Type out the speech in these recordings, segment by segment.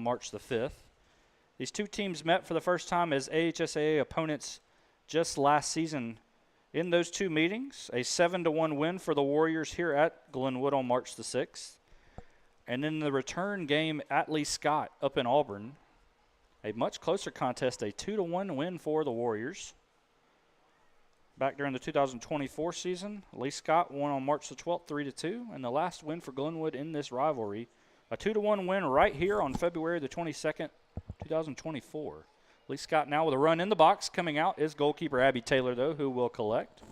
on March the 5th. These two teams met for the first time as AHSAA opponents just last season. In those two meetings, a 7-1 win for the Warriors here at Glenwood on March the 6th. And in the return game at Lee-Scott up in Auburn, a much closer contest, a 2-1 win for the Warriors. Back during the 2024 season, Lee-Scott won on March the 12th, 3-2, and the last win for Glenwood in this rivalry, a 2-1 win right here on February the 22nd, 2024. Lee-Scott now with a run in the box. Coming out is goalkeeper Abby Taylor, though, who will collect.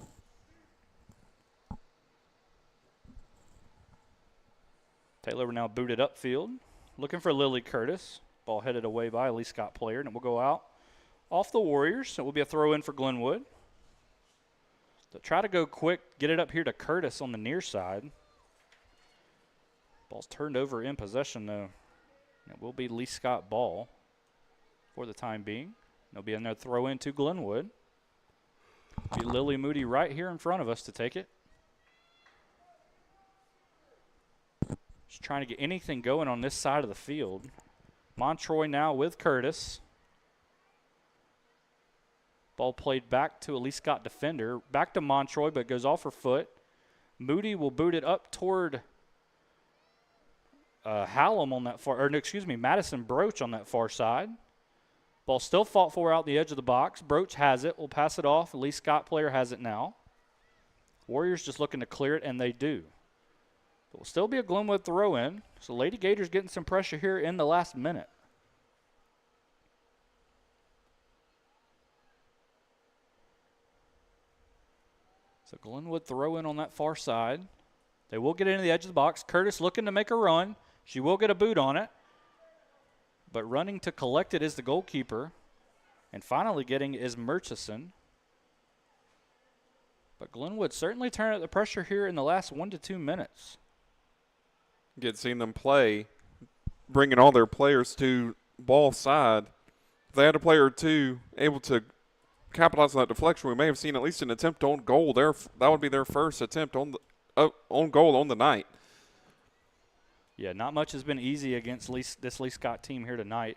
Taylor now booted upfield, looking for Lily Curtis. Ball headed away by a Lee-Scott player, and it will go out off the Warriors. It will be a throw-in for Glenwood. They'll try to go quick, get it up here to Curtis on the near side. Ball's turned over in possession, though. It will be Lee-Scott ball for the time being. There'll be another throw-in to Glenwood. Be Lily Moody right here in front of us to take it. Just trying to get anything going on this side of the field. Montroy now with Curtis. Ball played back to a Lee-Scott defender. Back to Montroy, but goes off her foot. Moody will boot it up toward Hallam on that far, or no, excuse me, Madison Broach on that far side. Ball still fought for out the edge of the box. Broach has it. Will pass it off. The Lee-Scott player has it now. Warriors just looking to clear it, and they do. It will still be a Glenwood throw-in. So Lady Gators getting some pressure here in the last minute. So Glenwood throw-in on that far side. They will get into the edge of the box. Curtis looking to make a run. She will get a boot on it. But running to collect it is the goalkeeper. And finally getting is Murchison. But Glenwood certainly turned up the pressure here in the last 1 to 2 minutes. Seeing them play, bringing all their players to ball side. If they had a player or two able to capitalize on that deflection, we may have seen at least an attempt on goal there. That would be their first attempt on goal on the night. Yeah, not much has been easy against this Lee-Scott team here tonight,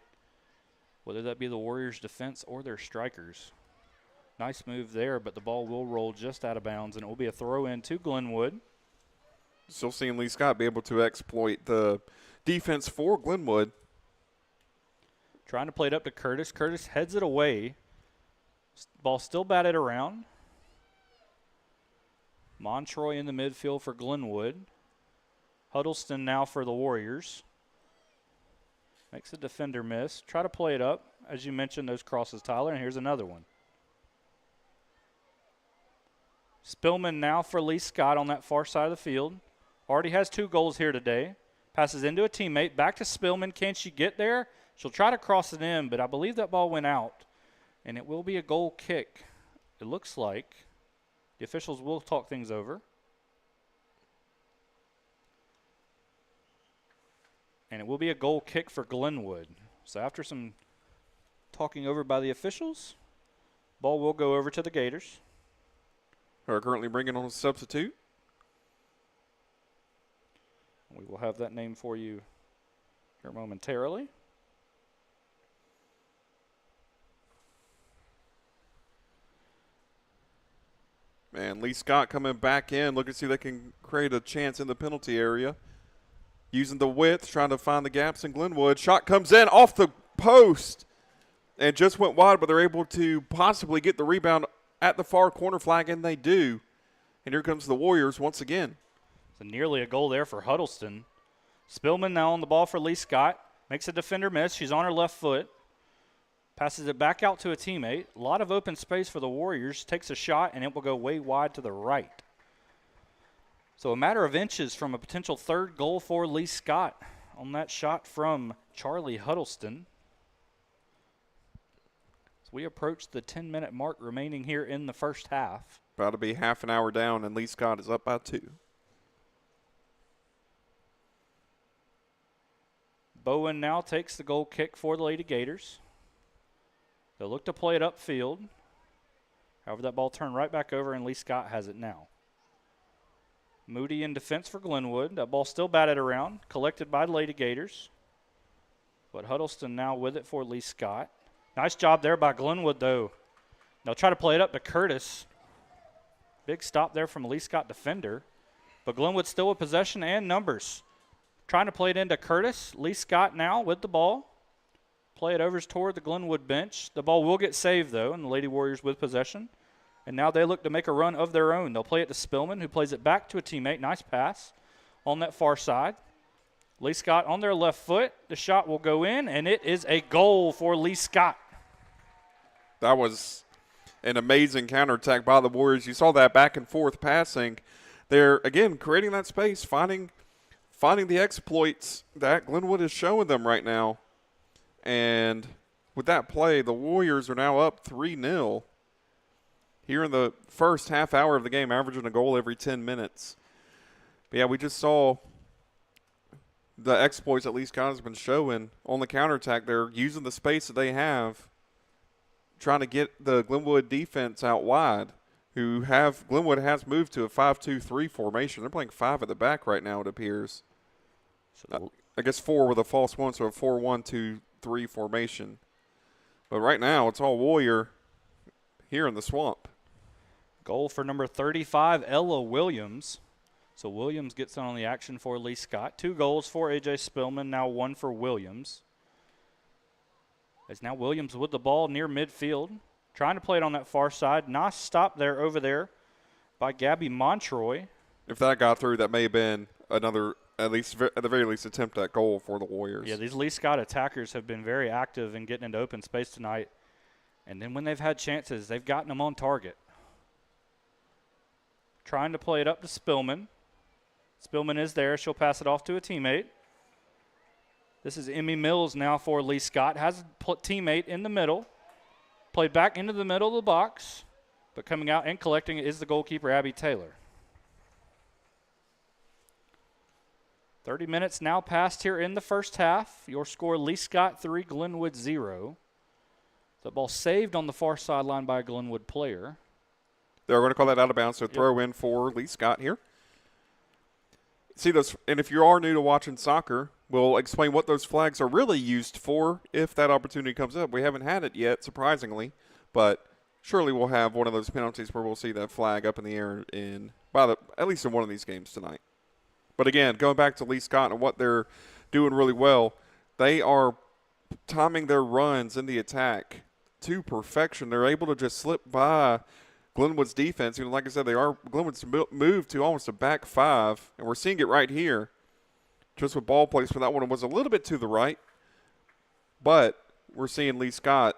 whether that be the Warriors' defense or their strikers. Nice move there, but the ball will roll just out of bounds, and it will be a throw-in to Glenwood. Still seeing Lee-Scott be able to exploit the defense for Glenwood. Trying to play it up to Curtis. Curtis heads it away. Ball still batted around. Montroy in the midfield for Glenwood. Huddleston now for the Warriors. Makes the defender miss. Try to play it up. As you mentioned, those crosses, Tyler, and here's another one. Spillman now for Lee-Scott on that far side of the field. Already has 2 goals here today. Passes into a teammate. Back to Spillman. Can she get there? She'll try to cross it in, but I believe that ball went out. And it will be a goal kick, it looks like. The officials will talk things over. And it will be a goal kick for Glenwood. So after some talking over by the officials, ball will go over to the Gators. Who are currently bringing on a substitute. We will have that name for you here momentarily. And Lee-Scott coming back in, looking to see if they can create a chance in the penalty area. Using the width, trying to find the gaps in Glenwood. Shot comes in off the post and just went wide, but they're able to possibly get the rebound at the far corner flag, and they do. And here comes the Warriors once again. So nearly a goal there for Huddleston. Spillman now on the ball for Lee-Scott. Makes a defender miss. She's on her left foot. Passes it back out to a teammate. A lot of open space for the Warriors. Takes a shot, and it will go way wide to the right. So a matter of inches from a potential third goal for Lee-Scott on that shot from Charlie Huddleston. So we approach the 10-minute mark remaining here in the first half. About to be half an hour down, and Lee-Scott is up by 2. Bowen now takes the goal kick for the Lady Gators. They'll look to play it upfield. However, that ball turned right back over, and Lee-Scott has it now. Moody in defense for Glenwood. That ball still batted around, collected by the Lady Gators. But Huddleston now with it for Lee-Scott. Nice job there by Glenwood, though. They'll try to play it up to Curtis. Big stop there from a Lee-Scott defender. But Glenwood still with possession and numbers. Trying to play it into Curtis. Lee-Scott now with the ball. Play it over toward the Glenwood bench. The ball will get saved, though, and the Lady Warriors with possession. And now they look to make a run of their own. They'll play it to Spillman, who plays it back to a teammate. Nice pass on that far side. Lee-Scott on their left foot. The shot will go in, and it is a goal for Lee-Scott. That was an amazing counterattack by the Warriors. You saw that back and forth passing. They're, again, creating that space, finding the exploits that Glenwood is showing them right now. And with that play, the Warriors are now up 3-0 here in the first half hour of the game, averaging a goal every 10 minutes. But, yeah, we just saw the exploits that Lee-Scott has been showing on the counterattack. They're using the space that they have, trying to get the Glenwood defense out wide, Glenwood has moved to a 5-2-3 formation. They're playing 5 at the back right now, it appears. So I guess 4 with a false 1, so a 4-1-2-3 formation. But right now, it's all Warrior here in the Swamp. Goal for number 35, Ella Williams. So Williams gets on the action for Lee-Scott. 2 goals for A.J. Spillman, now 1 for Williams. It's now Williams with the ball near midfield, trying to play it on that far side. Nice stop there over there by Gabby Montroy. If that got through, that may have been another, at the very least, attempt at goal for the Warriors. Yeah, these Lee-Scott attackers have been very active in getting into open space tonight. And then when they've had chances, they've gotten them on target. Trying to play it up to Spillman. Spillman is there. She'll pass it off to a teammate. This is Emmy Mills now for Lee-Scott. Has a teammate in the middle. Played back into the middle of the box. But coming out and collecting it is the goalkeeper, Abby Taylor. 30 minutes now passed here in the first half. Your score, Lee-Scott 3, Glenwood 0. The ball saved on the far sideline by a Glenwood player. They're going to call that out of bounds, so throw in for Lee-Scott here. See those, and if you are new to watching soccer, we'll explain what those flags are really used for if that opportunity comes up. We haven't had it yet, surprisingly, but surely we'll have one of those penalties where we'll see that flag up in the air at least in one of these games tonight. But again, going back to Lee-Scott and what they're doing really well, they are timing their runs in the attack to perfection. They're able to just slip by Glenwood's defense. You know, like I said, Glenwood's moved to almost a back 5, and we're seeing it right here. Just with ball placement, that one was a little bit to the right, but we're seeing Lee-Scott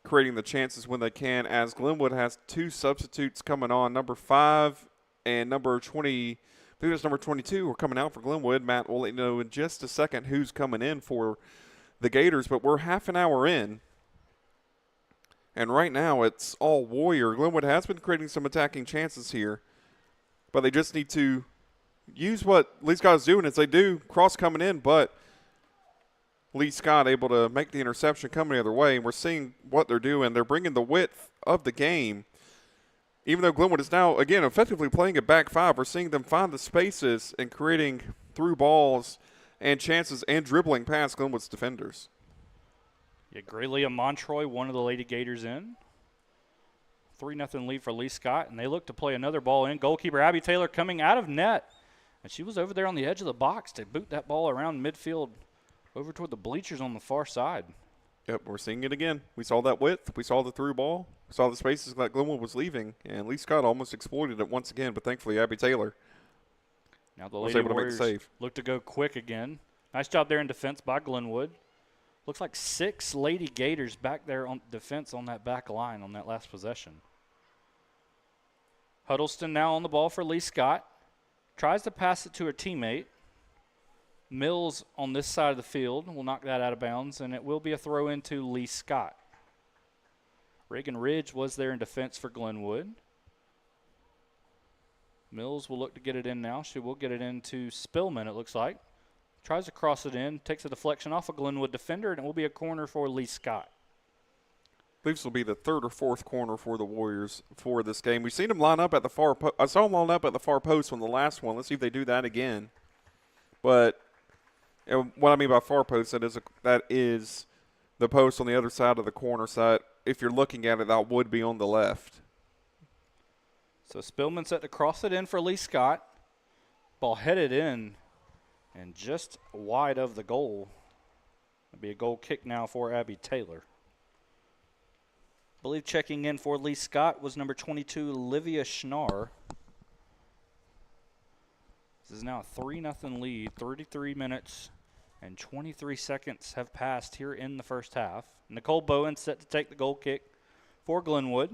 creating the chances when they can, as Glenwood has 2 substitutes coming on. Number 5 and number 20, I think it's number 22, are coming out for Glenwood. Matt will let you know in just a second who's coming in for the Gators, but we're half an hour in. And right now, it's all Warrior. Glenwood has been creating some attacking chances here, but they just need to use what Lee-Scott is doing. As they do, cross coming in, but Lee-Scott able to make the interception coming the other way. And we're seeing what they're doing. They're bringing the width of the game. Even though Glenwood is now, again, effectively playing a back 5, we're seeing them find the spaces and creating through balls and chances and dribbling past Glenwood's defenders. Yeah, Graylia Montroy, one of the Lady Gators in. 3-0 lead for Lee-Scott, and they look to play another ball in. Goalkeeper Abby Taylor coming out of net. And she was over there on the edge of the box to boot that ball around midfield over toward the bleachers on the far side. Yep, we're seeing it again. We saw that width. We saw the through ball. We saw the spaces that Glenwood was leaving. And Lee-Scott almost exploited it once again, but thankfully Abby Taylor now the was Lady able to make Warriors the save. Look to go quick again. Nice job there in defense by Glenwood. Looks like 6 Lady Gators back there on defense on that back line on that last possession. Huddleston now on the ball for Lee-Scott. Tries to pass it to her teammate. Mills on this side of the field will knock that out of bounds, and it will be a throw into Lee-Scott. Reagan Ridge was there in defense for Glenwood. Mills will look to get it in now. She will get it into Spillman, it looks like. Tries to cross it in, takes a deflection off a Glenwood defender, and it will be a corner for Lee-Scott. I believe this will be the 3rd or 4th corner for the Warriors for this game. We've seen them line up at the far post. I saw them line up at the far post on the last one. Let's see if they do that again. But And what I mean by far post, that is the post on the other side of the corner side. If you're looking at it, that would be on the left. So Spillman set to cross it in for Lee-Scott. Ball headed in and just wide of the goal. It'll be a goal kick now for Abby Taylor. I believe checking in for Lee-Scott was number 22, Olivia Schnarr. This is now a 3-0 lead. 33 minutes and 23 seconds have passed here in the first half. Nicole Bowen set to take the goal kick for Glenwood.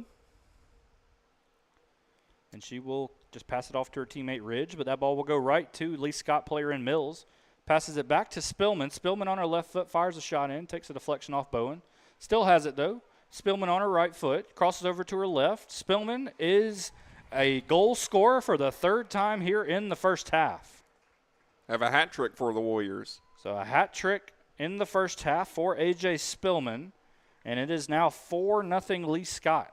And she will just pass it off to her teammate Ridge, but that ball will go right to Lee-Scott player in Mills. Passes it back to Spillman. Spillman on her left foot fires a shot in, takes a deflection off Bowen. Still has it though. Spillman on her right foot, crosses over to her left. Spillman is a goal scorer for the third time here in the first half. Have a hat trick for the Warriors. So a hat trick in the first half for A.J. Spillman, and it is now 4-0 Lee-Scott.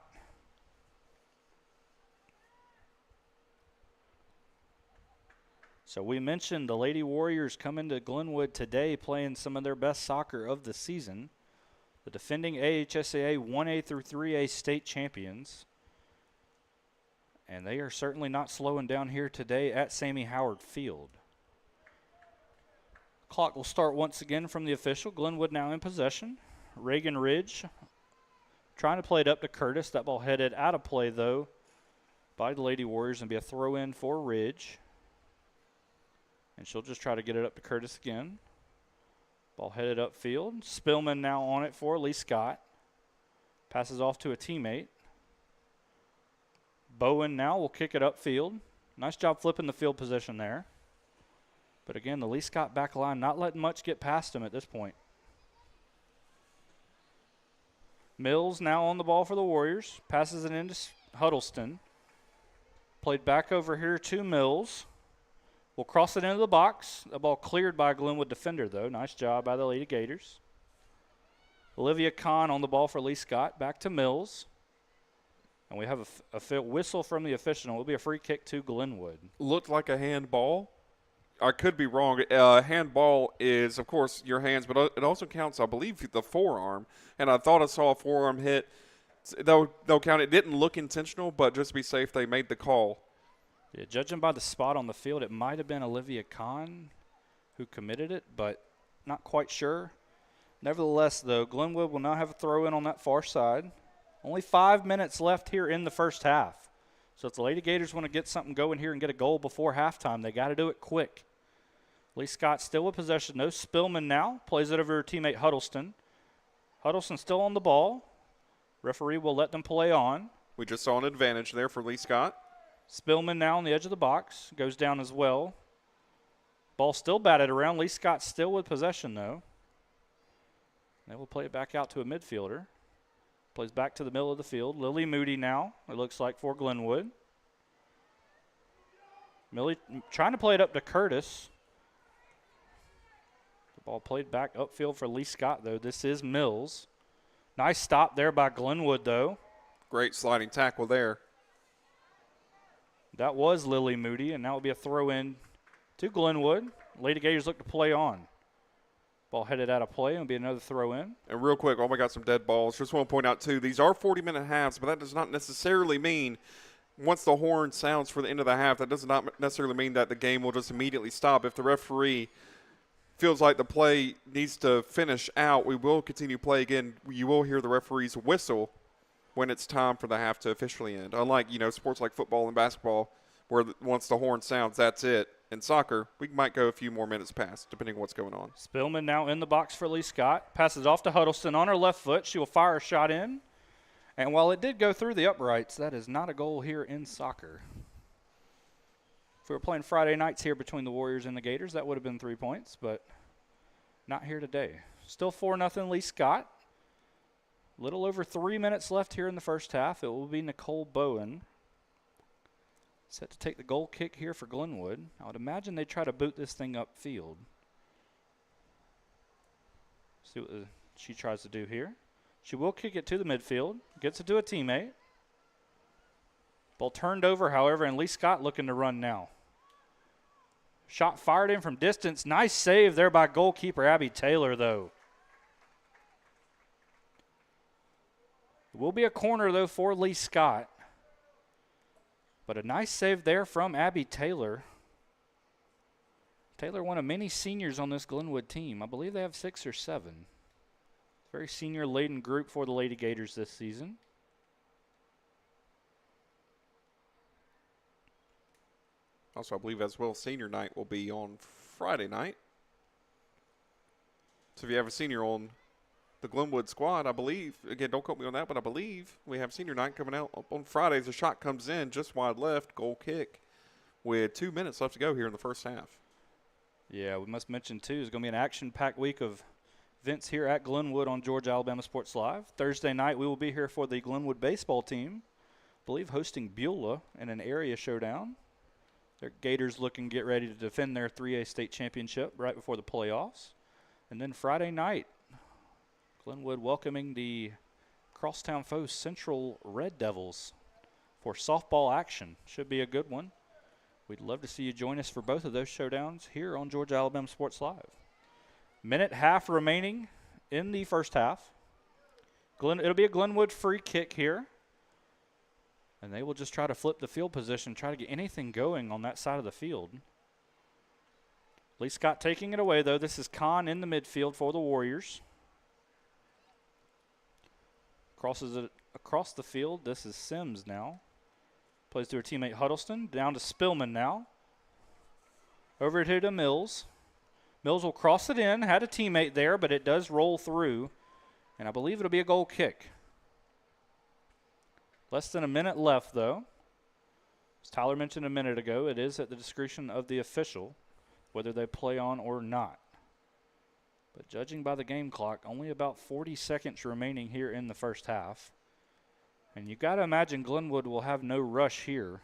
So we mentioned the Lady Warriors coming to Glenwood today playing some of their best soccer of the season. The defending AHSAA 1A through 3A state champions. And they are certainly not slowing down here today at Sammy Howard Field. Clock will start once again from the official. Glenwood now in possession. Reagan Ridge trying to play it up to Curtis. That ball headed out of play, though, by the Lady Warriors, and be a throw-in for Ridge. And she'll just try to get it up to Curtis again. Ball headed upfield. Spillman now on it for Lee-Scott. Passes off to a teammate. Bowen now will kick it upfield. Nice job flipping the field position there. But again, the Lee-Scott back line not letting much get past him at this point. Mills now on the ball for the Warriors. Passes it into Huddleston. Played back over here to Mills. Will cross it into the box. The ball cleared by a Glenwood defender, though. Nice job by the Lady Gators. Olivia Kahn on the ball for Lee-Scott. Back to Mills. And we have a whistle from the official. It will be a free kick to Glenwood. Looked like a handball. I could be wrong. Handball is, of course, your hands, but it also counts, I believe, the forearm. And I thought I saw a forearm hit. They'll count. It didn't look intentional, but just to be safe, they made the call. Yeah, judging by the spot on the field, it might have been Olivia Kahn who committed it, but not quite sure. Nevertheless, though, Glenwood will now have a throw-in on that far side. Only 5 minutes left here in the first half. So if the Lady Gators want to get something going here and get a goal before halftime, they got to do it quick. Lee-Scott still with possession, though. Spillman now plays it over her teammate Huddleston. Huddleston still on the ball. Referee will let them play on. We just saw an advantage there for Lee-Scott. Spillman now on the edge of the box. Goes down as well. Ball still batted around. Lee-Scott still with possession, though. They will play it back out to a midfielder. Plays back to the middle of the field. Lily Moody now, it looks like, for Glenwood. Millie trying to play it up to Curtis. The ball played back upfield for Lee-Scott, though. This is Mills. Nice stop there by Glenwood, though. Great sliding tackle there. That was Lily Moody, and now it'll be a throw-in to Glenwood. Lady Gators look to play on. Ball headed out of play, and it'll be another throw-in. And real quick, we got some dead balls. Just want to point out, too, these are 40-minute halves, but that does not necessarily mean once the horn sounds for the end of the half, that does not necessarily mean that the game will just immediately stop. If the referee feels like the play needs to finish out, we will continue play again. You will hear the referee's whistle when it's time for the half to officially end. Unlike, sports like football and basketball, where once the horn sounds, that's it. In soccer, we might go a few more minutes past, depending on what's going on. Spillman now in the box for Lee-Scott. Passes off to Huddleston on her left foot. She will fire a shot in. And while it did go through the uprights, that is not a goal here in soccer. If we were playing Friday nights here between the Warriors and the Gators, that would have been 3 points, but not here today. Still 4-0 Lee-Scott. Little over 3 minutes left here in the first half. It will be Nicole Bowen set to take the goal kick here for Glenwood. I would imagine they try to boot this thing upfield. See what she tries to do here. She will kick it to the midfield. Gets it to a teammate. Ball turned over, however, and Lee-Scott looking to run now. Shot fired in from distance. Nice save there by goalkeeper Abby Taylor, though. It will be a corner, though, for Lee-Scott. But a nice save there from Abby Taylor. Taylor, one of many seniors on this Glenwood team. I believe they have 6 or 7. Very senior-laden group for the Lady Gators this season. Also, I believe as well, senior night will be on Friday night. So if you have a senior on the Glenwood squad, I believe, again, don't quote me on that, but I believe we have senior night coming out on Friday. The shot comes in just wide left, goal kick, with 2 minutes left to go here in the first half. Yeah, we must mention, too, it's going to be an action-packed week of events here at Glenwood on Georgia Alabama Sports Live. Thursday night, we will be here for the Glenwood baseball team, I believe hosting Beulah in an area showdown. Their Gators looking to get ready to defend their 3A state championship right before the playoffs. And then Friday night, Glenwood welcoming the crosstown foe Central Red Devils for softball action. Should be a good one. We'd love to see you join us for both of those showdowns here on Georgia Alabama Sports Live. Minute half remaining in the first half. It'll be a Glenwood free kick here. And they will just try to flip the field position, try to get anything going on that side of the field. Lee-Scott taking it away, though. This is Kahn in the midfield for the Warriors. Crosses it across the field. This is Sims now. Plays to her teammate Huddleston. Down to Spillman now. Over to Mills. Mills will cross it in. Had a teammate there, but it does roll through. And I believe it'll be a goal kick. Less than a minute left, though. As Tyler mentioned a minute ago, it is at the discretion of the official whether they play on or not. But judging by the game clock, only about 40 seconds remaining here in the first half. And you got to imagine Glenwood will have no rush here.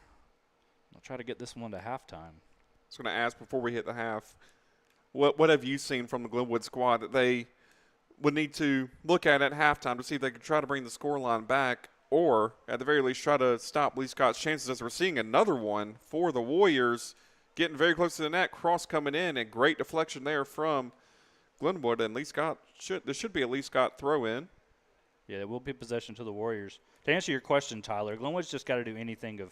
They'll try to get this one to halftime. I was going to ask before we hit the half, what have you seen from the Glenwood squad that they would need to look at halftime to see if they could try to bring the scoreline back, or at the very least try to stop Lee-Scott's chances, as we're seeing another one for the Warriors, getting very close to the net, cross coming in, and great deflection there from Glenwood, and Lee-Scott there should be a Lee-Scott throw in. Yeah, it will be possession to the Warriors. To answer your question, Tyler, Glenwood's just got to do anything of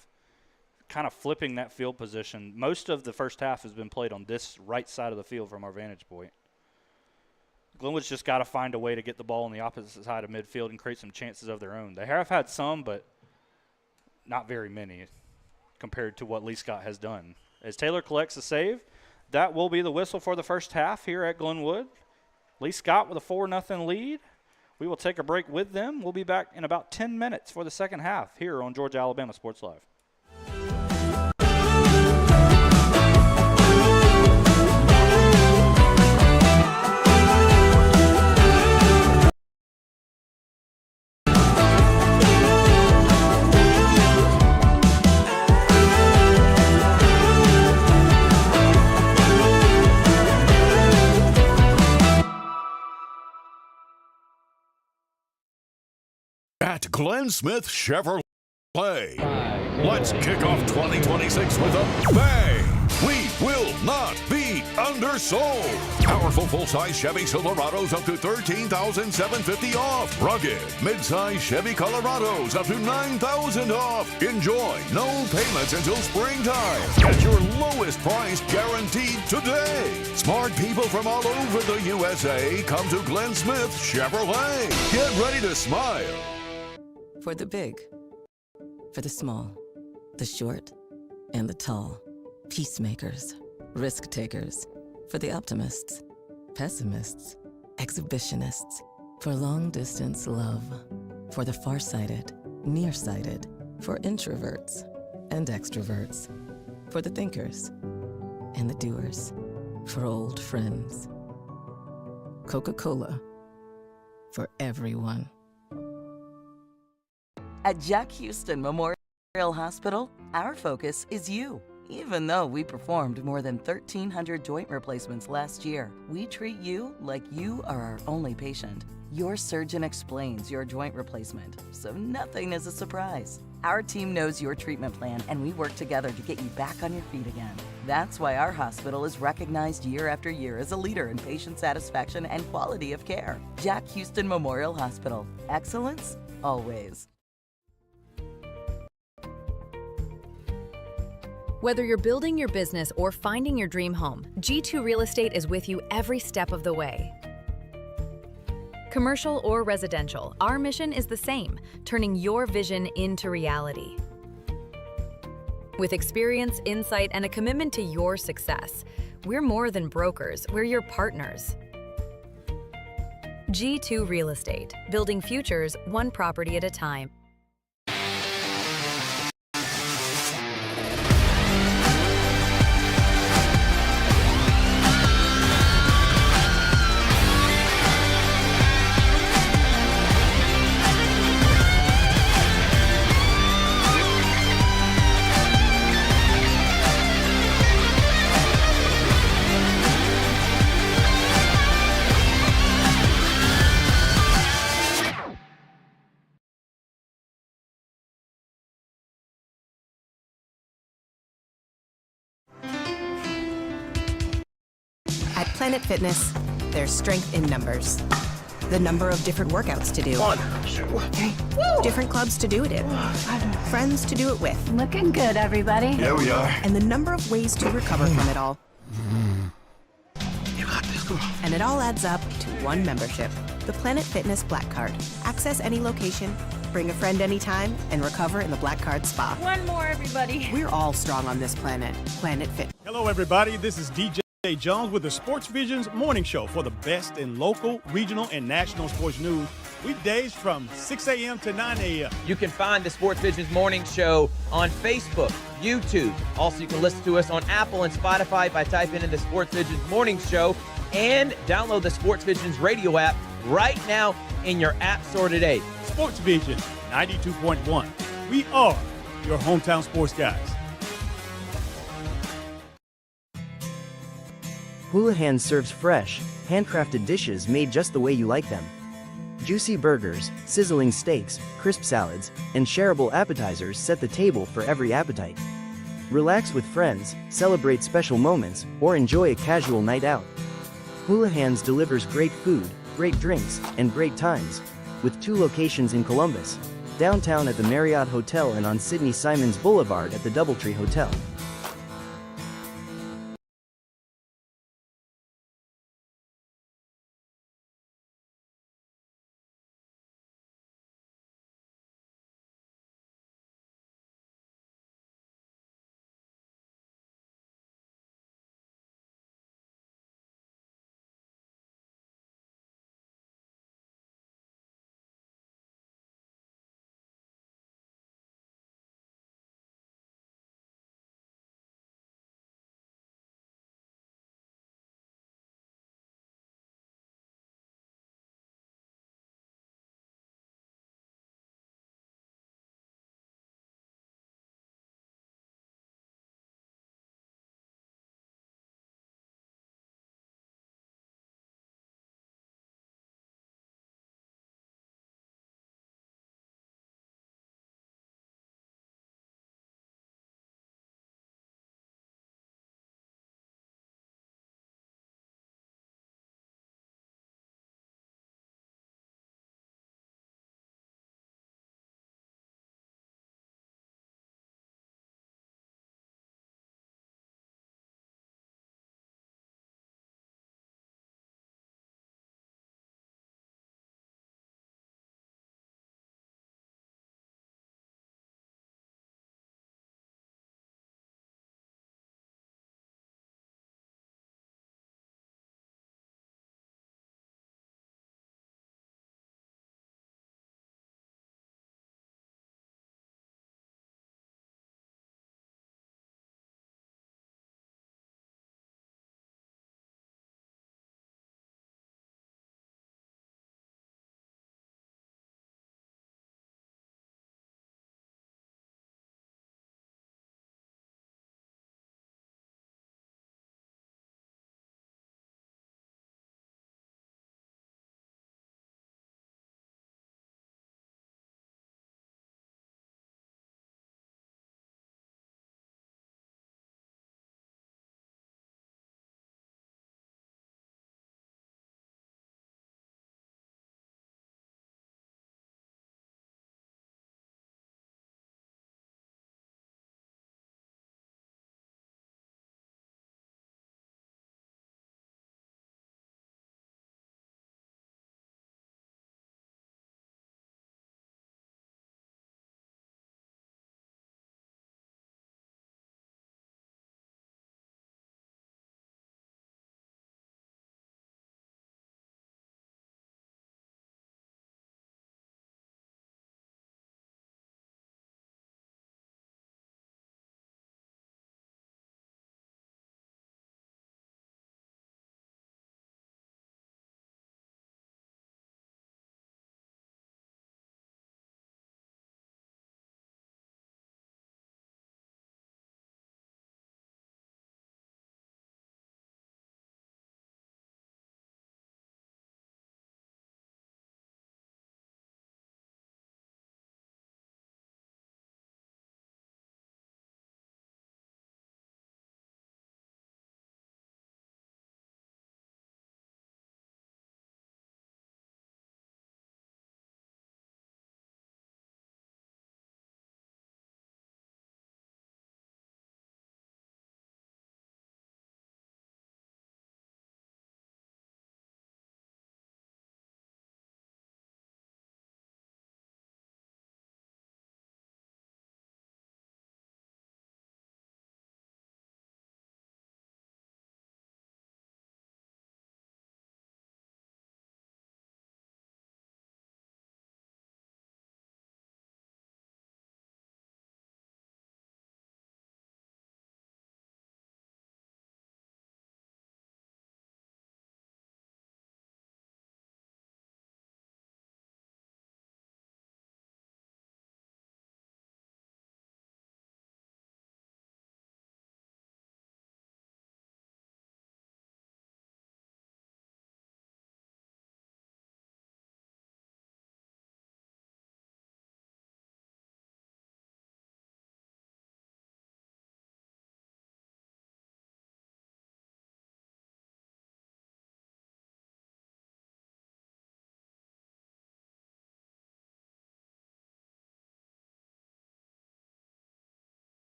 kind of flipping that field position. Most of the first half has been played on this right side of the field from our vantage point. Glenwood's just got to find a way to get the ball on the opposite side of midfield and create some chances of their own. They have had some, but not very many compared to what Lee-Scott has done. As Taylor collects a save, that will be the whistle for the first half here at Glenwood. Lee-Scott with a 4-0 lead. We will take a break with them. We'll be back in about 10 minutes for the second half here on Georgia Alabama Sports Live. At Glenn Smith Chevrolet, let's kick off 2026 with a bang. We will not be undersold. Powerful full-size Chevy Silverados up to $13,750 off. Rugged mid-size Chevy Colorados up to $9,000 off. Enjoy no payments until springtime at your lowest price guaranteed today. Smart people from all over the USA come to Glenn Smith Chevrolet. Get ready to smile. For the big, for the small, the short, and the tall. Peacemakers, risk takers. For the optimists, pessimists, exhibitionists. For long distance love. For the farsighted, nearsighted. For introverts and extroverts. For the thinkers and the doers. For old friends. Coca-Cola. For everyone. At Jack Houston Memorial Hospital, our focus is you. Even though we performed more than 1,300 joint replacements last year, we treat you like you are our only patient. Your surgeon explains your joint replacement, so nothing is a surprise. Our team knows your treatment plan, and we work together to get you back on your feet again. That's why our hospital is recognized year after year as a leader in patient satisfaction and quality of care. Jack Houston Memorial Hospital. Excellence, always. Whether you're building your business or finding your dream home, G2 Real Estate is with you every step of the way. Commercial or residential, our mission is the same, turning your vision into reality. With experience, insight, and a commitment to your success, we're more than brokers, we're your partners. G2 Real Estate, building futures one property at a time. At Planet Fitness, there's strength in numbers. The number of different workouts to do. 1, 2, 3. Different clubs to do it in. Friends to do it with. Looking good, everybody. Yeah, we are. And the number of ways to recover from it all. You got this. Come on. And it all adds up to one membership. The Planet Fitness Black Card. Access any location, bring a friend anytime, and recover in the Black Card Spa. One more, everybody. We're all strong on this planet. Planet Fit. Hello, everybody. This is DJ Jones with the Sports Vision's morning show for the best in local, regional, and national sports news. Weekdays from 6 a.m. to 9 a.m. You can find the Sports Vision's morning show on Facebook, YouTube. Also, you can listen to us on Apple and Spotify by typing in the Sports Vision's morning show, and download the Sports Vision's radio app right now in your app store today. Sports Vision 92.1. We are your hometown sports guys. Houlihan serves fresh, handcrafted dishes made just the way you like them. Juicy burgers, sizzling steaks, crisp salads, and shareable appetizers set the table for every appetite. Relax with friends, celebrate special moments, or enjoy a casual night out. Houlihan's delivers great food, great drinks, and great times, with 2 locations in Columbus, downtown at the Marriott Hotel and on Sidney Simons Boulevard at the Doubletree Hotel.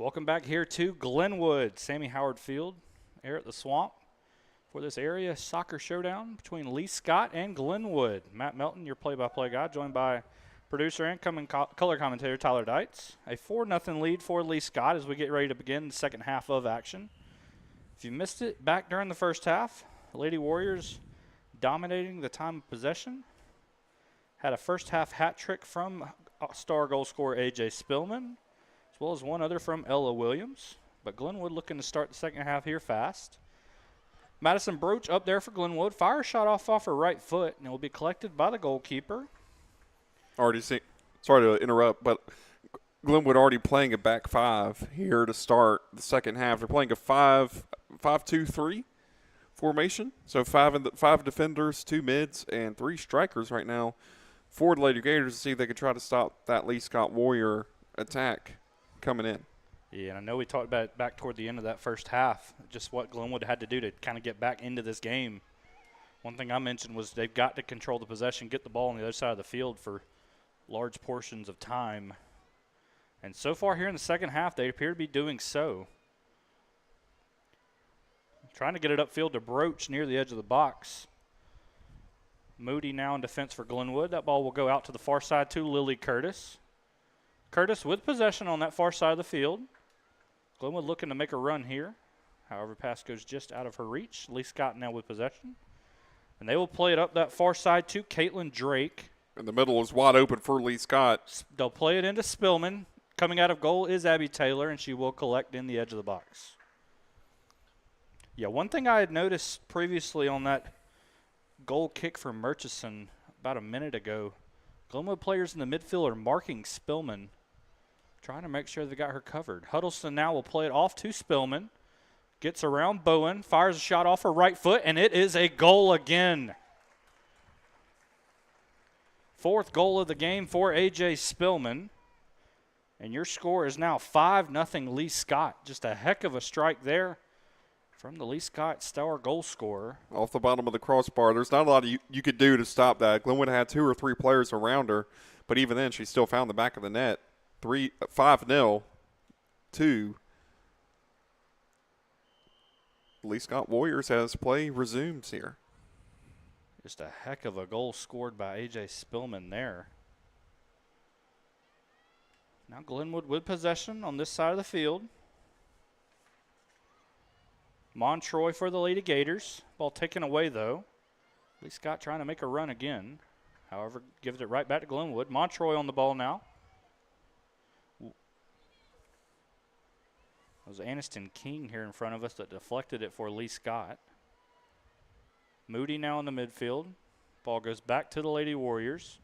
Welcome back here to Glenwood, Sammy Howard Field, here at the Swamp for this area soccer showdown between Lee-Scott and Glenwood. Matt Melton, your play-by-play guy, joined by producer and color commentator Tyler Deitz. A 4-0 lead for Lee-Scott as we get ready to begin the second half of action. If you missed it, back during the first half, the Lady Warriors dominating the time of possession. Had a first half hat trick from star goal scorer A.J. Spillman, as well as one other from Ella Williams. But Glenwood looking to start the second half here fast. Madison Broach up there for Glenwood. Fire shot off her right foot, and it will be collected by the goalkeeper. Sorry to interrupt, but Glenwood already playing a back five here to start the second half. They're playing a 5-2-3 formation. So five defenders, 2 mids, and 3 strikers right now for the Lady Gators to see if they can try to stop that Lee-Scott Warrior attack coming in. Yeah, and I know we talked about it back toward the end of that first half, just what Glenwood had to do to kind of get back into this game. One thing I mentioned was they've got to control the possession, get the ball on the other side of the field for large portions of time. And so far here in the second half, they appear to be doing so. Trying to get it upfield to Broach near the edge of the box. Moody now in defense for Glenwood. That ball will go out to the far side to Lily Curtis. Curtis with possession on that far side of the field. Glenwood looking to make a run here. However, pass goes just out of her reach. Lee-Scott now with possession. And they will play it up that far side to Caitlin Drake. And the middle is wide open for Lee-Scott. They'll play it into Spillman. Coming out of goal is Abby Taylor, and she will collect in the edge of the box. Yeah, one thing I had noticed previously on that goal kick for Murchison about a minute ago, Glenwood players in the midfield are marking Spillman, trying to make sure they got her covered. Huddleston now will play it off to Spillman. Gets around Bowen, fires a shot off her right foot, and it is a goal again. 4th goal of the game for A.J. Spillman. And your score is now 5-0 Lee-Scott. Just a heck of a strike there from the Lee-Scott star goal scorer. Off the bottom of the crossbar. There's not a lot you could do to stop that. Glenwood had 2 or 3 players around her, but even then she still found the back of the net. 5-0 to Lee-Scott Warriors as play resumes here. Just a heck of a goal scored by A.J. Spillman there. Now Glenwood with possession on this side of the field. Montroy for the Lady Gators. Ball taken away, though. Lee-Scott trying to make a run again. However, gives it right back to Glenwood. Montroy on the ball now. It was Aniston King here in front of us that deflected it for Lee-Scott. Moody now in the midfield. Ball goes back to the Lady Warriors.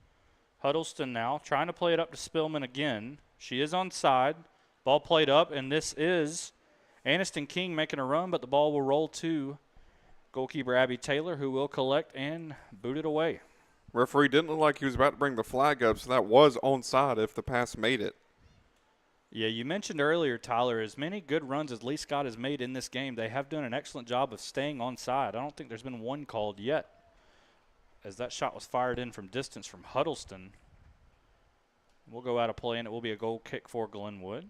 Huddleston now trying to play it up to Spillman again. She is onside. Ball played up, and this is Aniston King making a run, but the ball will roll to goalkeeper Abby Taylor, who will collect and boot it away. Referee didn't look like he was about to bring the flag up, so that was onside if the pass made it. Yeah, you mentioned earlier, Tyler, as many good runs as Lee-Scott has made in this game, they have done an excellent job of staying onside. I don't think there's been one called yet, as that shot was fired in from distance from Huddleston. We'll go out of play, and it will be a goal kick for Glenwood.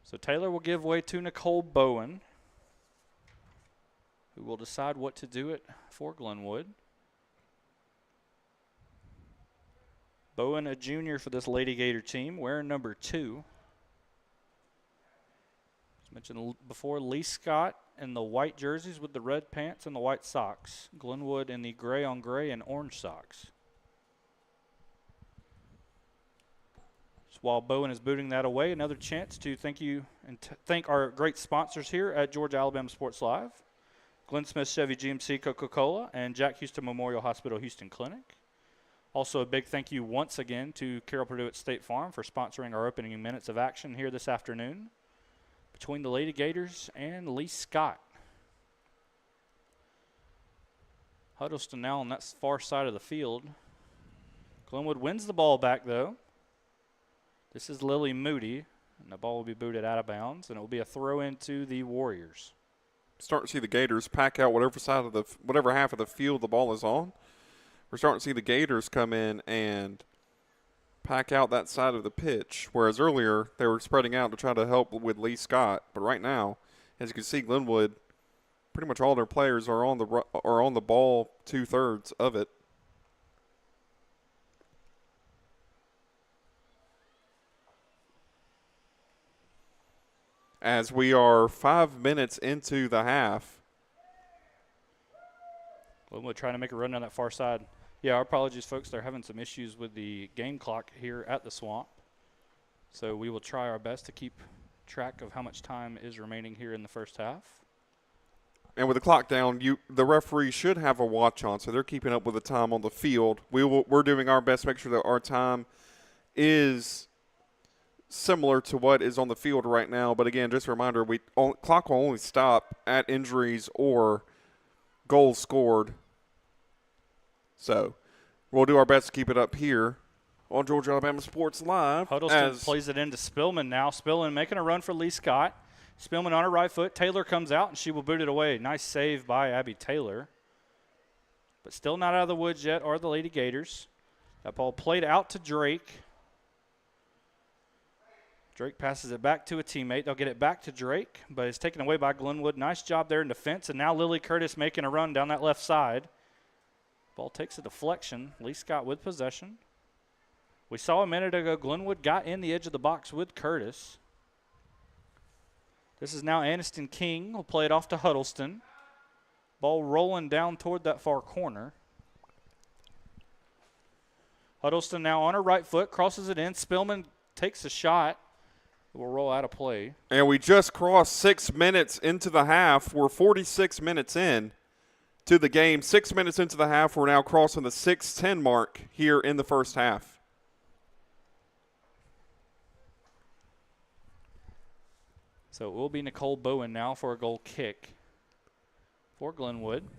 So Taylor will give way to Nicole Bowen, who will decide what to do it for Glenwood. Bowen, a junior for this Lady Gator team, wearing number 2. As mentioned before, Lee-Scott in the white jerseys with the red pants and the white socks. Glenwood in the gray on gray and orange socks. So while Bowen is booting that away, another chance to thank you and thank our great sponsors here at Georgia Alabama Sports Live. Glenn Smith Chevy GMC Coca-Cola and Jack Houston Memorial Hospital Houston Clinic. Also a big thank you once again to Carol Purdue at State Farm for sponsoring our opening minutes of action here this afternoon between the Lady Gators and Lee-Scott. Huddleston now on that far side of the field. Glenwood wins the ball back, though. This is Lily Moody, and the ball will be booted out of bounds, and it will be a throw into the Warriors. Starting to see the Gators pack out whatever half of the field the ball is on. We're starting to see the Gators come in and pack out that side of the pitch, whereas earlier they were spreading out to try to help with Lee-Scott. But right now, as you can see, Glenwood, pretty much all their players are on the ball 2/3 of it. As we are 5 minutes into the half. Glenwood trying to make a run down that far side. Yeah, our apologies, folks. They're having some issues with the game clock here at the Swamp. So we will try our best to keep track of how much time is remaining here in the first half. And with the clock down, the referee should have a watch on, so they're keeping up with the time on the field. We're doing our best to make sure that our time is similar to what is on the field right now. But again, just a reminder, clock will only stop at injuries or goals scored. So we'll do our best to keep it up here on Georgia Alabama Sports Live. Huddleston plays it into Spillman now. Spillman making a run for Lee-Scott. Spillman on her right foot. Taylor comes out, and she will boot it away. Nice save by Abby Taylor. But still not out of the woods yet are the Lady Gators. That ball played out to Drake. Drake passes it back to a teammate. They'll get it back to Drake, but it's taken away by Glenwood. Nice job there in defense, and now Lily Curtis making a run down that left side. Ball takes a deflection. Lee-Scott with possession. We saw a minute ago Glenwood got in the edge of the box with Curtis. This is now Aniston King. Will play it off to Huddleston. Ball rolling down toward that far corner. Huddleston now on her right foot, crosses it in. Spillman takes a shot. It will roll out of play. And we just crossed 6 minutes into the half. We're 46 minutes in to the game. 6 minutes into the half, we're now crossing the 6:10 mark here in the first half. So it will be Nicole Bowen now for a goal kick for Glenwood.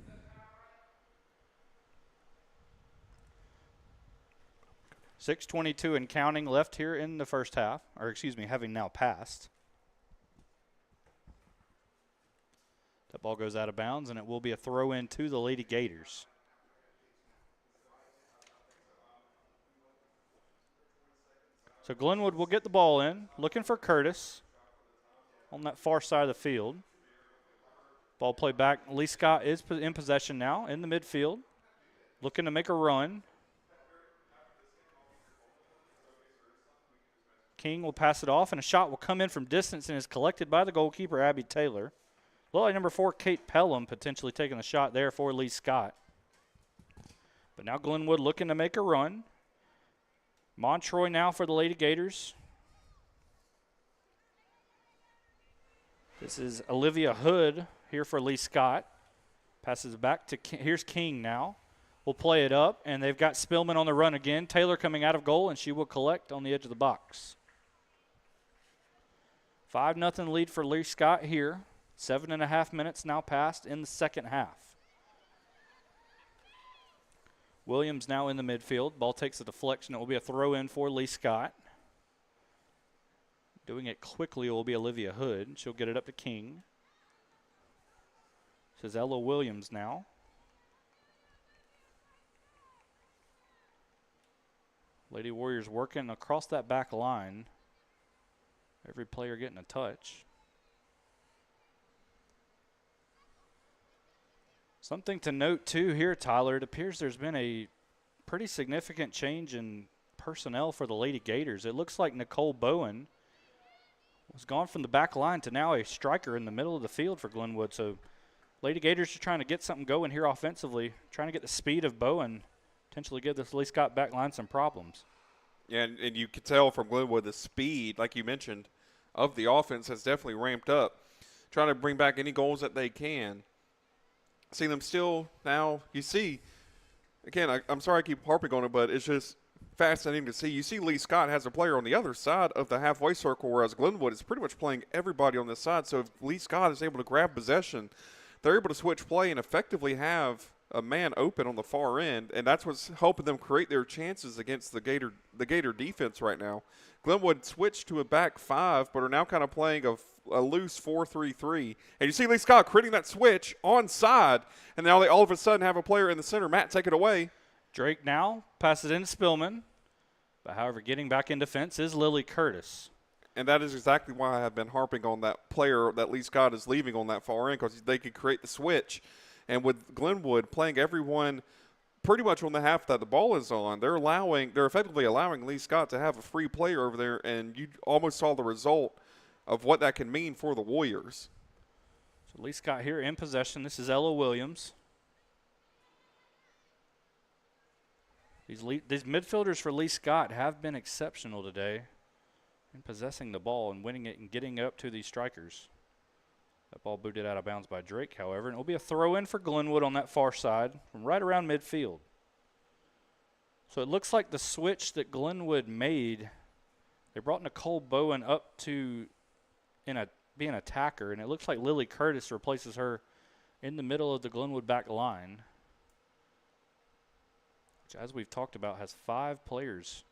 .6:22 and counting left here in the first half, or excuse me, having now passed. That ball goes out of bounds, and it will be a throw-in to the Lady Gators. So Glenwood will get the ball in, looking for Curtis on that far side of the field. Ball played back. Lee-Scott is in possession now in the midfield, looking to make a run. King will pass it off, and a shot will come in from distance and is collected by the goalkeeper, Abby Taylor. Lily number 4, Kate Pelham, potentially taking the shot there for Lee-Scott. But now Glenwood looking to make a run. Montroy now for the Lady Gators. This is Olivia Hood here for Lee-Scott. Passes it back to here's King now. Will play it up, and they've got Spillman on the run again. Taylor coming out of goal, and she will collect on the edge of the box. 5-0 lead for Lee-Scott here. 7.5 minutes now passed in the second half. Williams now in the midfield. Ball takes a deflection. It will be a throw-in for Lee-Scott. Doing it quickly will be Olivia Hood. She'll get it up to King. This is Ella Williams now. Lady Warriors working across that back line. Every player getting a touch. Something to note, too, here, Tyler. It appears there's been a pretty significant change in personnel for the Lady Gators. It looks like Nicole Bowen was gone from the back line to now a striker in the middle of the field for Glenwood. So Lady Gators are trying to get something going here offensively, trying to get the speed of Bowen, potentially give this Lee-Scott back line some problems. Yeah, and you could tell from Glenwood the speed, like you mentioned, of the offense has definitely ramped up, trying to bring back any goals that they can. See them still now, you see, again, I'm sorry I keep harping on it, but it's just fascinating to see. You see Lee-Scott has a player on the other side of the halfway circle, whereas Glenwood is pretty much playing everybody on this side. So if Lee-Scott is able to grab possession, they're able to switch play and effectively have a man open on the far end, and that's what's helping them create their chances against the Gator defense right now. Glenwood switched to a back five, but are now kind of playing a loose 4-3-3. And you see Lee-Scott creating that switch onside, and now they all of a sudden have a player in the center. Matt, take it away. Drake now passes into Spillman. But however, getting back in defense is Lily Curtis. And that is exactly why I have been harping on that player that Lee-Scott is leaving on that far end, because they could create the switch. And with Glenwood playing everyone pretty much on the half that the ball is on, they're effectively allowing Lee-Scott to have a free player over there, and you almost saw the result of what that can mean for the Warriors. So Lee-Scott here in possession. This is Ella Williams. These midfielders for Lee-Scott have been exceptional today in possessing the ball and winning it and getting it up to these strikers. That ball booted out of bounds by Drake, however, and it will be a throw-in for Glenwood on that far side from right around midfield. So it looks like the switch that Glenwood made, they brought Nicole Bowen up to be an attacker, and it looks like Lily Curtis replaces her in the middle of the Glenwood back line, which, as we've talked about, has 5 players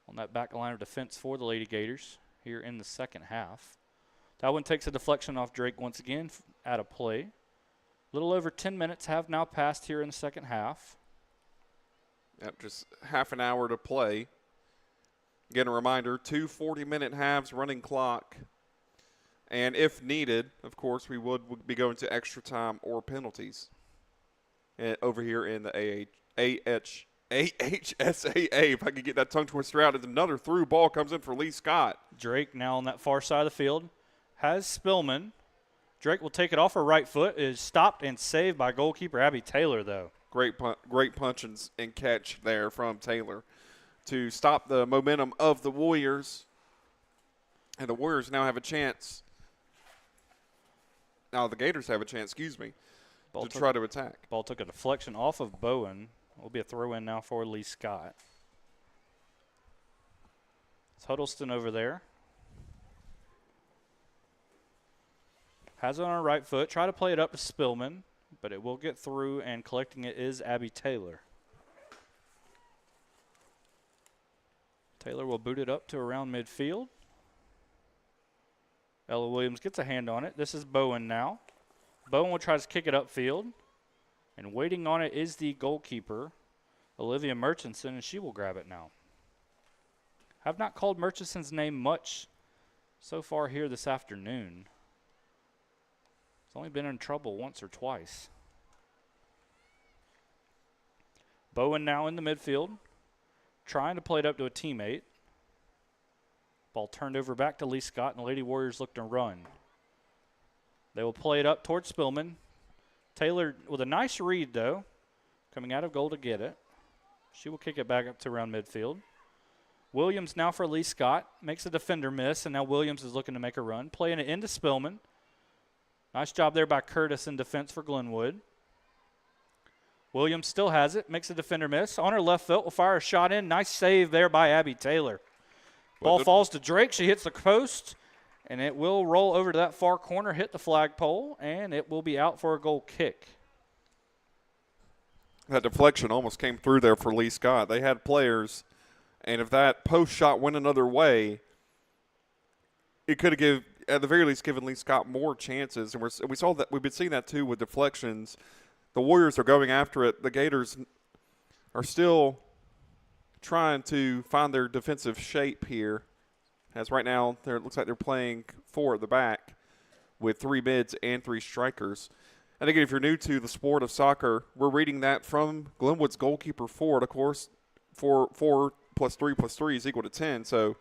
on that back line of defense for the Lady Gators here in the second half. That one takes a deflection off Drake once again out of play. A little over 10 minutes have now passed here in the second half. Yep, just half an hour to play. Again, a reminder, 2 40-minute halves, running clock. And if needed, of course, we would be going to extra time or penalties over here in the AHSAA. If I could get that tongue twister out, as another through ball comes in for Lee-Scott. Drake now on that far side of the field has Spillman. Drake will take it off her right foot. It is stopped and saved by goalkeeper Abby Taylor, though. Great punch and catch there from Taylor to stop the momentum of the Warriors. And the Warriors now have a chance. Now the Gators have a chance, to try to attack. Ball took a deflection off of Bowen. Will be a throw-in now for Lee-Scott. It's Huddleston over there. Has it on her right foot. Try to play it up to Spillman, but it will get through, and collecting it is Abby Taylor. Taylor will boot it up to around midfield. Ella Williams gets a hand on it. This is Bowen now. Bowen will try to kick it upfield, and waiting on it is the goalkeeper, Olivia Murchison, and she will grab it now. I've not called Murchison's name much so far here this afternoon. He's only been in trouble once or twice. Bowen now in the midfield, trying to play it up to a teammate. Ball turned over back to Lee-Scott, and the Lady Warriors look to run. They will play it up towards Spillman. Taylor with a nice read, though, coming out of goal to get it. She will kick it back up to around midfield. Williams now for Lee-Scott. Makes a defender miss, and now Williams is looking to make a run. Playing it into Spillman. Nice job there by Curtis in defense for Glenwood. Williams still has it. Makes a defender miss. On her left foot will fire a shot in. Nice save there by Abby Taylor. Ball falls to Drake. She hits the post, and it will roll over to that far corner, hit the flagpole, and it will be out for a goal kick. That deflection almost came through there for Lee-Scott. They had players, and if that post shot went another way, it could have at the very least given Lee-Scott more chances. And we saw that. We've been seeing that too with deflections. The Warriors are going after it. The Gators are still trying to find their defensive shape here. As right now, it looks like they're playing 4 at the back with 3 mids and 3 strikers. And again, if you're new to the sport of soccer, we're reading that from Glenwood's goalkeeper forward. Of course, 4 plus 3 plus 3 is equal to 10. So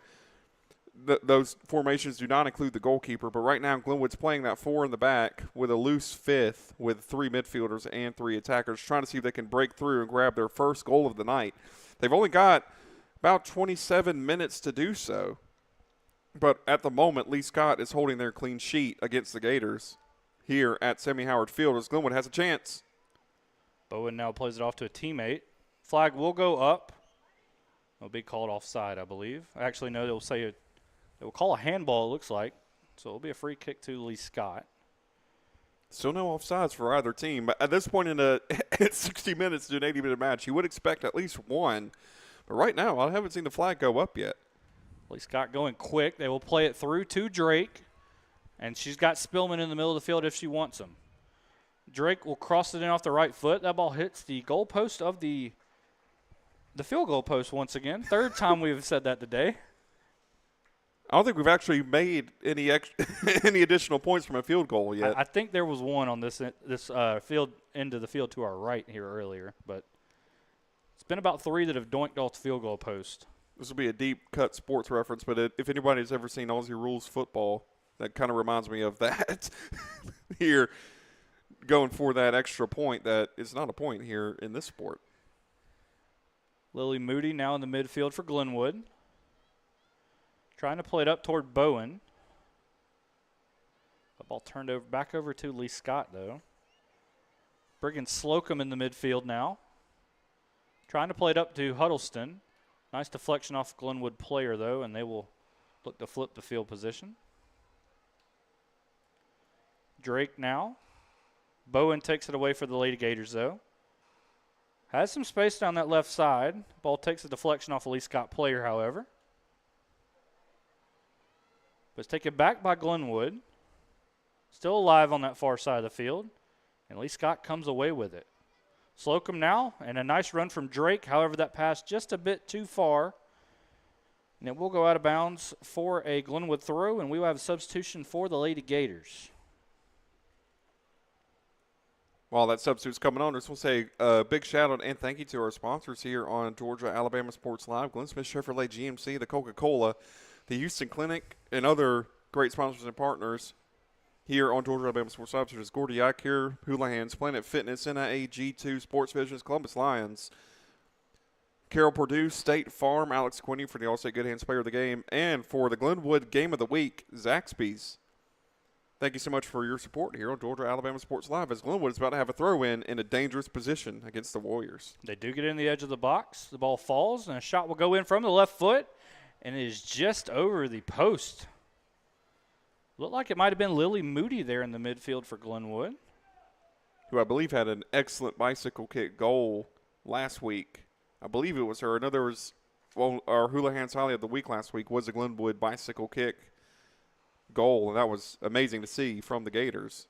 those formations do not include the goalkeeper. But right now, Glenwood's playing that 4 in the back with a loose 5th with 3 midfielders and 3 attackers, trying to see if they can break through and grab their first goal of the night. They've only got about 27 minutes to do so. But at the moment, Lee-Scott is holding their clean sheet against the Gators here at Sammy Howard Field as Glenwood has a chance. Bowen now plays it off to a teammate. Flag will go up. It'll be called offside, I believe. Actually, no, they'll say it will call a handball, it looks like. So it'll be a free kick to Lee-Scott. Still no offsides for either team. But at this point in 60 minutes to an 80-minute match, you would expect at least one. But right now, I haven't seen the flag go up yet. Lee-Scott going quick. They will play it through to Drake. And she's got Spillman in the middle of the field if she wants him. Drake will cross it in off the right foot. That ball hits the goalpost of the the field goal post once again. Third time we've said that today. I don't think we've actually made any any additional points from a field goal yet. I think there was one on this field end of the field to our right here earlier, but it's been about 3 that have doinked off the field goal post. This will be a deep cut sports reference, but if anybody's ever seen Aussie Rules football, that kind of reminds me of that here, going for that extra point that is not a point here in this sport. Lily Moody now in the midfield for Glenwood. Trying to play it up toward Bowen. The ball turned back over to Lee-Scott, though. Bringing Slocum in the midfield now. Trying to play it up to Huddleston. Nice deflection off Glenwood player, though, and they will look to flip the field position. Drake now. Bowen takes it away for the Lady Gators, though. Has some space down that left side. Ball takes a deflection off a Lee-Scott player, however. But it's taken back by Glenwood. Still alive on that far side of the field. And Lee-Scott comes away with it. Slocum now, and a nice run from Drake. However, that pass just a bit too far. And it will go out of bounds for a Glenwood throw, and we will have a substitution for the Lady Gators. While that substitute's coming on, I just want to say a big shout out and thank you to our sponsors here on Georgia Alabama Sports Live, Glenn Smith Chevrolet GMC, the Coca-Cola, the Houston Clinic, and other great sponsors and partners here on Georgia Alabama Sports Live, such as Gordy Eye Care, Houlihan's, Planet Fitness, NIA, G2, Sports Visions, Columbus Lions, Carroll Purdue, State Farm, Alex Quinney for the All-State Good Hands Player of the Game, and for the Glenwood Game of the Week, Zaxby's. Thank you so much for your support here on Georgia Alabama Sports Live, as Glenwood is about to have a throw-in in a dangerous position against the Warriors. They do get in the edge of the box. The ball falls, and a shot will go in from the left foot, and it is just over the post. Looked like it might have been Lily Moody there in the midfield for Glenwood, who I believe had an excellent bicycle kick goal last week. I believe it was her. I know there was, our Houlihan's Highlight of the Week last week was a Glenwood bicycle kick goal, and that was amazing to see from the Gators.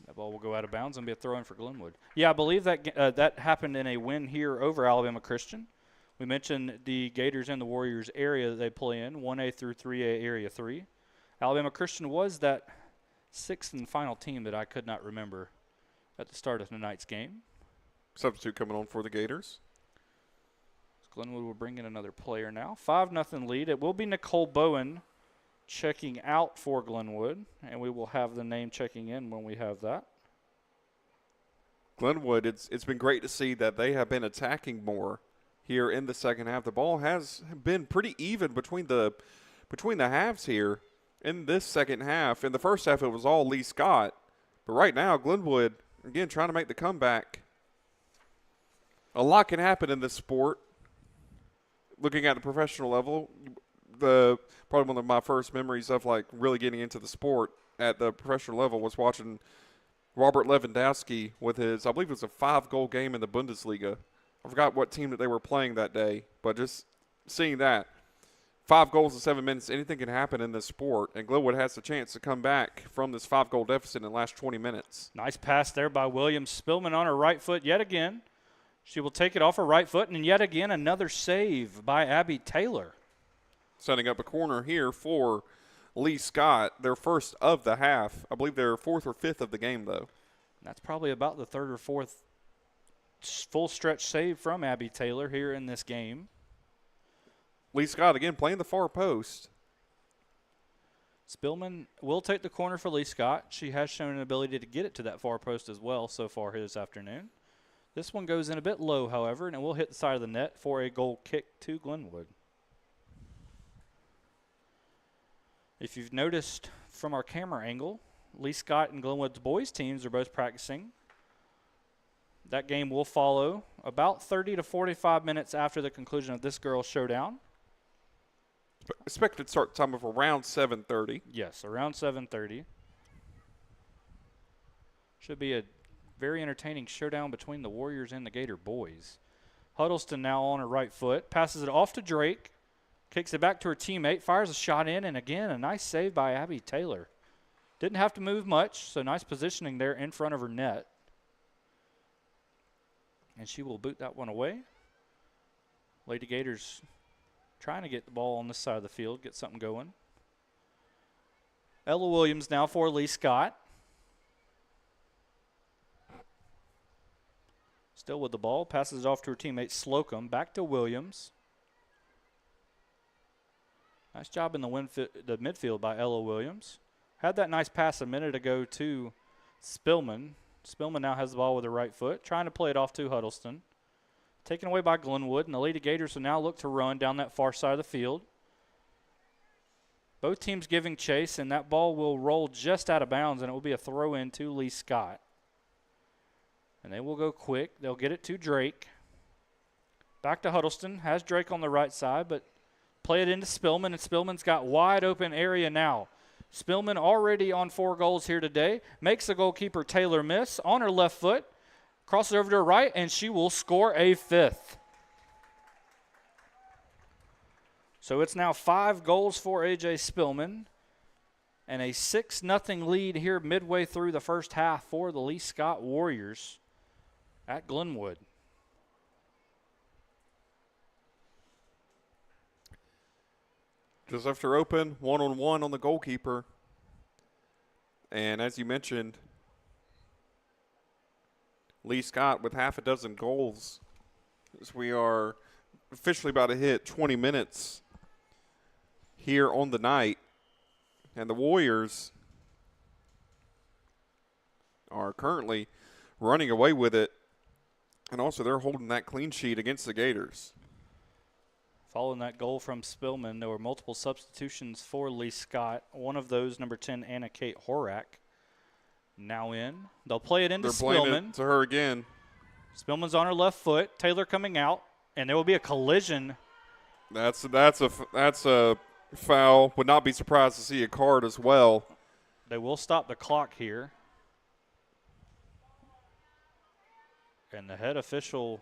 That ball will go out of bounds and be a throw-in for Glenwood. Yeah, I believe that that happened in a win here over Alabama Christian. We mentioned the Gators and the Warriors area that they play in, 1A through 3A Area 3. Alabama Christian was that 6th and final team that I could not remember at the start of tonight's game. Substitute coming on for the Gators. Glenwood will bring in another player now. 5-0 lead. It will be Nicole Bowen checking out for Glenwood, and we will have the name checking in when we have that. Glenwood, it's been great to see that they have been attacking more here in the second half. The ball has been pretty even between the halves here in this second half. In the first half, it was all Lee-Scott. But right now, Glenwood, again, trying to make the comeback. A lot can happen in this sport. Looking at the professional level, probably one of my first memories of like really getting into the sport at the professional level was watching Robert Lewandowski with his, I believe it was a 5-goal game in the Bundesliga. I forgot what team that they were playing that day, but just seeing that. 5 goals in 7 minutes, anything can happen in this sport, and Glenwood has the chance to come back from this 5-goal deficit in the last 20 minutes. Nice pass there by Williams. Spillman on her right foot yet again. She will take it off her right foot, and yet again another save by Abby Taylor. Setting up a corner here for Lee-Scott, their first of the half. I believe they're 4th or 5th of the game, though. That's probably about the 3rd or 4th full stretch save from Abby Taylor here in this game. Lee-Scott, again, playing the far post. Spillman will take the corner for Lee-Scott. She has shown an ability to get it to that far post as well so far this afternoon. This one goes in a bit low, however, and it will hit the side of the net for a goal kick to Glenwood. If you've noticed from our camera angle, Lee-Scott and Glenwood's boys teams are both practicing. That game will follow about 30 to 45 minutes after the conclusion of this girls' showdown. Expected start time of around 7:30. Yes, around 7:30. Should be a very entertaining showdown between the Warriors and the Gator boys. Huddleston now on her right foot, passes it off to Drake, kicks it back to her teammate, fires a shot in, and again, a nice save by Abby Taylor. Didn't have to move much, so nice positioning there in front of her net. And she will boot that one away. Lady Gators trying to get the ball on this side of the field, get something going. Ella Williams now for Lee-Scott. Still with the ball, passes it off to her teammate Slocum. Back to Williams. Nice job in the midfield by Ella Williams. Had that nice pass a minute ago to Spillman. Spillman now has the ball with her right foot, trying to play it off to Huddleston. Taken away by Glenwood, and the Lady Gators will now look to run down that far side of the field. Both teams giving chase, and that ball will roll just out of bounds, and it will be a throw-in to Lee-Scott. And they will go quick. They'll get it to Drake. Back to Huddleston. Has Drake on the right side, but play it into Spillman, and Spillman's got wide open area now. Spillman already on 4 goals here today. Makes the goalkeeper Taylor miss on her left foot. Crosses over to her right, and she will score a 5th. So it's now 5 goals for A.J. Spillman and a 6-0 lead here midway through the first half for the Lee-Scott Warriors at Glenwood. Just after open, one-on-one on the goalkeeper. And as you mentioned, Lee-Scott with half a dozen goals as we are officially about to hit 20 minutes here on the night. And the Warriors are currently running away with it. And also they're holding that clean sheet against the Gators. Following that goal from Spillman, there were multiple substitutions for Lee-Scott. One of those, number 10, Anna Kate Horak, now in. They'll play it into Spillman. They're playing it to her again. Spillman's on her left foot. Taylor coming out, and there will be a collision. That's a foul. Would not be surprised to see a card as well. They will stop the clock here. And the head official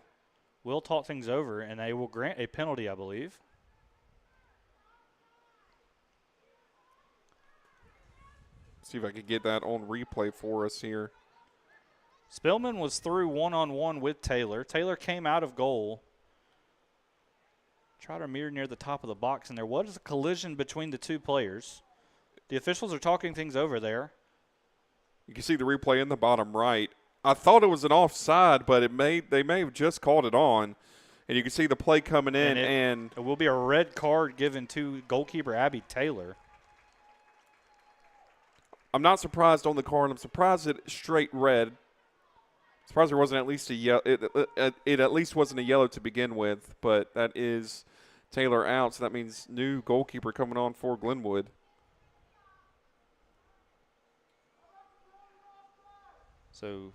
will talk things over, and they will grant a penalty, I believe. See if I can get that on replay for us here. Spillman was through one-on-one with Taylor. Taylor came out of goal. Tried her mirror near the top of the box, and there was a collision between the two players. The officials are talking things over there. You can see the replay in the bottom right. I thought it was an offside, but they may have just called it on. And you can see the play coming in. And it will be a red card given to goalkeeper Abby Taylor. I'm not surprised on the card. I'm surprised it's straight red. Surprised there wasn't at least a yellow. It at least wasn't a yellow to begin with, but that is Taylor out, so that means new goalkeeper coming on for Glenwood. So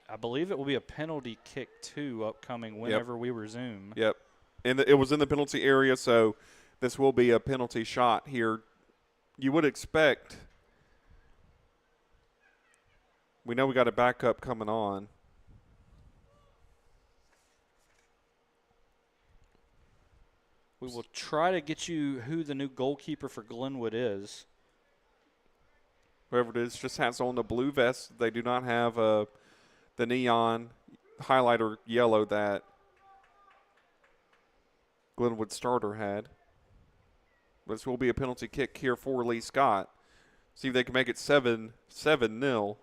I believe it will be a penalty kick, too, upcoming whenever we resume. Yep. It was in the penalty area, so this will be a penalty shot here. You would expect – we know we got a backup coming on. We will try to get you who the new goalkeeper for Glenwood is. Whoever it is just has on the blue vest. They do not have the neon highlighter yellow that Glenwood starter had. But this will be a penalty kick here for Lee-Scott. See if they can make it 7-0.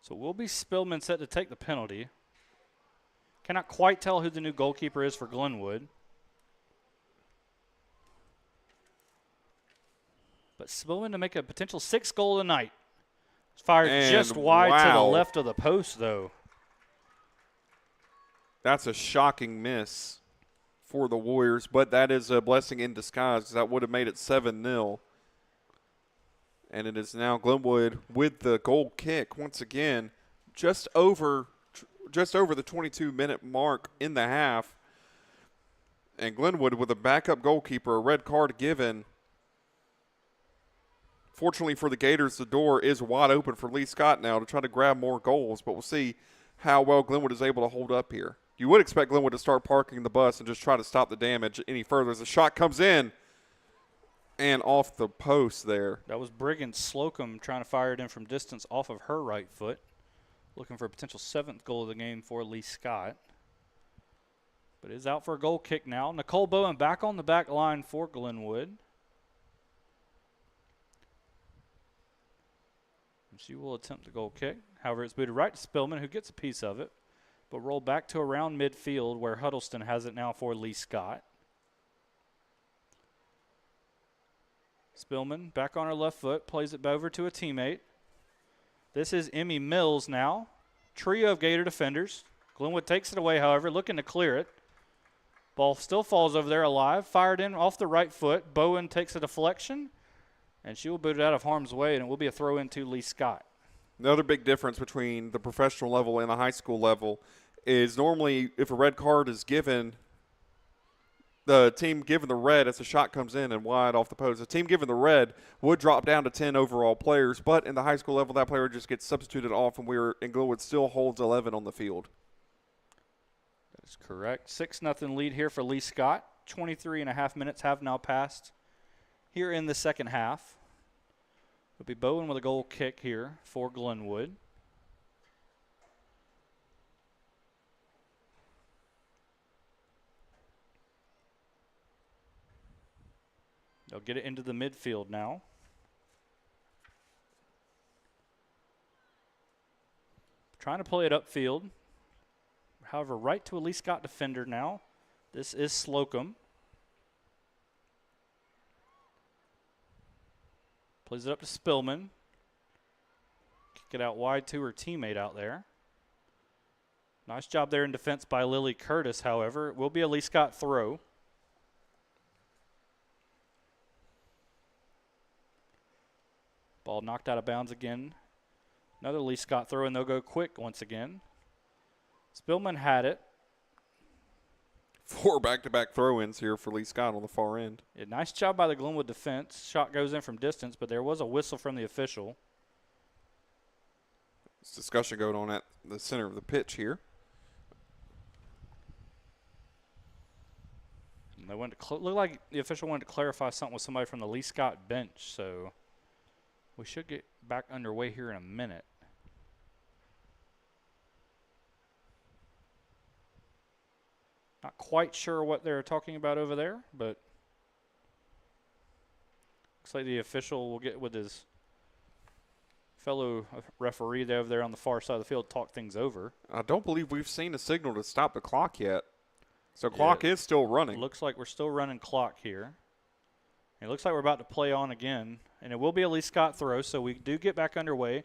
So will be Spillman set to take the penalty. Cannot quite tell who the new goalkeeper is for Glenwood. But Spillman to make a potential 6th goal tonight. Fired and just wide wow. to the left of the post, though. That's a shocking miss for the Warriors, but that is a blessing in disguise because that would have made it 7-0. And it is now Glenwood with the goal kick once again, just over the 22-minute mark in the half. And Glenwood with a backup goalkeeper, a red card given. Fortunately for the Gators, the door is wide open for Lee-Scott now to try to grab more goals, but we'll see how well Glenwood is able to hold up here. You would expect Glenwood to start parking the bus and just try to stop the damage any further as the shot comes in. And off the post there. That was Brigand Slocum trying to fire it in from distance off of her right foot. Looking for a potential 7th goal of the game for Lee-Scott. But is out for a goal kick now. Nicole Bowen back on the back line for Glenwood. And she will attempt the goal kick. However, it's booted right to Spillman, who gets a piece of it, but rolled back to around midfield where Huddleston has it now for Lee-Scott. Spillman back on her left foot, plays it over to a teammate. This is Emmy Mills now. Trio of Gator defenders. Glenwood takes it away, however, looking to clear it. Ball still falls over there alive. Fired in off the right foot. Bowen takes a deflection, and she will boot it out of harm's way, and it will be a throw in to Lee-Scott. Another big difference between the professional level and the high school level is normally if a red card is given, the team given the red as the shot comes in and wide off the post, the team given the red would drop down to 10 overall players, but in the high school level, that player just gets substituted off, and Glenwood still holds 11 on the field. That is correct. 6-0 lead here for Lee-Scott. 23.5 minutes have now passed here in the second half. It'll be Bowen with a goal kick here for Glenwood. They'll get it into the midfield now. Trying to play it upfield. However, right to a Lee-Scott defender now. This is Slocum. Plays it up to Spillman. Kick it out wide to her teammate out there. Nice job there in defense by Lily Curtis, however. It will be a Lee-Scott throw. Ball knocked out of bounds again. Another Lee-Scott throw, and they'll go quick once again. Spillman had it. 4 back-to-back throw-ins here for Lee-Scott on the far end. Yeah, nice job by the Glenwood defense. Shot goes in from distance, but there was a whistle from the official. There's discussion going on at the center of the pitch here. And they wanted to looked like the official wanted to clarify something with somebody from the Lee-Scott bench, so we should get back underway here in a minute. Not quite sure what they're talking about over there, but looks like the official will get with his fellow referee there over there on the far side of the field, talk things over. I don't believe we've seen a signal to stop the clock yet. So clock is still running. Looks like we're still running clock here. It looks like we're about to play on again, and it will be a Lee-Scott throw, so we do get back underway.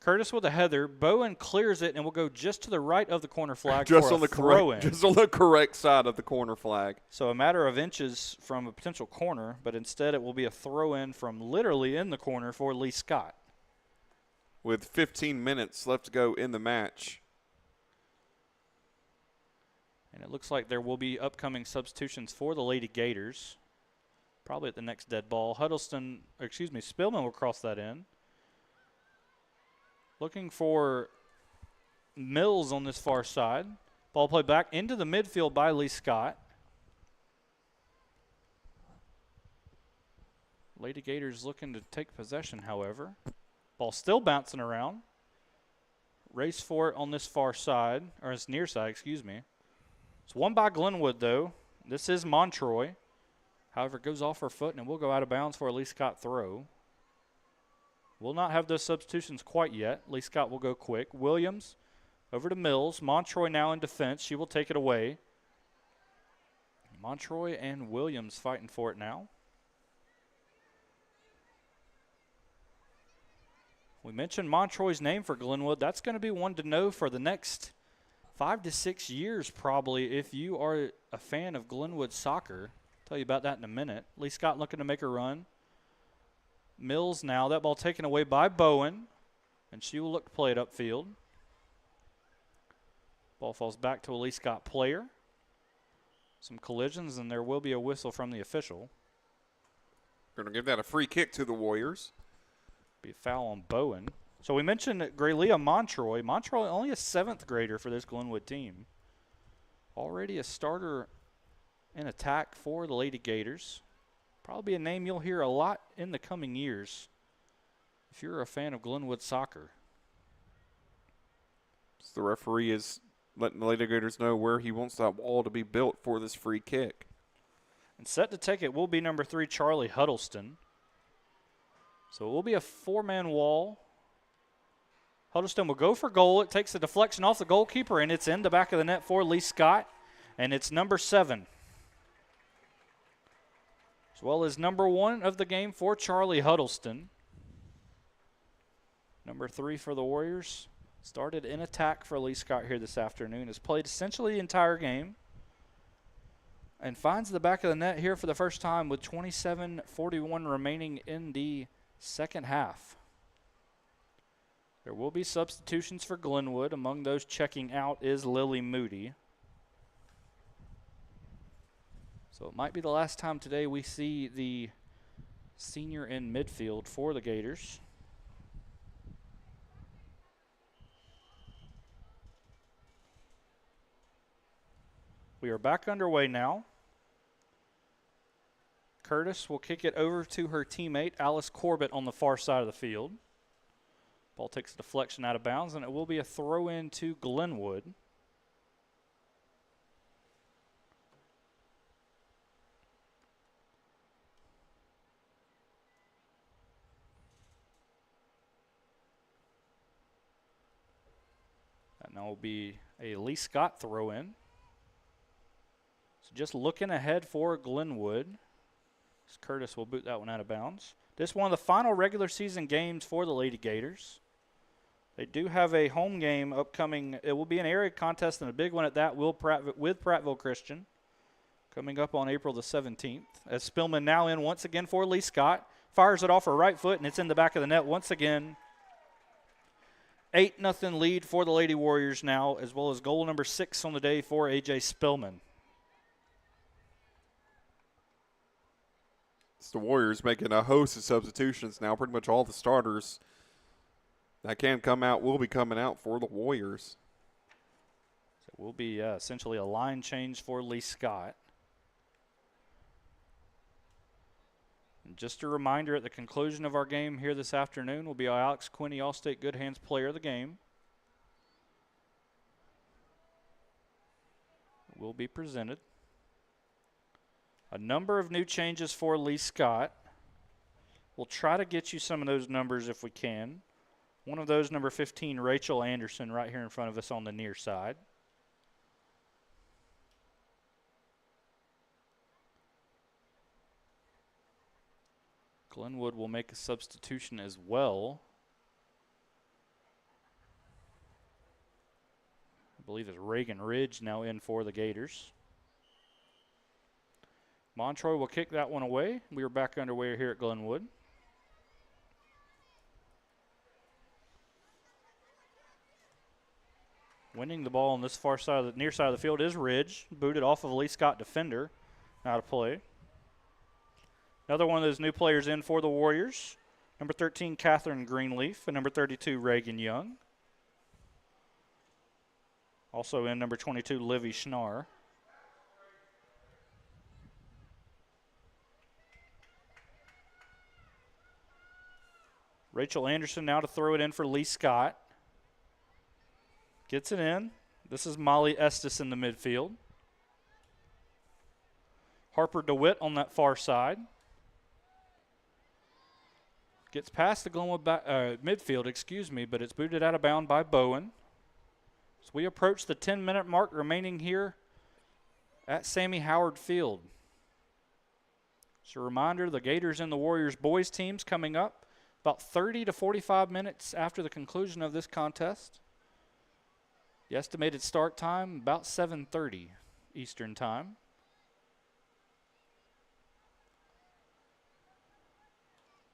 Curtis with a header. Bowen clears it and will go just to the right of the corner flag just for on a the throw-in. Just on the correct side of the corner flag. So a matter of inches from a potential corner, but instead it will be a throw-in from literally in the corner for Lee-Scott. With 15 minutes left to go in the match. And it looks like there will be upcoming substitutions for the Lady Gators. Probably at the next dead ball. Spillman will cross that in. Looking for Mills on this far side. Ball played back into the midfield by Lee-Scott. Lady Gators looking to take possession, however. Ball still bouncing around. Race for it on this far side, or its near side, excuse me. It's won by Glenwood, though. This is Montroy. However, it goes off her foot, and it will go out of bounds for a Lee-Scott throw. Will not have those substitutions quite yet. Lee-Scott will go quick. Williams over to Mills. Montroy now in defense. She will take it away. Montroy and Williams fighting for it now. We mentioned Montroy's name for Glenwood. That's going to be one to know for the next 5 to 6 years probably if you are a fan of Glenwood soccer. I'll tell you about that in a minute. Lee-Scott looking to make a run. Mills now. That ball taken away by Bowen, and she will look to play it upfield. Ball falls back to a Lee-Scott player. Some collisions, and there will be a whistle from the official. Going to give that a free kick to the Warriors. Be a foul on Bowen. So we mentioned Graylia Montroy. Montroy only a 7th grader for this Glenwood team. Already a starter in attack for the Lady Gators. Probably a name you'll hear a lot in the coming years if you're a fan of Glenwood soccer. So the referee is letting the Lady Gators know where he wants that wall to be built for this free kick. And set to take it will be number 3, Charlie Huddleston. So it will be a 4-man wall. Huddleston will go for goal. It takes the deflection off the goalkeeper, and it's in the back of the net for Lee-Scott. And it's number 7. As well as number 1 of the game for Charlie Huddleston. Number 3 for the Warriors. Started in attack for Lee-Scott here this afternoon. Has played essentially the entire game. And finds the back of the net here for the first time with 27:41 remaining in the second half. There will be substitutions for Glenwood. Among those checking out is Lily Moody. So it might be the last time today we see the senior in midfield for the Gators. We are back underway now. Curtis will kick it over to her teammate, Alice Corbett, on the far side of the field. Ball takes a deflection out of bounds, and it will be a throw-in to Glenwood. That now will be a Lee-Scott throw-in. So just looking ahead for Glenwood. Curtis will boot that one out of bounds. This is one of the final regular season games for the Lady Gators. They do have a home game upcoming. It will be an area contest and a big one at that with Prattville Christian coming up on April the 17th. As Spillman now in once again for Lee-Scott. Fires it off her right foot, and it's in the back of the net once again. 8-0 lead for the Lady Warriors now, as well as goal number 6 on the day for A.J. Spillman. It's the Warriors making a host of substitutions now. Pretty much all the starters that can come out will be coming out for the Warriors. So it will be essentially a line change for Lee-Scott. And just a reminder, at the conclusion of our game here this afternoon will be our Alex Quinney All-State Good Hands Player of the Game. It will be presented. A number of new changes for Lee-Scott. We'll try to get you some of those numbers if we can. One of those, number 15, Rachel Anderson, right here in front of us on the near side. Glenwood will make a substitution as well. I believe it's Reagan Ridge now in for the Gators. Montroy will kick that one away. We are back underway here at Glenwood. Winning the ball on this far side of the near side of the field is Ridge. Booted off of a Lee-Scott defender. Out of play. Another one of those new players in for the Warriors. Number 13, Catherine Greenleaf, and number 32, Reagan Young. Also in number 22, Livy Schnarr. Rachel Anderson now to throw it in for Lee-Scott. Gets it in. This is Molly Estes in the midfield. Harper DeWitt on that far side. Gets past the Glenwood midfield, but it's booted out of bounds by Bowen. So we approach the 10-minute mark remaining here at Sammy Howard Field. Just a reminder, the Gators and the Warriors boys teams coming up about 30 to 45 minutes after the conclusion of this contest. The estimated start time, about 7:30 Eastern Time.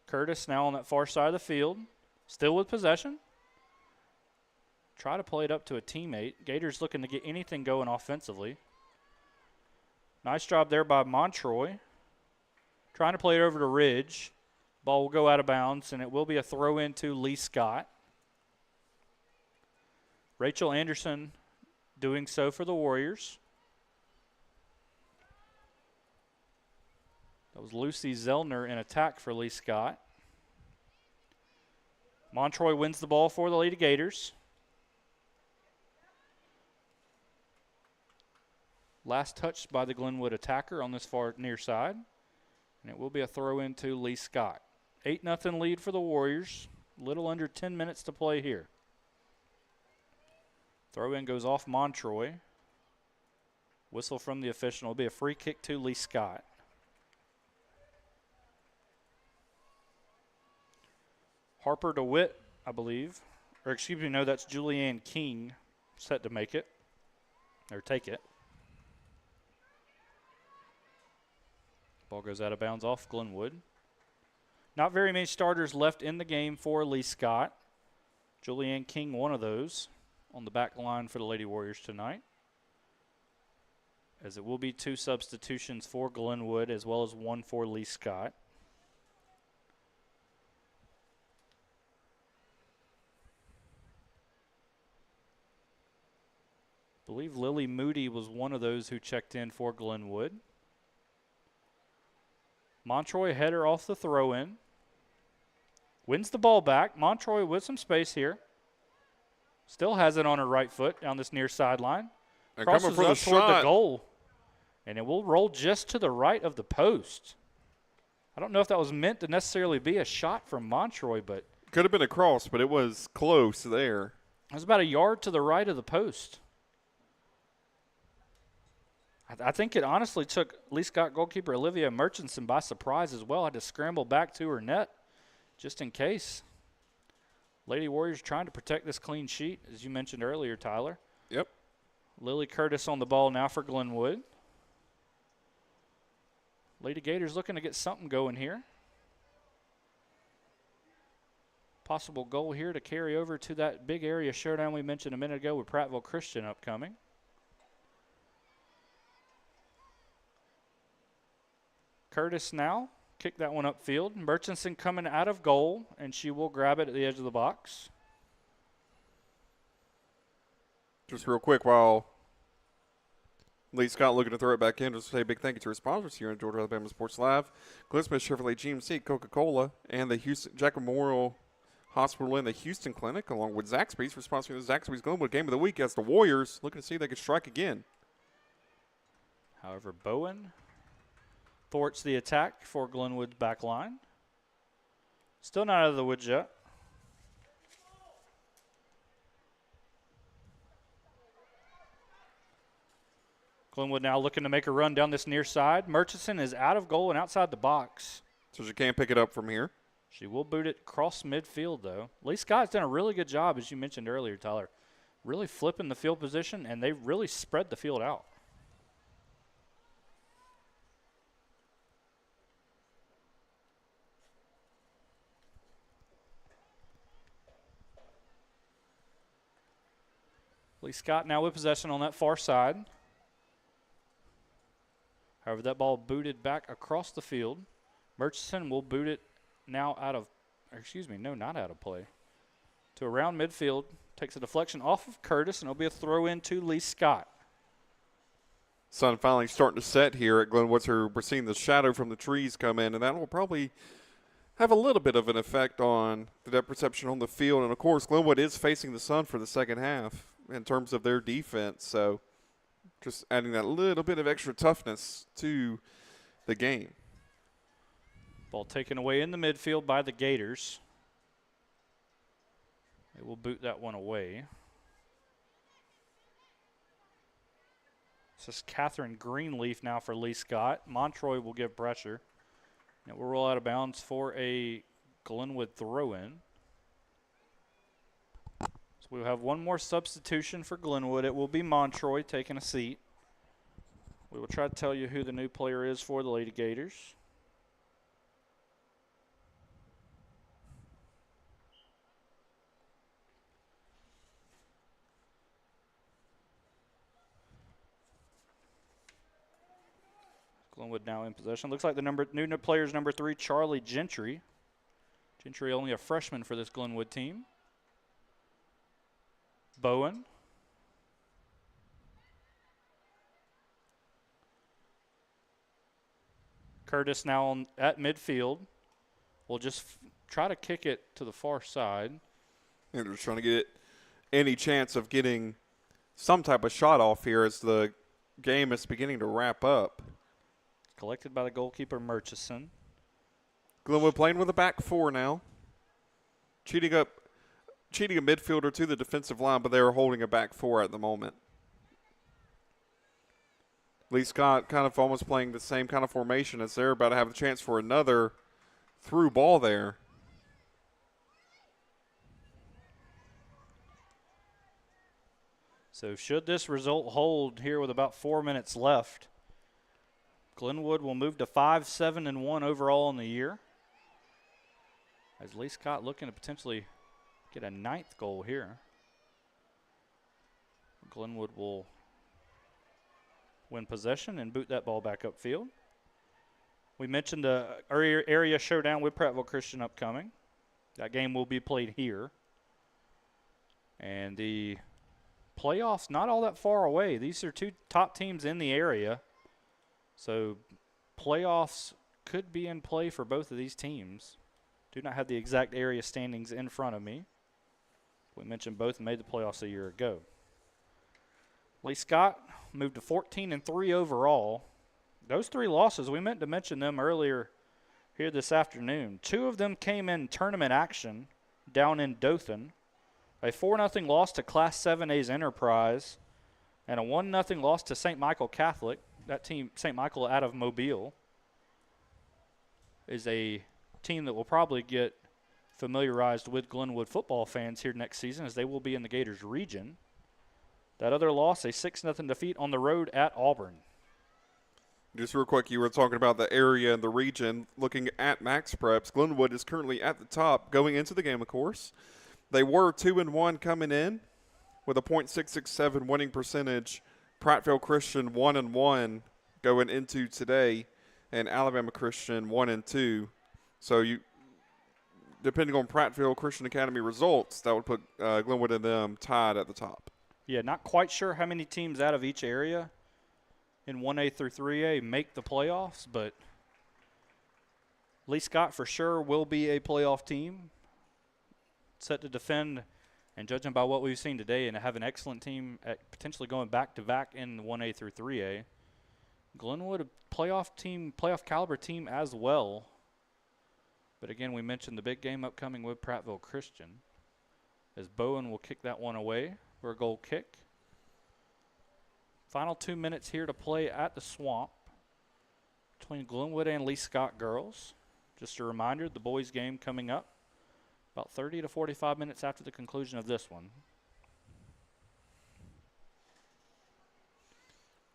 Curtis now on that far side of the field, still with possession. Try to play it up to a teammate. Gators looking to get anything going offensively. Nice job there by Montroy. Trying to play it over to Ridge. Ball will go out of bounds, and it will be a throw in to Lee-Scott. Rachel Anderson doing so for the Warriors. That was Lucy Zellner in attack for Lee-Scott. Montroy wins the ball for the Lady Gators. Last touch by the Glenwood attacker on this far near side. And it will be a throw in to Lee-Scott. 8-0 lead for the Warriors. Little under 10 minutes to play here. Throw in goes off Montroy. Whistle from the official. It'll be a free kick to Lee-Scott. Harper DeWitt, I believe. Or excuse me, no, that's Julianne King set to make it. Or take it. Ball goes out of bounds off Glenwood. Not very many starters left in the game for Lee-Scott. Julianne King, one of those, on the back line for the Lady Warriors tonight. As it will be 2 substitutions for Glenwood as well as 1 for Lee-Scott. I believe Lily Moody was one of those who checked in for Glenwood. Montroy header off the throw-in. Wins the ball back. Montroy with some space here. Still has it on her right foot down this near sideline. They're Crosses coming for up the toward shot. the goal. And it will roll just to the right of the post. I don't know if that was meant to necessarily be a shot from Montroy, but Could have been a cross, but it was close there. it was about a yard to the right of the post. I think it honestly took Lee-Scott goalkeeper Olivia Murchison by surprise as well. Had to scramble back to her net just in case. Lady Warriors trying to protect this clean sheet, as you mentioned earlier, Tyler. Yep. Lily Curtis on the ball now for Glenwood. Lady Gators looking to get something going here. Possible goal here to carry over to that big area showdown we mentioned a minute ago with Prattville Christian upcoming. Curtis now, kick that one upfield. Murchison coming out of goal, and she will grab it at the edge of the box. Just real quick, while Lee-Scott looking to throw it back in, just to say a big thank you to our sponsors here in Georgia Alabama Sports Live. Glenn Smith Chevrolet GMC, Coca-Cola, and the Houston Jack Memorial Hospital and the Houston Clinic, along with Zaxby's, for sponsoring the Zaxby's Glenwood Game of the Week as the Warriors looking to see if they can strike again. However, Bowen thwarts the attack for Glenwood's back line. Still not out of the woods yet. Glenwood now looking to make a run down this near side. Murchison is out of goal and outside the box. So she can't pick it up from here. She will boot it across midfield, though. Lee-Scott's done a really good job, as you mentioned earlier, Tyler. Really flipping the field position, and they really spread the field out. Lee-Scott now with possession on that far side. However, that ball booted back across the field. Murchison will boot it now out of, not out of play, to around midfield. Takes a deflection off of Curtis, and it'll be a throw in to Lee-Scott. Sun finally starting to set here at Glenwood. We're seeing the shadow from the trees come in, and that will probably have a little bit of an effect on the depth perception on the field. And, of course, Glenwood is facing the sun for the second half in terms of their defense. So just adding that little bit of extra toughness to the game. Ball taken away in the midfield by the Gators. They will boot that one away. This is Catherine Greenleaf now for Lee-Scott. Montroy will give pressure. It will roll out of bounds for a Glenwood throw-in. So we'll have one more substitution for Glenwood. It will be Montroy taking a seat. We will try to tell you who the new player is for the Lady Gators. Glenwood now in possession. Looks like the new player is number 3, Charlie Gentry. Gentry only a freshman for this Glenwood team. Bowen. Curtis now at midfield. We'll just try to kick it to the far side. And they're trying to get any chance of getting some type of shot off here as the game is beginning to wrap up. Collected by the goalkeeper, Murchison. Glenwood playing with a back four now. Cheating a midfielder to the defensive line, but they are holding a back four at the moment. Lee-Scott kind of almost playing the same kind of formation as they're about to have a chance for another through ball there. So should this result hold here with about 4 minutes left, Glenwood will move to 5-7-1 overall in the year. As Lee-Scott looking to potentially get a 9th goal here. Glenwood will win possession and boot that ball back upfield. We mentioned the area showdown with Prattville Christian upcoming. That game will be played here. And the playoffs not all that far away. These are two top teams in the area. So playoffs could be in play for both of these teams. Do not have the exact area standings in front of me. We mentioned both made the playoffs a year ago. Lee-Scott moved to 14-3 overall. Those 3 losses, we meant to mention them earlier here this afternoon. 2 of them came in tournament action down in Dothan. A 4-0 loss to Class 7A's Enterprise and a 1-0 loss to St. Michael Catholic. That team, St. Michael out of Mobile, is a team that will probably get familiarized with Glenwood football fans here next season as they will be in the Gators region. That other loss, a 6-0 defeat on the road at Auburn. Just real quick, you were talking about the area and the region. Looking at Max Preps, Glenwood is currently at the top going into the game, of course. They were 2-1 coming in with a .667 winning percentage. Prattville Christian 1-1 going into today, and Alabama Christian 1-2. So you, depending on Prattville Christian Academy results, that would put Glenwood and them tied at the top. Yeah, not quite sure how many teams out of each area in 1A through 3A make the playoffs, but Lee-Scott for sure will be a playoff team, set to defend, and judging by what we've seen today, and have an excellent team at potentially going back-to-back in 1A through 3A. Glenwood, a playoff team, playoff caliber team as well. But again, we mentioned the big game upcoming with Prattville Christian, as Bowen will kick that one away for a goal kick. Final 2 minutes here to play at the Swamp between Glenwood and Lee-Scott girls. Just a reminder, the boys game coming up about 30 to 45 minutes after the conclusion of this one.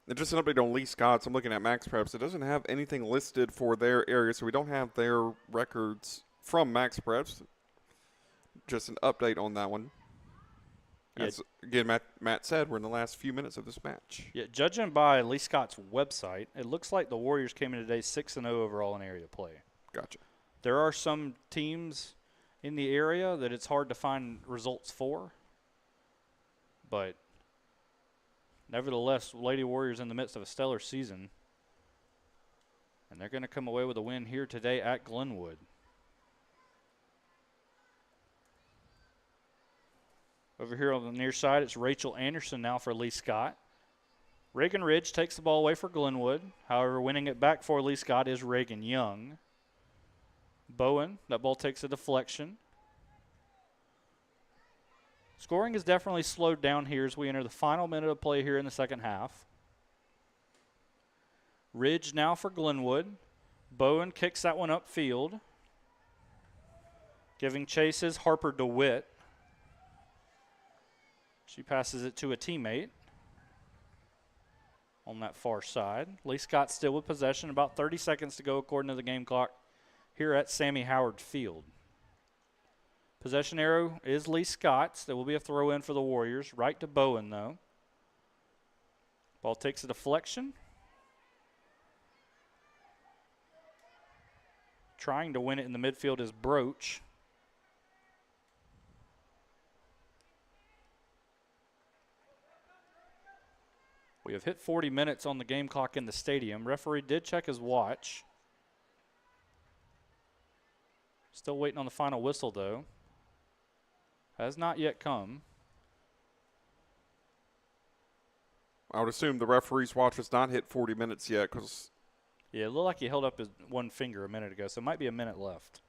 And just an update on Lee-Scott. So I'm looking at Max Preps. It doesn't have anything listed for their area, so we don't have their records from Max Preps. Just an update on that one. Yeah. As, again, Matt said, we're in the last few minutes of this match. Yeah, judging by Lee-Scott's website, it looks like the Warriors came in today 6-0 overall in area play. Gotcha. There are some teams in the area that it's hard to find results for, but nevertheless, Lady Warriors in the midst of a stellar season, and they're going to come away with a win here today at Glenwood. Over here on the near side, it's Rachel Anderson now for Lee-Scott. Reagan Ridge takes the ball away for Glenwood. However, winning it back for Lee-Scott is Reagan Young. Bowen, that ball takes a deflection. Scoring is definitely slowed down here as we enter the final minute of play here in the second half. Ridge now for Glenwood. Bowen kicks that one upfield. Giving chase is Harper DeWitt. She passes it to a teammate on that far side. Lee-Scott still with possession. About 30 seconds to go according to the game clock here at Sammy Howard Field. Possession arrow is Lee-Scott's. There will be a throw in for the Warriors. Right to Bowen, though. Ball takes a deflection. Trying to win it in the midfield is Broach. We have hit 40 minutes on the game clock in the stadium. Referee did check his watch. Still waiting on the final whistle, though. Has not yet come. I would assume the referee's watch has not hit 40 minutes yet because. Yeah, it looked like he held up his one finger a minute ago, so it might be a minute left.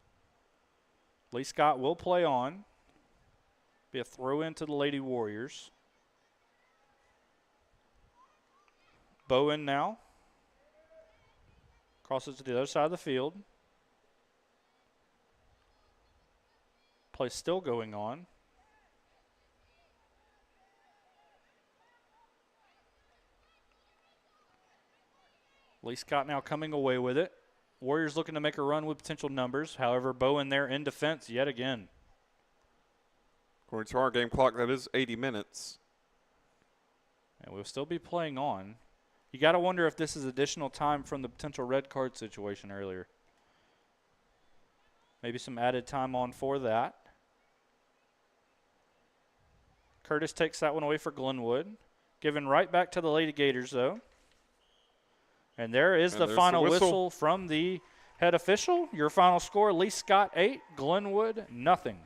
Lee-Scott will play on. Be a throw in to the Lady Warriors. Bowen now. Crosses to the other side of the field. Play still going on. Lee-Scott now coming away with it. Warriors looking to make a run with potential numbers. However, Bowen there in defense yet again. According to our game clock, that is 80 minutes. And we'll still be playing on. You got to wonder if this is additional time from the potential red card situation earlier. Maybe some added time on for that. Curtis takes that one away for Glenwood. Given right back to the Lady Gators, though. And there is the final whistle from the head official. Your final score, Lee-Scott 8, Glenwood nothing.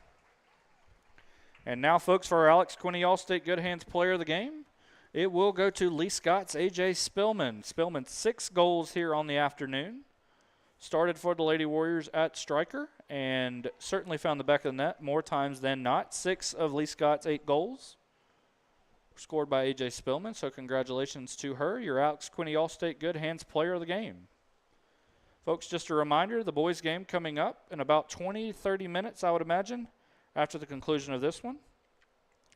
And now, folks, for our Alex Quinney All-State Good Hands Player of the Game, it will go to Lee-Scott's A.J. Spillman. Spillman 6 goals here on the afternoon. Started for the Lady Warriors at striker and certainly found the back of the net more times than not. 6 of Lee-Scott's 8 goals scored by A.J. Spillman, so congratulations to her, your Alex Quinney All-State Good Hands Player of the Game. Folks, just a reminder, the boys' game coming up in about 20-30 minutes, I would imagine, after the conclusion of this one.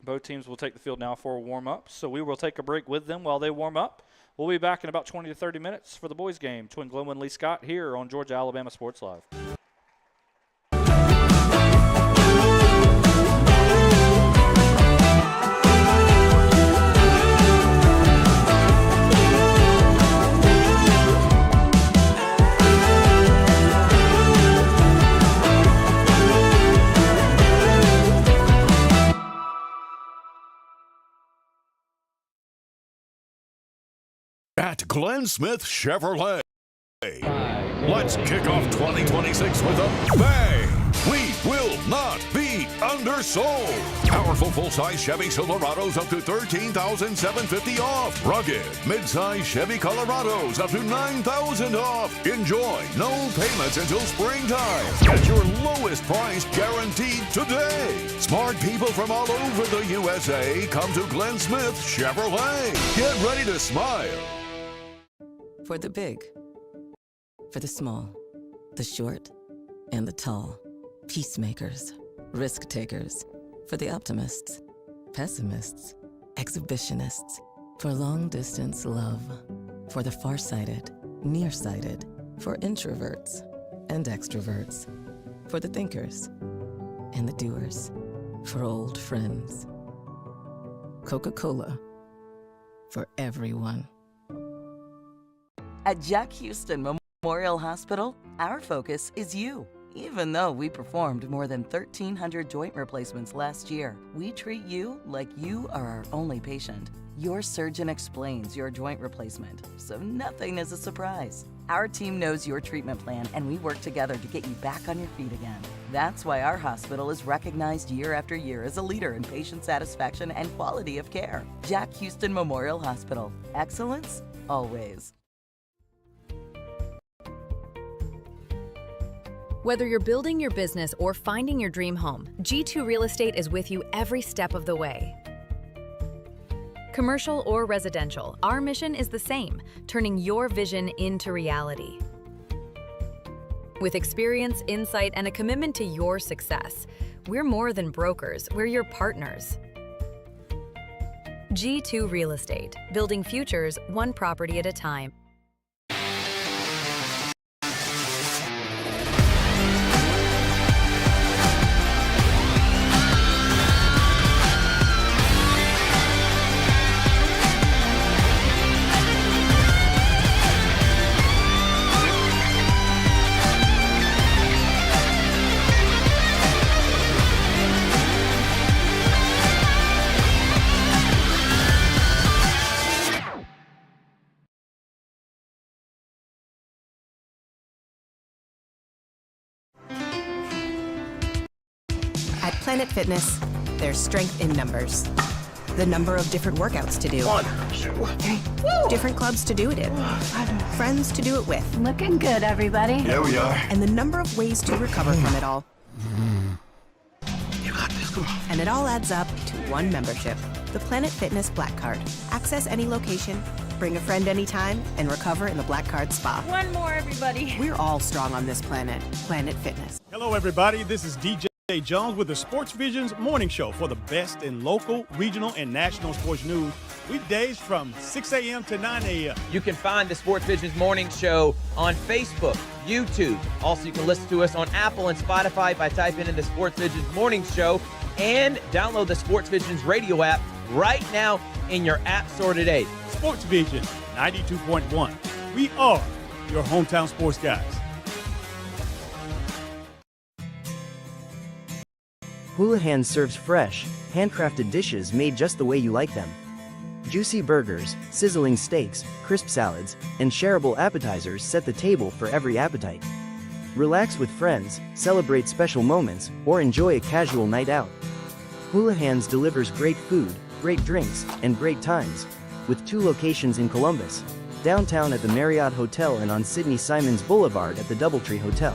Both teams will take the field now for a warm-up, so we will take a break with them while they warm up. We'll be back in about 20 to 30 minutes for the boys' game between Glenwood Lee-Scott here on Georgia-Alabama Sports Live. At Glenn Smith Chevrolet. Let's kick off 2026 with a bang. We will not be undersold. Powerful full-size Chevy Silverados up to $13,750 off. Rugged mid-size Chevy Colorados up to $9,000 off. Enjoy no payments until springtime. Get your lowest price guaranteed today. Smart people from all over the USA come to Glenn Smith Chevrolet. Get ready to smile. For the big, for the small, the short, and the tall. Peacemakers, risk takers. For the optimists, pessimists, exhibitionists. For long distance love. For the farsighted, nearsighted. For introverts and extroverts. For the thinkers and the doers. For old friends. Coca-Cola. For everyone. At Jack Houston Memorial Hospital, our focus is you. Even though we performed more than 1,300 joint replacements last year, we treat you like you are our only patient. Your surgeon explains your joint replacement, so nothing is a surprise. Our team knows your treatment plan, and we work together to get you back on your feet again. That's why our hospital is recognized year after year as a leader in patient satisfaction and quality of care. Jack Houston Memorial Hospital. Excellence, always. Whether you're building your business or finding your dream home, G2 Real Estate is with you every step of the way. Commercial or residential, our mission is the same, turning your vision into reality. With experience, insight, and a commitment to your success, we're more than brokers, we're your partners. G2 Real Estate, building futures one property at a time. Planet Fitness, there's strength in numbers. The number of different workouts to do. 1, 2, 3. Woo! Different clubs to do it in. Friends to do it with. Looking good, everybody. Here we are. And the number of ways to recover from it all. You got this. Come on. And it all adds up to one membership. The Planet Fitness Black Card. Access any location, bring a friend anytime, and recover in the Black Card Spa. One more, everybody. We're all strong on this planet. Planet Fitness. Hello, everybody. This is DJ Jones with the Sports Visions Morning Show for the best in local, regional, and national sports news. Weekdays from 6 a.m. to 9 a.m. You can find the Sports Visions Morning Show on Facebook, YouTube. Also, you can listen to us on Apple and Spotify by typing in the Sports Visions Morning Show, and download the Sports Visions radio app right now in your app store today. Sports Vision 92.1. We are your hometown sports guys. Houlihan serves fresh, handcrafted dishes made just the way you like them. Juicy burgers, sizzling steaks, crisp salads, and shareable appetizers set the table for every appetite. Relax with friends, celebrate special moments, or enjoy a casual night out. Houlihan's delivers great food, great drinks, and great times, with 2 locations in Columbus, downtown at the Marriott Hotel and on Sidney Simons Boulevard at the Doubletree Hotel.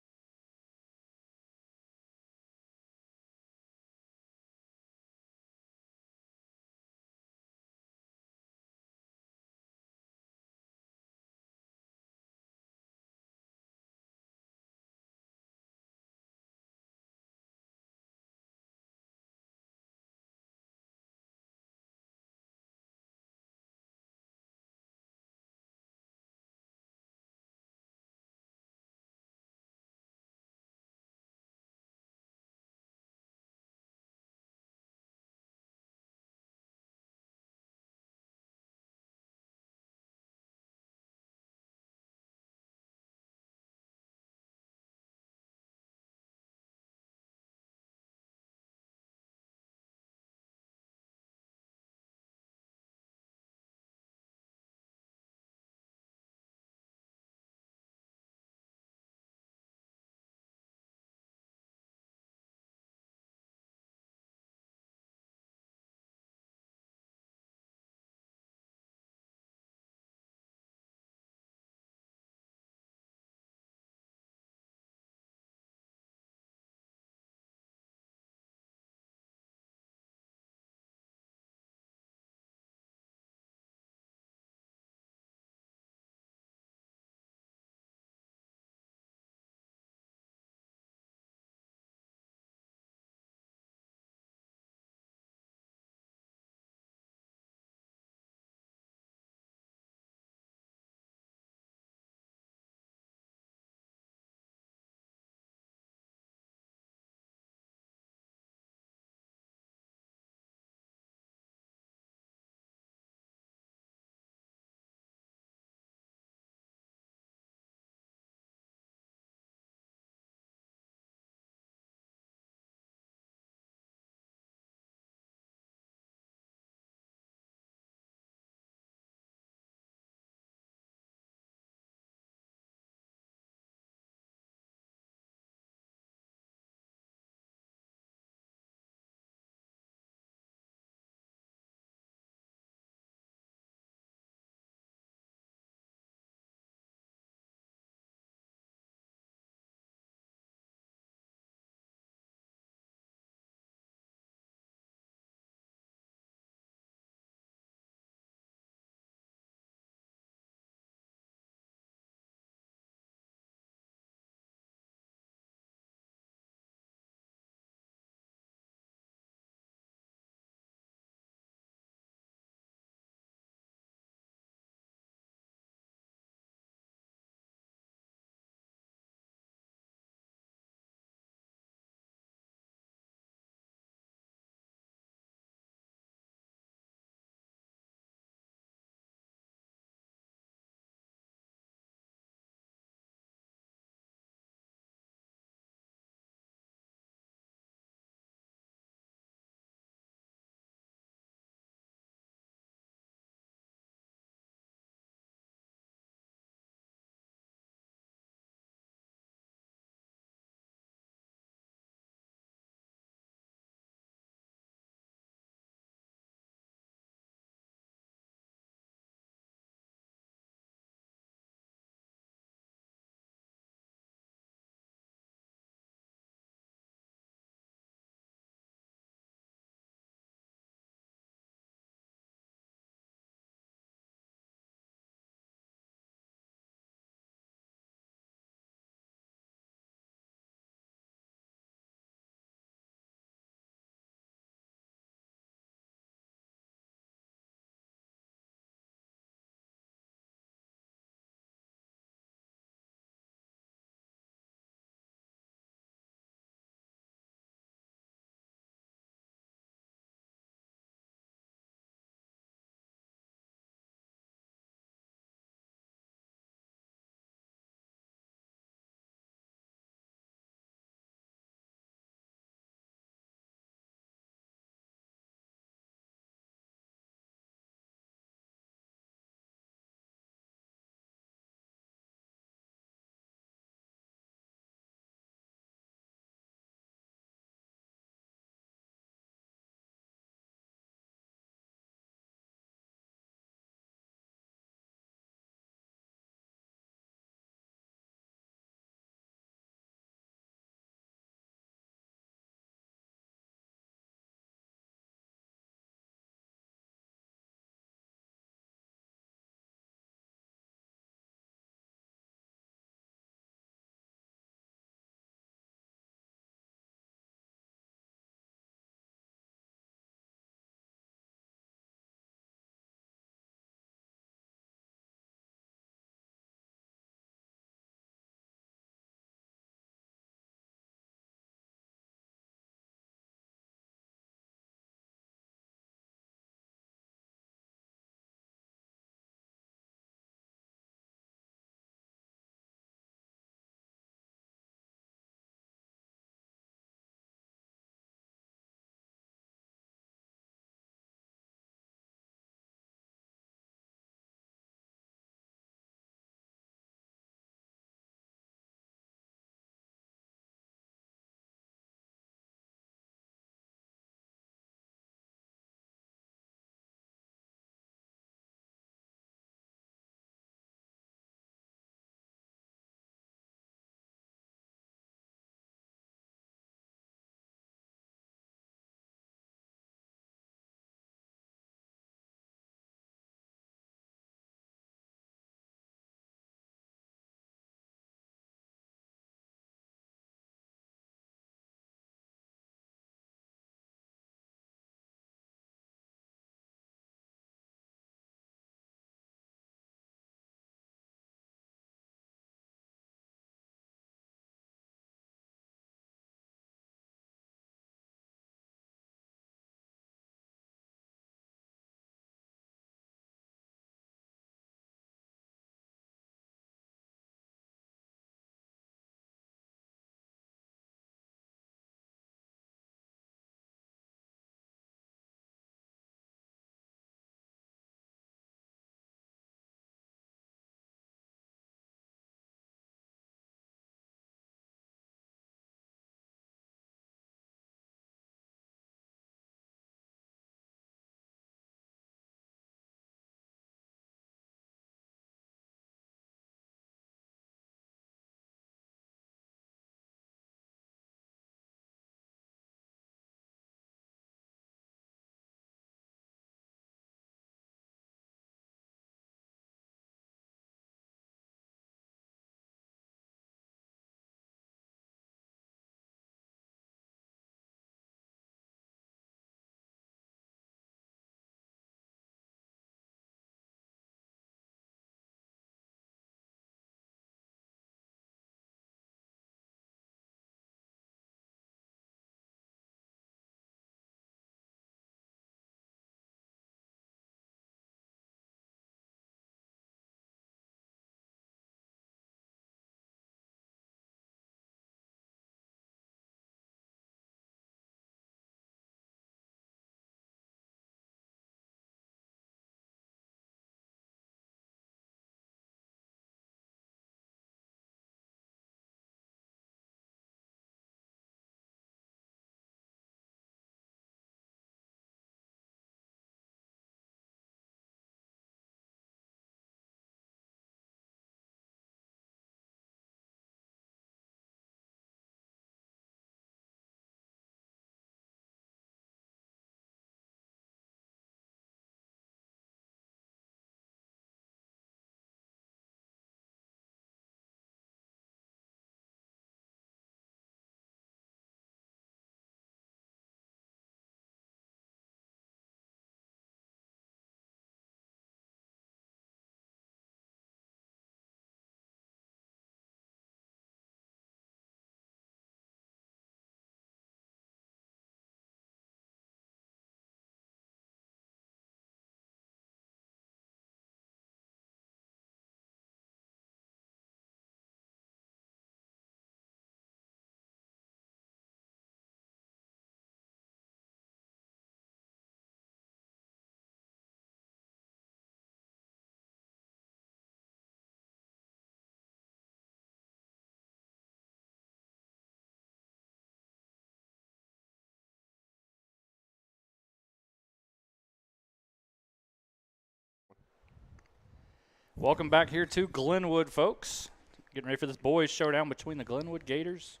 Welcome back here to Glenwood, folks. Getting ready for this boys' showdown between the Glenwood Gators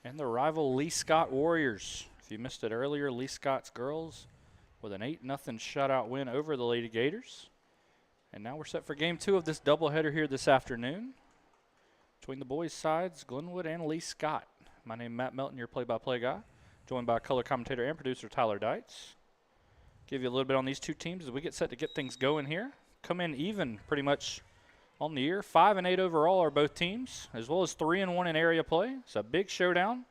and the rival Lee-Scott Warriors. If you missed it earlier, Lee-Scott's girls with an 8-0 shutout win over the Lady Gators. And now we're set for game 2 of this doubleheader here this afternoon between the boys' sides, Glenwood and Lee-Scott. My name is Matt Melton, your play-by-play guy, joined by color commentator and producer Tyler Deitz. Give you a little bit on these two teams as we get set to get things going here. Come in even pretty much on the year. 5-8 overall are both teams, as well as 3-1 in area play. It's a big showdown,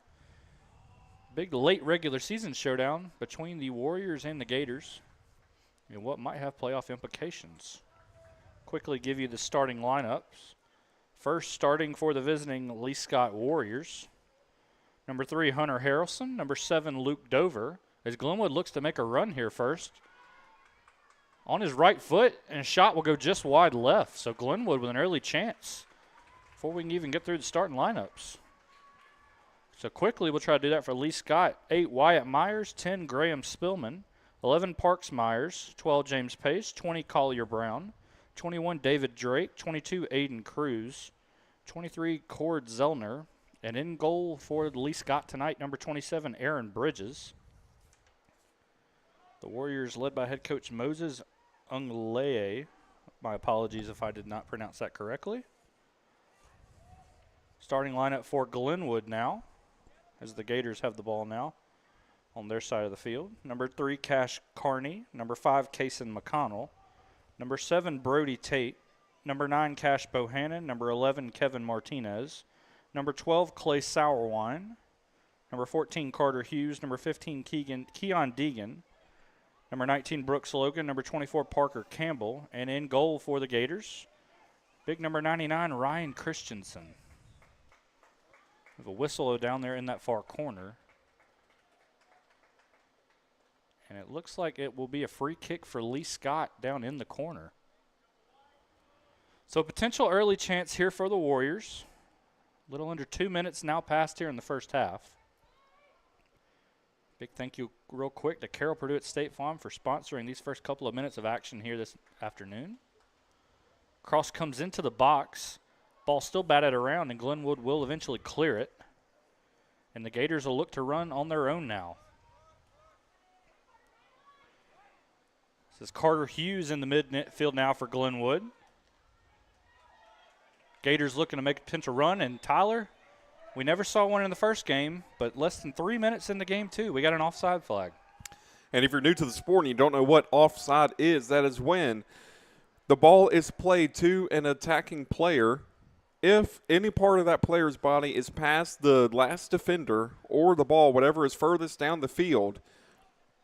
big late regular season showdown between the Warriors and the Gators, and what might have playoff implications. Quickly give you the starting lineups. First, starting for the visiting Lee-Scott Warriors, number 3, Hunter Harrelson. Number 7, Luke Dover, as Glenwood looks to make a run here first. On his right foot, and a shot will go just wide left. So Glenwood with an early chance before we can even get through the starting lineups. So quickly we'll try to do that for Lee-Scott. 8, Wyatt Myers. 10, Graham Spillman. 11, Parks Myers. 12, James Pace. 20, Collier Brown. 21, David Drake. 22, Aiden Cruz. 23, Cord Zellner. And in goal for Lee-Scott tonight, number 27, Aaron Bridges. The Warriors led by head coach Moses Ungleye. My apologies if I did not pronounce that correctly. Starting lineup for Glenwood now, as the Gators have the ball now on their side of the field. Number 3, Cash Carney. Number 5, Kason McConnell. Number 7, Brody Tate. Number 9, Cash Bohannon. Number 11, Kevin Martinez. Number 12, Clay Sourwine. Number 14, Carter Hughes. Number 15, Keon Deegan. Number 19, Brooks Logan. Number 24, Parker Campbell. And in goal for the Gators, big number 99, Ryan Christensen. We have a whistle down there in that far corner. And it looks like it will be a free kick for Lee-Scott down in the corner. So potential early chance here for the Warriors. A little under 2 minutes now passed here in the first half. Big thank you real quick to Carol Purdue at State Farm for sponsoring these first couple of minutes of action here this afternoon. Cross comes into the box. Ball still batted around, and Glenwood will eventually clear it. And the Gators will look to run on their own now. This is Carter Hughes in the midfield now for Glenwood. Gators looking to make a potential run, and Tyler, we never saw one in the first game, but less than 3 minutes in the game, too. We got an offside flag. And if you're new to the sport and you don't know what offside is, that is when the ball is played to an attacking player if any part of that player's body is past the last defender or the ball, whatever is furthest down the field.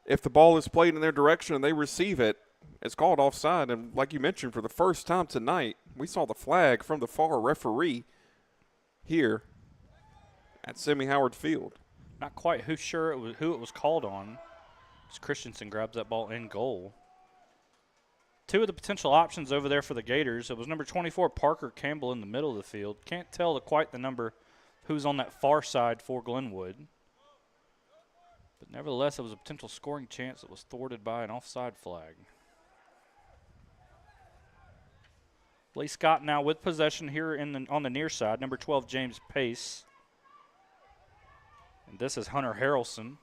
If the ball is played in their direction and they receive it, it's called offside. And like you mentioned, for the first time tonight, we saw the flag from the far referee here at Simi Howard Field. Not quite who it was called on, as Christensen grabs that ball in goal. Two of the potential options over there for the Gators. It was number 24, Parker Campbell, in the middle of the field. Can't tell quite the number who's on that far side for Glenwood. But nevertheless, it was a potential scoring chance that was thwarted by an offside flag. Lee-Scott now with possession here on the near side. Number 12, James Pace. And this is Hunter Harrelson.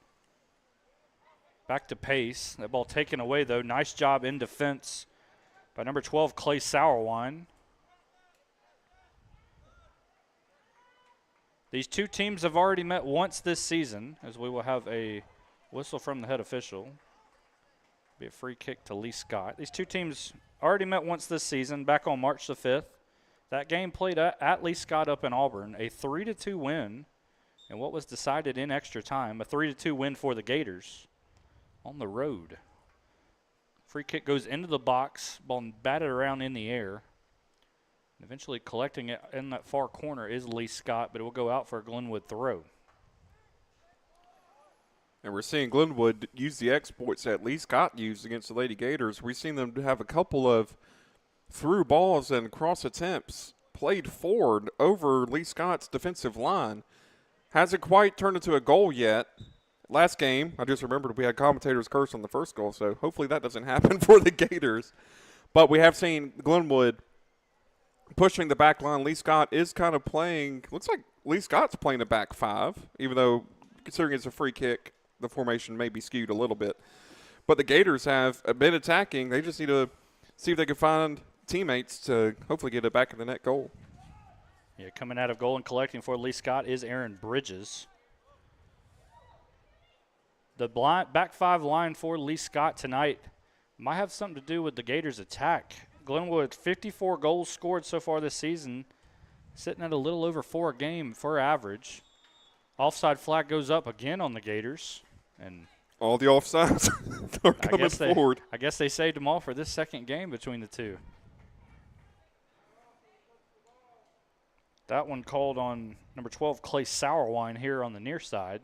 Back to Pace. That ball taken away, though. Nice job in defense by number 12, Clay Sourwine. These two teams have already met once this season, as we will have a whistle from the head official. Be a free kick to Lee-Scott. These two teams already met once this season, back on March the 5th. That game played at Lee-Scott up in Auburn, a 3-2 win. And what was decided in extra time, a 3-2 win for the Gators on the road. Free kick goes into the box, ball batted around in the air. And eventually collecting it in that far corner is Lee-Scott, but it will go out for a Glenwood throw. And we're seeing Glenwood use the exploits that Lee-Scott used against the Lady Gators. We've seen them have a couple of through balls and cross attempts played forward over Lee-Scott's defensive line. Hasn't quite turned into a goal yet. Last game, I just remembered we had commentators curse on the first goal, so hopefully that doesn't happen for the Gators. But we have seen Glenwood pushing the back line. Lee-Scott is kind of playing – looks like Lee-Scott's playing a back five, even though considering it's a free kick, the formation may be skewed a little bit. But the Gators have been attacking. They just need to see if they can find teammates to hopefully get it back in the net goal. Yeah, coming out of goal and collecting for Lee-Scott is Aaron Bridges. The back five line for Lee-Scott tonight might have something to do with the Gators' attack. Glenwood, 54 goals scored so far this season, sitting at a little over 4 a game for average. Offside flag goes up again on the Gators. And all the offsides are coming forward. I guess they saved them all for this second game between the two. That one called on number 12, Clay Sourwine, here on the near side.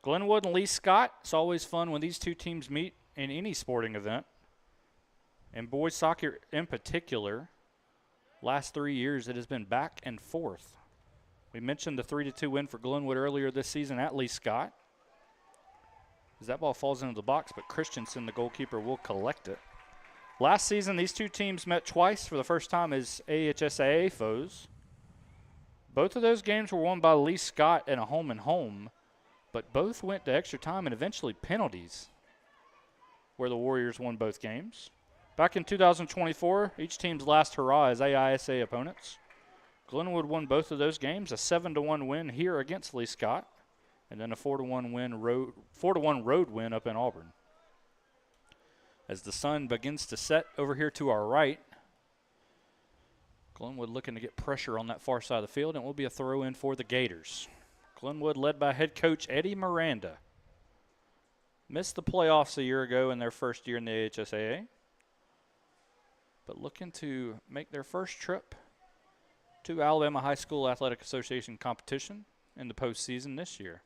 Glenwood and Lee-Scott, it's always fun when these two teams meet in any sporting event. And boys soccer in particular, last 3 years it has been back and forth. We mentioned the 3-2 win for Glenwood earlier this season at Lee-Scott. As that ball falls into the box, but Christensen, the goalkeeper, will collect it. Last season, these two teams met twice for the first time as AHSAA foes. Both of those games were won by Lee-Scott in a home-and-home, but both went to extra time and eventually penalties, where the Warriors won both games. Back in 2024, each team's last hurrah as AISA opponents. Glenwood won both of those games, a 7-1 win here against Lee-Scott, and then a 4-1 road win up in Auburn. As the sun begins to set over here to our right, Glenwood looking to get pressure on that far side of the field, and it will be a throw in for the Gators. Glenwood led by head coach Eddie Miranda. Missed the playoffs a year ago in their first year in the AHSAA, but looking to make their first trip to Alabama High School Athletic Association competition in the postseason this year.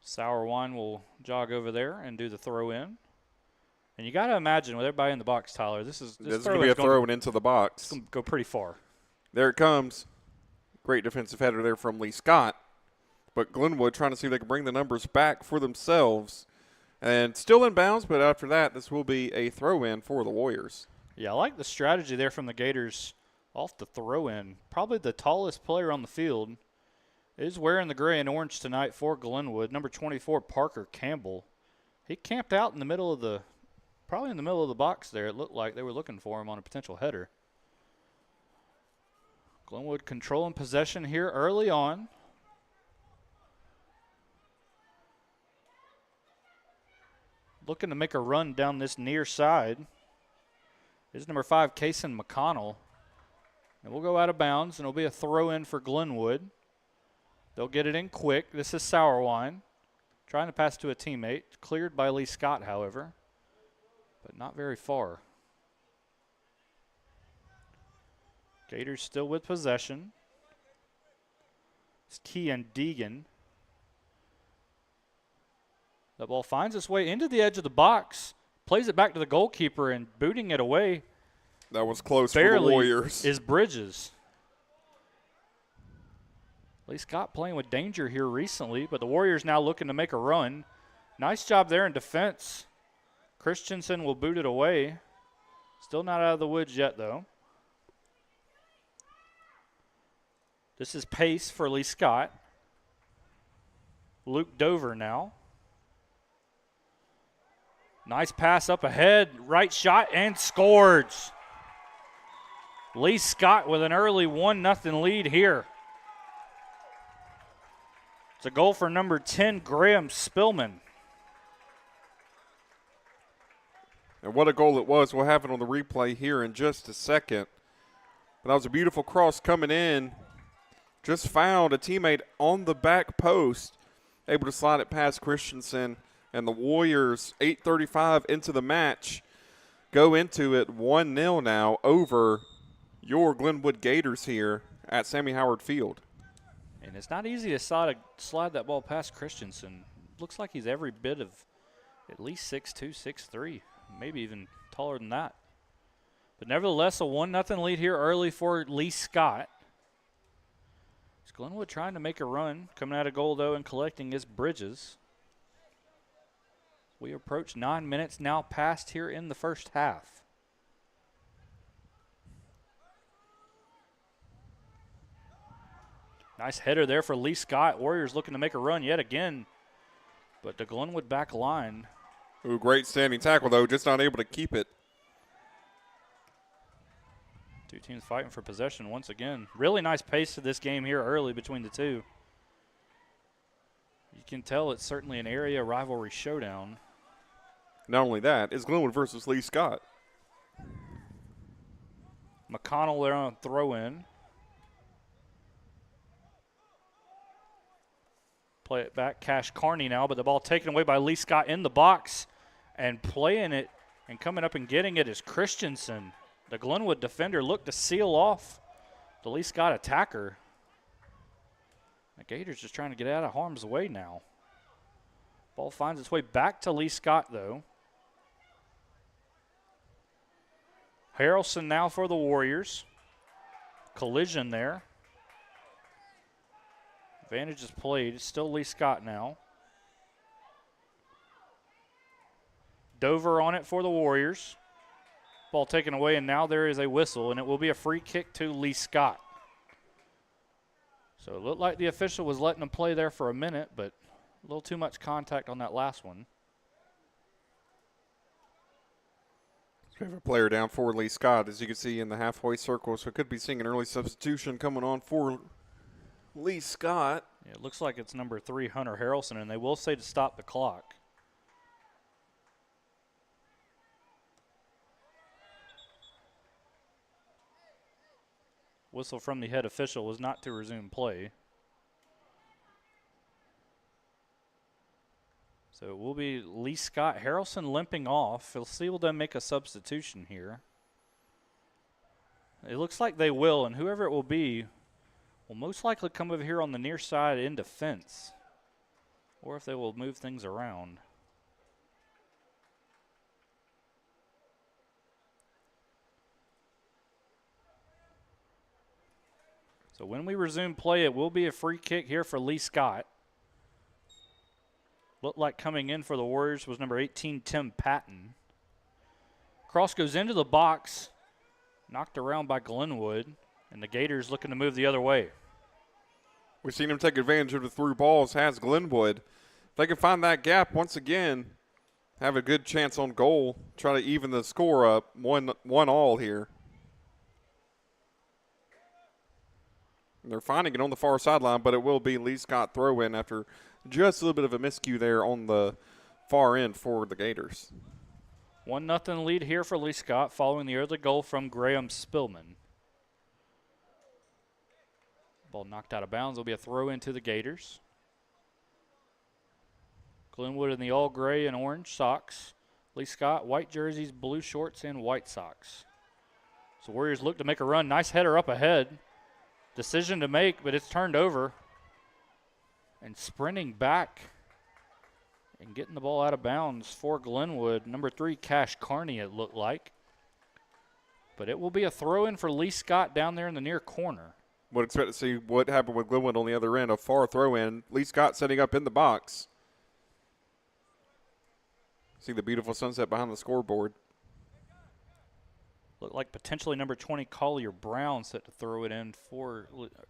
Sourwine will jog over there and do the throw in. And you got to imagine with everybody in the box, Tyler, this is going to be a throw into the box. It's going to go pretty far. There it comes. Great defensive header there from Lee-Scott. But Glenwood trying to see if they can bring the numbers back for themselves. And still in bounds, but after that, this will be a throw-in for the Warriors. Yeah, I like the strategy there from the Gators off the throw-in. Probably the tallest player on the field is wearing the gray and orange tonight for Glenwood. Number 24, Parker Campbell. He camped out in the middle of the, probably in the middle of the box there. It looked like they were looking for him on a potential header. Glenwood controlling possession here early on. Looking to make a run down this near side is number 5, Kason McConnell. And we'll go out of bounds, and it'll be a throw-in for Glenwood. They'll get it in quick. This is Sourwine trying to pass to a teammate. Cleared by Lee-Scott, however, but not very far. Gators still with possession. It's Kean Deegan. The ball finds its way into the edge of the box, plays it back to the goalkeeper, and booting it away. That was close for the Warriors. Is Bridges. Lee-Scott playing with danger here recently, but the Warriors now looking to make a run. Nice job there in defense. Christensen will boot it away. Still not out of the woods yet, though. This is pace for Lee-Scott. Luke Dover now. Nice pass up ahead. Right shot and scores. Lee-Scott with an early 1-0 lead here. It's a goal for number 10, Graham Spillman. And what a goal it was. We'll have it on the replay here in just a second. But that was a beautiful cross coming in. Just found a teammate on the back post, able to slide it past Christensen. And the Warriors, 8:35 into the match, go into it 1-0 now over your Glenwood Gators here at Sammy Howard Field. And it's not easy to slide that ball past Christensen. Looks like he's every bit of at least 6'2", 6'3", maybe even taller than that. But nevertheless, a 1-0 lead here early for Lee-Scott. It's Glenwood trying to make a run. Coming out of goal, though, and collecting is Bridges. We approach 9 minutes now past here in the first half. Nice header there for Lee-Scott. Warriors looking to make a run yet again. But the Glenwood back line. Ooh, great standing tackle, though, just not able to keep it. Two teams fighting for possession once again. Really nice pace to this game here early between the two. You can tell it's certainly an area rivalry showdown. Not only that, it's Glenwood versus Lee-Scott. McConnell there on a throw-in. Play it back, Cash Carney now, but the ball taken away by Lee-Scott in the box. And playing it and coming up and getting it is Christensen. The Glenwood defender looked to seal off the Lee-Scott attacker. The Gators just trying to get out of harm's way now. Ball finds its way back to Lee-Scott, though. Harrelson now for the Warriors. Collision there. Advantage is played. It's still Lee-Scott now. Dover on it for the Warriors. Ball taken away, and now there is a whistle, and it will be a free kick to Lee-Scott. So it looked like the official was letting them play there for a minute, but a little too much contact on that last one. Favorite player down for Lee-Scott, as you can see in the halfway circle, so it could be seeing an early substitution coming on for Lee-Scott. Yeah, it looks like it's number 3, Hunter Harrelson, and they will say to stop the clock. Whistle from the head official was not to resume play. So it will be Lee-Scott. Harrelson limping off. We'll see will then make a substitution here. It looks like they will, and whoever it will be will most likely come over here on the near side in defense, or if they will move things around. So when we resume play, it will be a free kick here for Lee-Scott. Looked like coming in for the Warriors was number 18, Tim Patton. Cross goes into the box, knocked around by Glenwood, and the Gators looking to move the other way. We've seen him take advantage of the through balls, has Glenwood. If they can find that gap once again, have a good chance on goal, try to even the score up, 1-1 here. They're finding it on the far sideline, but it will be Lee-Scott throw-in after just a little bit of a miscue there on the far end for the Gators. 1-0 lead here for Lee-Scott following the early goal from Graham Spillman. Ball knocked out of bounds. Will be a throw into the Gators. Glenwood in the all gray and orange socks. Lee-Scott, white jerseys, blue shorts, and white socks. So Warriors look to make a run. Nice header up ahead. Decision to make, but it's turned over. And sprinting back and getting the ball out of bounds for Glenwood, number 3, Cash Carney, it looked like. But it will be a throw-in for Lee-Scott down there in the near corner. Would expect to see what happened with Glenwood on the other end, a far throw-in. Lee-Scott setting up in the box. See the beautiful sunset behind the scoreboard. Looked like potentially number 20, Collier Brown, set to throw it in for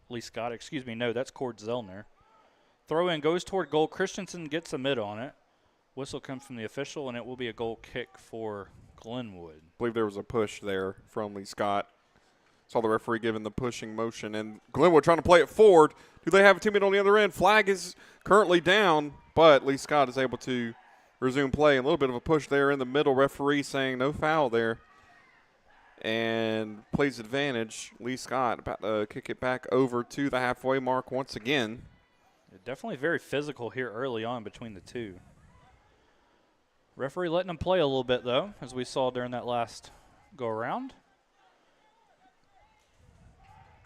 Lee-Scott. Excuse me, no, that's Cord Zellner. Throw in goes toward goal. Christensen gets a mid on it. Whistle comes from the official, and it will be a goal kick for Glenwood. I believe there was a push there from Lee-Scott. Saw the referee giving the pushing motion, and Glenwood trying to play it forward. Do they have a teammate on the other end? Flag is currently down, but Lee-Scott is able to resume play. A little bit of a push there in the middle. Referee saying no foul there. And plays advantage. Lee-Scott about to kick it back over to the halfway mark once again. Definitely very physical here early on between the two. Referee letting them play a little bit, though, as we saw during that last go-around.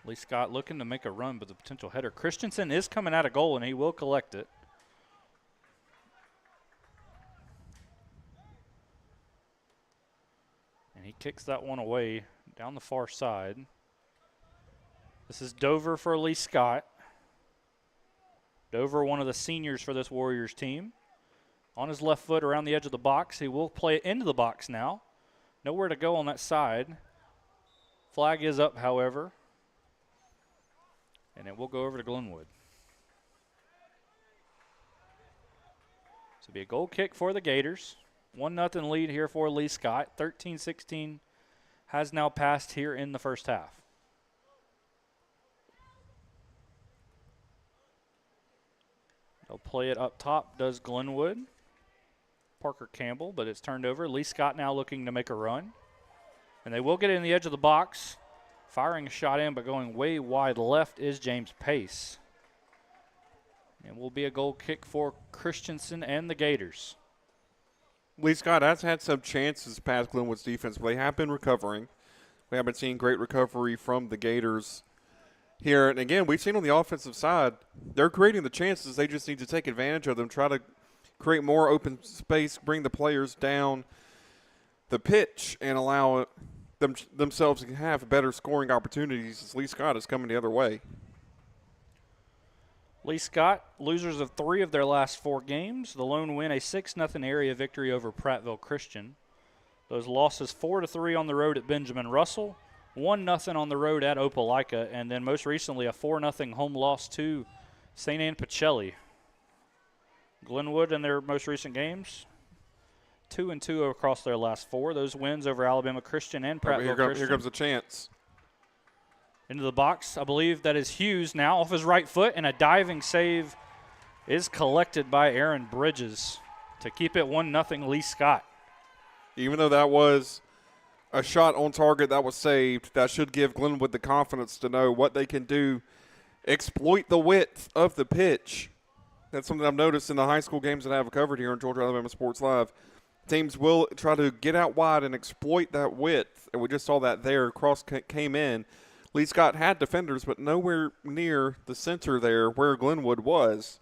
Lee-Scott looking to make a run, but the potential header. Christensen is coming out of goal, and he will collect it. And he kicks that one away down the far side. This is Dover for Lee-Scott. Dover, one of the seniors for this Warriors team. on his left foot around the edge of the box. He will play it into the box now. Nowhere to go on that side. Flag is up, however, and it will go over to Glenwood. So it'll be a goal kick for the Gators. 1-0 lead here for Lee-Scott. 13-16 has now passed here in the first half. They'll play it up top, does Glenwood. Parker Campbell, but it's turned over. Lee-Scott now looking to make a run. And they will get it in the edge of the box. Firing a shot in, but going way wide left is James Pace. And will be a goal kick for Christensen and the Gators. Lee-Scott has had some chances past Glenwood's defense, but they have been recovering. We haven't seen great recovery from the Gators here. And again, we've seen on the offensive side, they're creating the chances. They just need to take advantage of them, try to create more open space, bring the players down the pitch, and allow themselves to have better scoring opportunities as Lee-Scott is coming the other way. Lee-Scott, losers of 3 of their last 4 games. The lone win, a 6-0 area victory over Prattville Christian. Those losses 4-3 on the road at Benjamin Russell, 1-0 on the road at Opelika, and then most recently a 4-0 home loss to St. Anne Pacelli. Glenwood in their most recent games, 2-2 across their last 4. Those wins over Alabama Christian and Prattville Christian. Here comes a chance. Into the box, I believe that is Hughes now off his right foot, and a diving save is collected by Aaron Bridges to keep it 1-0 Lee-Scott. Even though that was a shot on target that was saved, that should give Glenwood the confidence to know what they can do, exploit the width of the pitch. That's something I've noticed in the high school games that I've covered here on Georgia Alabama Sports Live. Teams will try to get out wide and exploit that width, and we just saw that there. Cross came in. Lee-Scott had defenders, but nowhere near the center there where Glenwood was.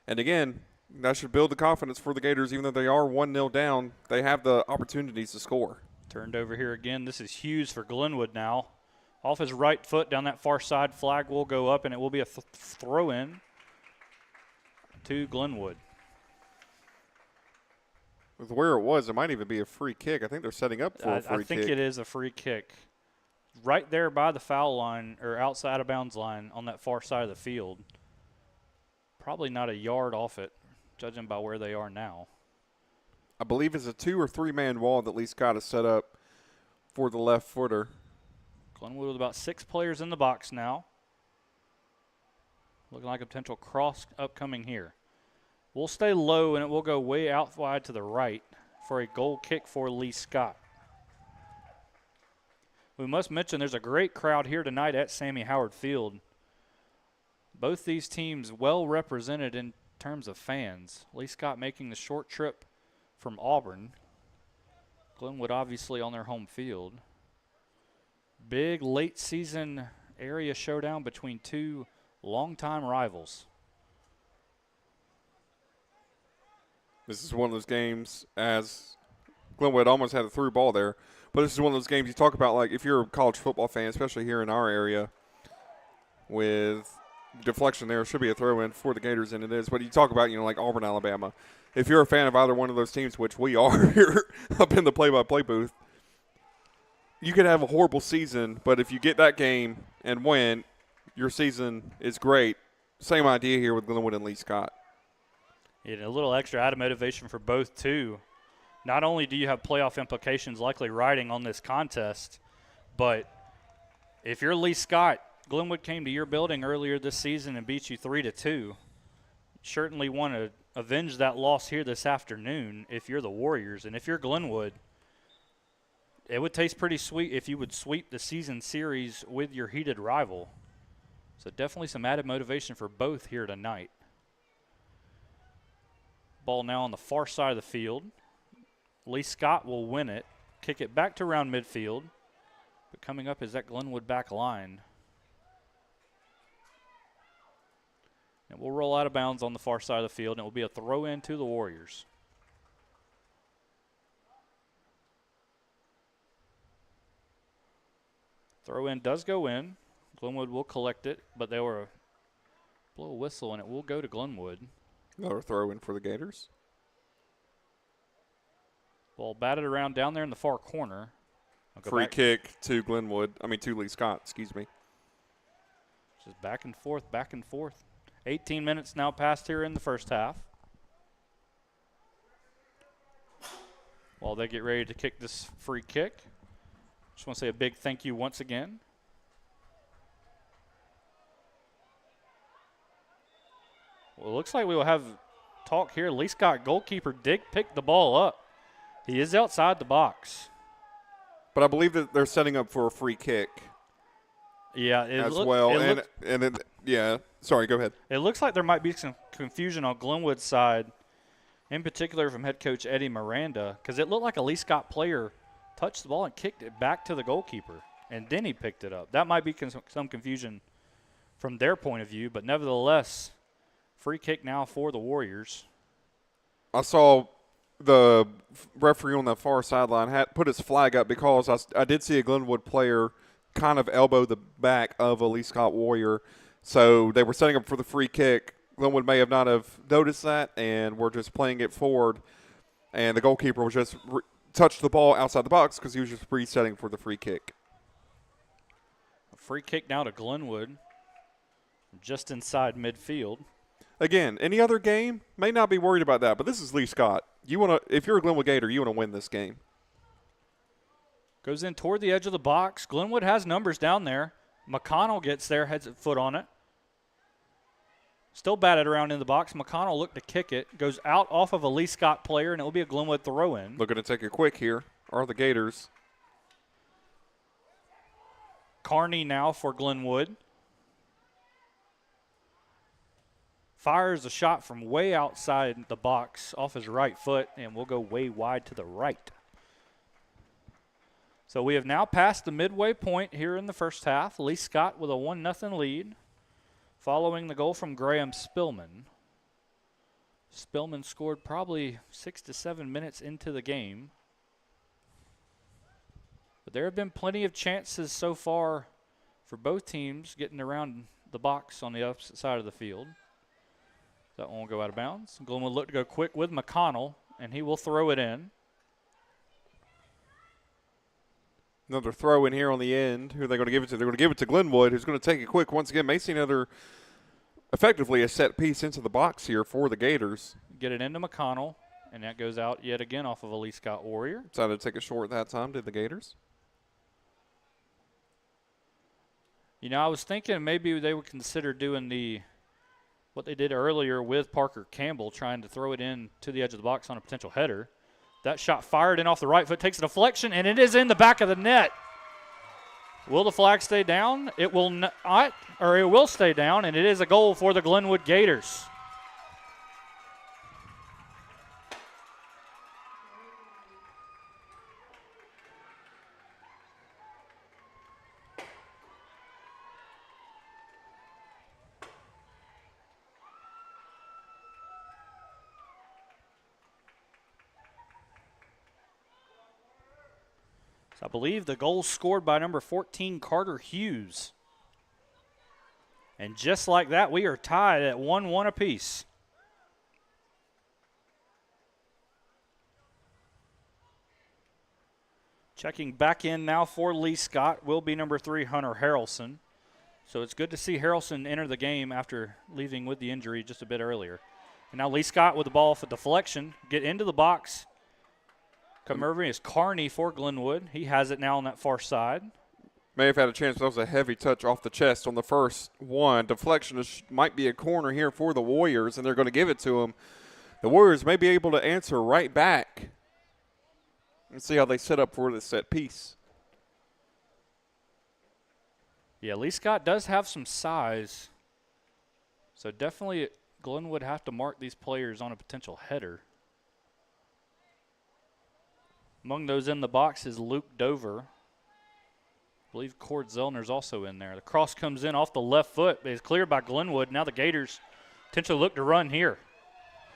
And again, that should build the confidence for the Gators. Even though they are 1-0 down, they have the opportunities to score. Turned over here again. This is Hughes for Glenwood now. Off his right foot down that far side. Flag will go up, and it will be a throw-in to Glenwood. With where it was, it might even be a free kick. I think they're setting up for a free kick. I think it is a free kick. Right there by the foul line or outside of bounds line on that far side of the field. Probably not a yard off it, judging by where they are now. I believe it's a 2 or 3 man wall that Lee-Scott has set up for the left footer. Glenwood with about 6 players in the box now. Looking like a potential cross upcoming here. We'll stay low, and it will go way out wide to the right for a goal kick for Lee-Scott. We must mention there's a great crowd here tonight at Sammy Howard Field. Both these teams well represented in terms of fans. Lee-Scott making the short trip from Auburn. Glenwood obviously on their home field. Big late season area showdown between 2 longtime rivals. This is one of those games, as Glenwood almost had a through ball there, but this is one of those games you talk about, like if you're a college football fan, especially here in our area, with deflection there, should be a throw-in for the Gators, and it is. But you talk about, like Auburn, Alabama. If you're a fan of either one of those teams, which we are here up in the play-by-play booth, you could have a horrible season, but if you get that game and win, your season is great. Same idea here with Glenwood and Lee-Scott. Yeah, a little extra added motivation for both, too. Not only do you have playoff implications likely riding on this contest, but if you're Lee-Scott, Glenwood came to your building earlier this season and beat you 3-2. Certainly want to avenge that loss here this afternoon if you're the Warriors. And if you're Glenwood, it would taste pretty sweet if you would sweep the season series with your heated rival. So definitely some added motivation for both here tonight. Ball now on the far side of the field. Lee-Scott will win it, kick it back to around midfield. But coming up is that Glenwood back line. And we'll roll out of bounds on the far side of the field, and it will be a throw-in to the Warriors. Throw-in does go in. Glenwood will collect it, but they will blow a whistle, and it will go to Glenwood. Another throw-in for the Gators. Ball batted around down there in the far corner. Free kick to to Lee-Scott, excuse me. Just back and forth, back and forth. 18 minutes now passed here in the first half. While they get ready to kick this free kick, just want to say a big thank you once again. Well, it looks like we will have talk here. Lee-Scott goalkeeper Dick picked the ball up. He is outside the box. But I believe that they're setting up for a free kick. Yeah, sorry, go ahead. It looks like there might be some confusion on Glenwood's side, in particular from head coach Eddie Miranda, because it looked like a Lee-Scott player touched the ball and kicked it back to the goalkeeper, and then he picked it up. That might be some confusion from their point of view, but nevertheless, free kick now for the Warriors. I saw the referee on the far sideline had put his flag up because I did see a Glenwood player kind of elbow the back of a Lee-Scott Warrior. So they were setting up for the free kick. Glenwood may have not have noticed that, and we're just playing it forward. And the goalkeeper was just touched the ball outside the box because he was just resetting for the free kick. A free kick now to Glenwood, just inside midfield. Again, any other game may not be worried about that, but this is Lee-Scott. If you're a Glenwood Gator, you want to win this game. Goes in toward the edge of the box. Glenwood has numbers down there. McConnell gets there, heads a foot on it. Still batted around in the box. McConnell looked to kick it. Goes out off of a Lee-Scott player, and it will be a Glenwood throw-in. Looking to take it quick here are the Gators. Carney now for Glenwood. Fires a shot from way outside the box off his right foot, and will go way wide to the right. So we have now passed the midway point here in the first half. Lee-Scott with a 1-0 lead, following the goal from Graham Spillman. Spillman scored probably 6 to 7 minutes into the game. But there have been plenty of chances so far for both teams getting around the box on the opposite side of the field. That one will go out of bounds. Glenwood look to go quick with McConnell, and he will throw it in. Another throw in here on the end. Who are they going to give it to? They're going to give it to Glenwood, who's going to take it quick. Once again, may see effectively a set piece into the box here for the Gators. Get it into McConnell, and that goes out yet again off of a Lee-Scott Warrior. Decided to take it short that time, did the Gators. You know, I was thinking maybe they would consider doing what they did earlier with Parker Campbell, trying to throw it in to the edge of the box on a potential header. That shot fired in off the right foot, takes a deflection, and it is in the back of the net. Will the flag stay down? It will not, or it will stay down, and it is a goal for the Glenwood Gators. I believe the goal scored by number 14, Carter Hughes. And just like that, we are tied at 1-1 apiece. Checking back in now for Lee-Scott will be number 3, Hunter Harrelson. So it's good to see Harrelson enter the game after leaving with the injury just a bit earlier. And now Lee-Scott with the ball for deflection, get into the box. Come over is Carney for Glenwood. He has it now on that far side. May have had a chance, but that was a heavy touch off the chest on the first one. Deflection might be a corner here for the Warriors, and they're going to give it to him. The Warriors may be able to answer right back. Let's see how they set up for this set piece. Yeah, Lee-Scott does have some size. So definitely Glenwood have to mark these players on a potential header. Among those in the box is Luke Dover. I believe Cord Zellner's also in there. The cross comes in off the left foot, but it's cleared by Glenwood. Now the Gators potentially look to run here.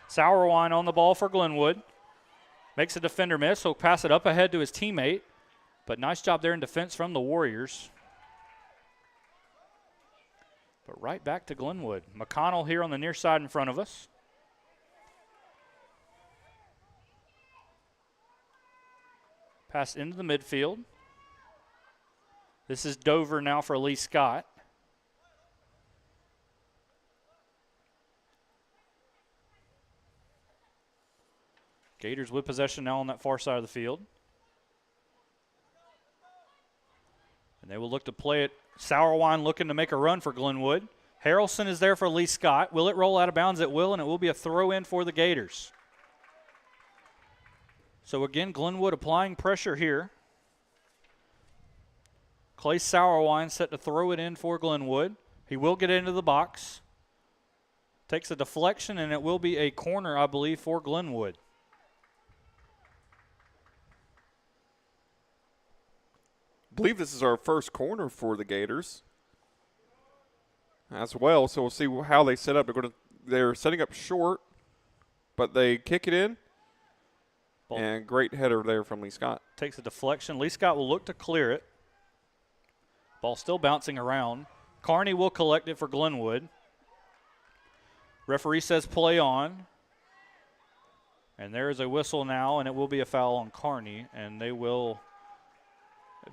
Sauerwein on the ball for Glenwood. Makes a defender miss. He'll pass it up ahead to his teammate. But nice job there in defense from the Warriors. But right back to Glenwood. McConnell here on the near side in front of us. Pass into the midfield. This is Dover now for Lee-Scott. Gators with possession now on that far side of the field. And they will look to play it. Sauerwein looking to make a run for Glenwood. Harrelson is there for Lee-Scott. Will it roll out of bounds? It will, and it will be a throw-in for the Gators. So again, Glenwood applying pressure here. Clay Sauerwein set to throw it in for Glenwood. He will get into the box. Takes a deflection, and it will be a corner, I believe, for Glenwood. I believe this is our first corner for the Gators as well, so we'll see how they set up. They're setting up short, but they kick it in. Ball. And great header there from Lee-Scott. Takes a deflection. Lee-Scott will look to clear it. Ball still bouncing around. Kearney will collect it for Glenwood. Referee says play on. And there is a whistle now, and it will be a foul on Kearney, and they will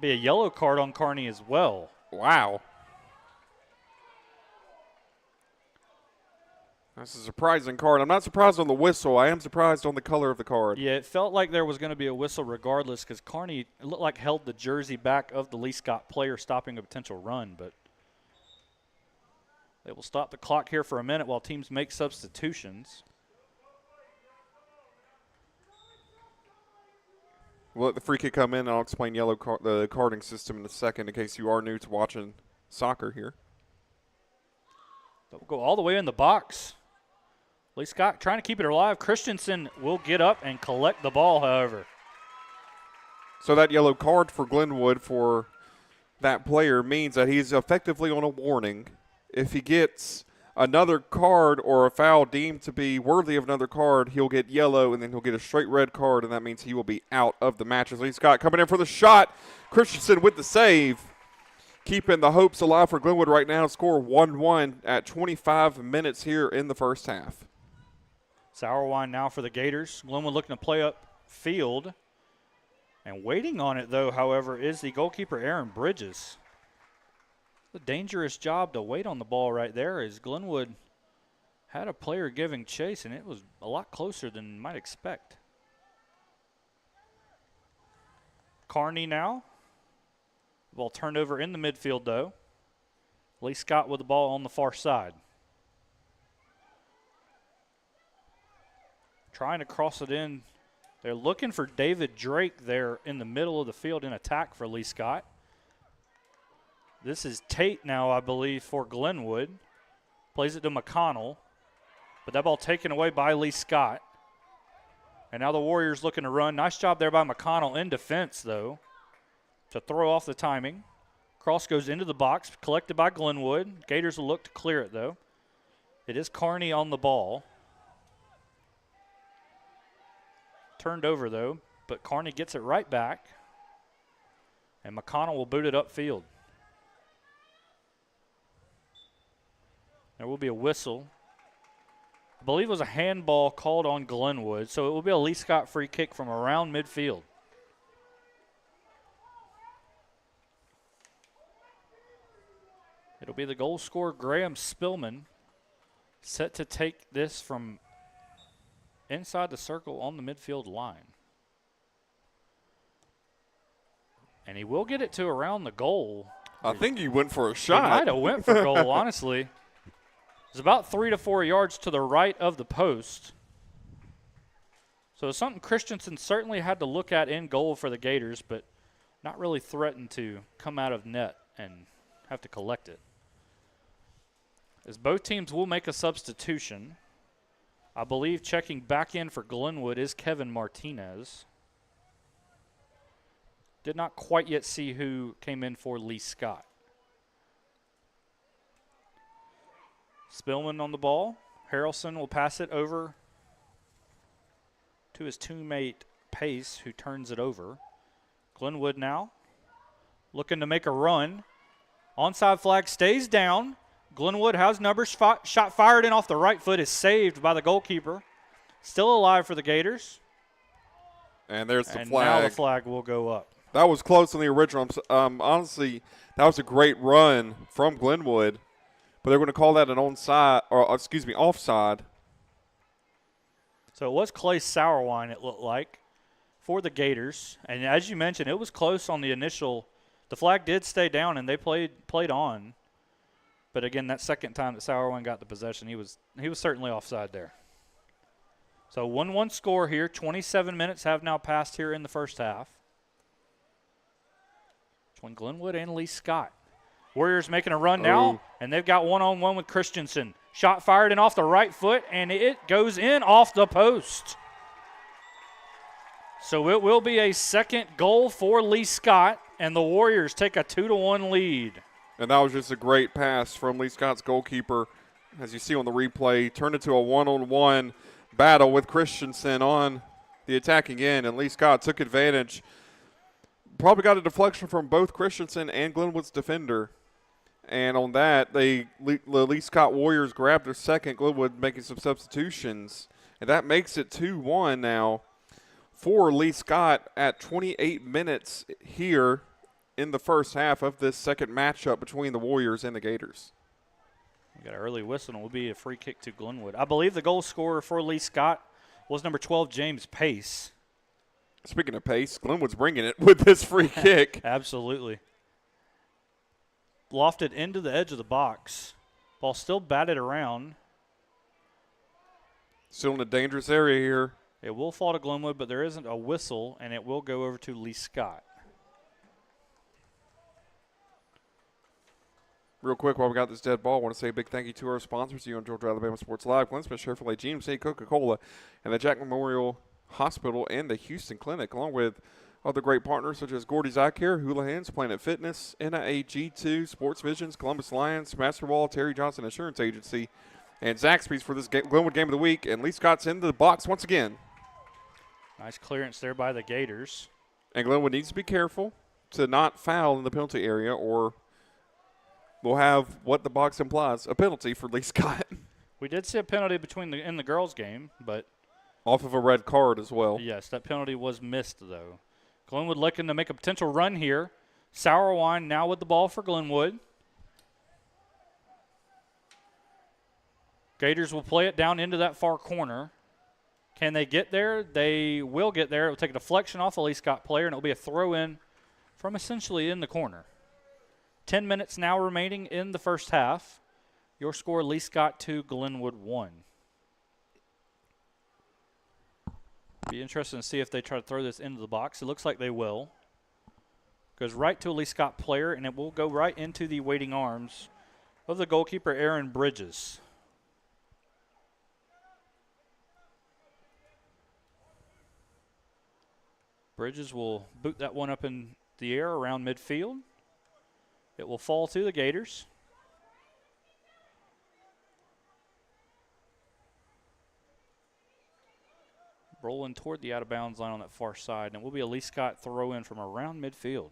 be a yellow card on Kearney as well. Wow. That's a surprising card. I'm not surprised on the whistle. I am surprised on the color of the card. Yeah, it felt like there was going to be a whistle regardless because Kearney, it looked like, held the jersey back of the Lee-Scott player, stopping a potential run. But they will stop the clock here for a minute while teams make substitutions. We'll let the free kick come in, and I'll explain the carding system in a second in case you are new to watching soccer here. They'll go all the way in the box. Lee-Scott trying to keep it alive. Christensen will get up and collect the ball, however. So that yellow card for Glenwood for that player means that he's effectively on a warning. If he gets another card or a foul deemed to be worthy of another card, he'll get yellow, and then he'll get a straight red card, and that means he will be out of the match. As Lee-Scott coming in for the shot. Christensen with the save. Keeping the hopes alive for Glenwood right now. Score 1-1 at 25 minutes here in the first half. Sauerwein now for the Gators. Glenwood looking to play up field. And waiting on it, though, however, is the goalkeeper, Aaron Bridges. The dangerous job to wait on the ball right there as Glenwood had a player giving chase, and it was a lot closer than you might expect. Kearney now. Ball turned over in the midfield, though. Lee-Scott with the ball on the far side. Trying to cross it in. They're looking for David Drake there in the middle of the field in attack for Lee-Scott. This is Tate now, I believe, for Glenwood. Plays it to McConnell. But that ball taken away by Lee-Scott. And now the Warriors looking to run. Nice job there by McConnell in defense, though, to throw off the timing. Cross goes into the box, collected by Glenwood. Gators will look to clear it, though. It is Kearney on the ball. Turned over, though, but Kearney gets it right back. And McConnell will boot it upfield. There will be a whistle. I believe it was a handball called on Glenwood, so it will be a Lee-Scott free kick from around midfield. It'll be the goal scorer, Graham Spillman, set to take this from inside the circle on the midfield line. And he will get it to around the goal. I think he went for a shot. He might have went for goal, honestly. It's about 3 to 4 yards to the right of the post. So it's something Christensen certainly had to look at in goal for the Gators, but not really threatened to come out of net and have to collect it. As both teams will make a substitution. I believe checking back in for Glenwood is Kevin Martinez. Did not quite yet see who came in for Lee-Scott. Spillman on the ball. Harrelson will pass it over to his teammate Pace, who turns it over. Glenwood now looking to make a run. Onside flag stays down. Glenwood has numbers. Shot fired in off the right foot is saved by the goalkeeper. Still alive for the Gators. And there's the and flag. now the flag will go up. That was close on the original. Honestly, that was a great run from Glenwood, but they're going to call that an offside. So it was Clay Sourwine, it looked like, for the Gators. And as you mentioned, it was close on the initial. The flag did stay down, and they played on. But again, that second time that Sourwine got the possession, he was certainly offside there. So 1-1 score here. 27 minutes have now passed here in the first half between Glenwood and Lee-Scott. Warriors making a run now, and they've got one-on-one with Christensen. Shot fired in off the right foot, and it goes in off the post. So it will be a second goal for Lee-Scott, and the Warriors take a 2-1 lead. And that was just a great pass from Lee-Scott's goalkeeper. As you see on the replay, turned into a one-on-one battle with Christensen on the attacking end, and Lee-Scott took advantage. Probably got a deflection from both Christensen and Glenwood's defender. And on that, the Lee-Scott Warriors grabbed their second, Glenwood making some substitutions. And that makes it 2-1 now for Lee-Scott at 28 minutes here in the first half of this second matchup between the Warriors and the Gators. We got an early whistle, and it will be a free kick to Glenwood. I believe the goal scorer for Lee-Scott was number 12, James Pace. Speaking of pace, Glenwood's bringing it with this free kick. Absolutely. Lofted into the edge of the box. Ball still batted around. Still in a dangerous area here. It will fall to Glenwood, but there isn't a whistle, and it will go over to Lee-Scott. Real quick, while we got this dead ball, I want to say a big thank you to our sponsors here on Georgia Alabama Sports Live, Glenn Smith Chevrolet, GMC, Coca-Cola, and the Jack Memorial Hospital and the Houston Clinic, along with other great partners such as Gordy's Eye Care, Houlihan's, Planet Fitness, NIA G2, Sports Visions, Columbus Lions, Masterwall, Terry Johnson Insurance Agency, and Zaxby's for this Glenwood game of the week. And Lee-Scott's into the box once again. Nice clearance there by the Gators. And Glenwood needs to be careful to not foul in the penalty area, or we'll have what the box implies, a penalty for Lee-Scott. We did see a penalty in the girls' game, but off of a red card as well. Yes, that penalty was missed, though. Glenwood looking to make a potential run here. Sourwine now with the ball for Glenwood. Gators will play it down into that far corner. Can they get there? They will get there. It will take a deflection off a Lee-Scott player, and it will be a throw-in from essentially in the corner. 10 minutes now remaining in the first half. Your score, Lee-Scott 2, Glenwood 1. Be interesting to see if they try to throw this into the box. It looks like they will. Goes right to a Lee-Scott player, and it will go right into the waiting arms of the goalkeeper, Aaron Bridges. Bridges will boot that one up in the air around midfield. It will fall to the Gators. Rolling toward the out-of-bounds line on that far side, and it will be a Lee-Scott throw-in from around midfield.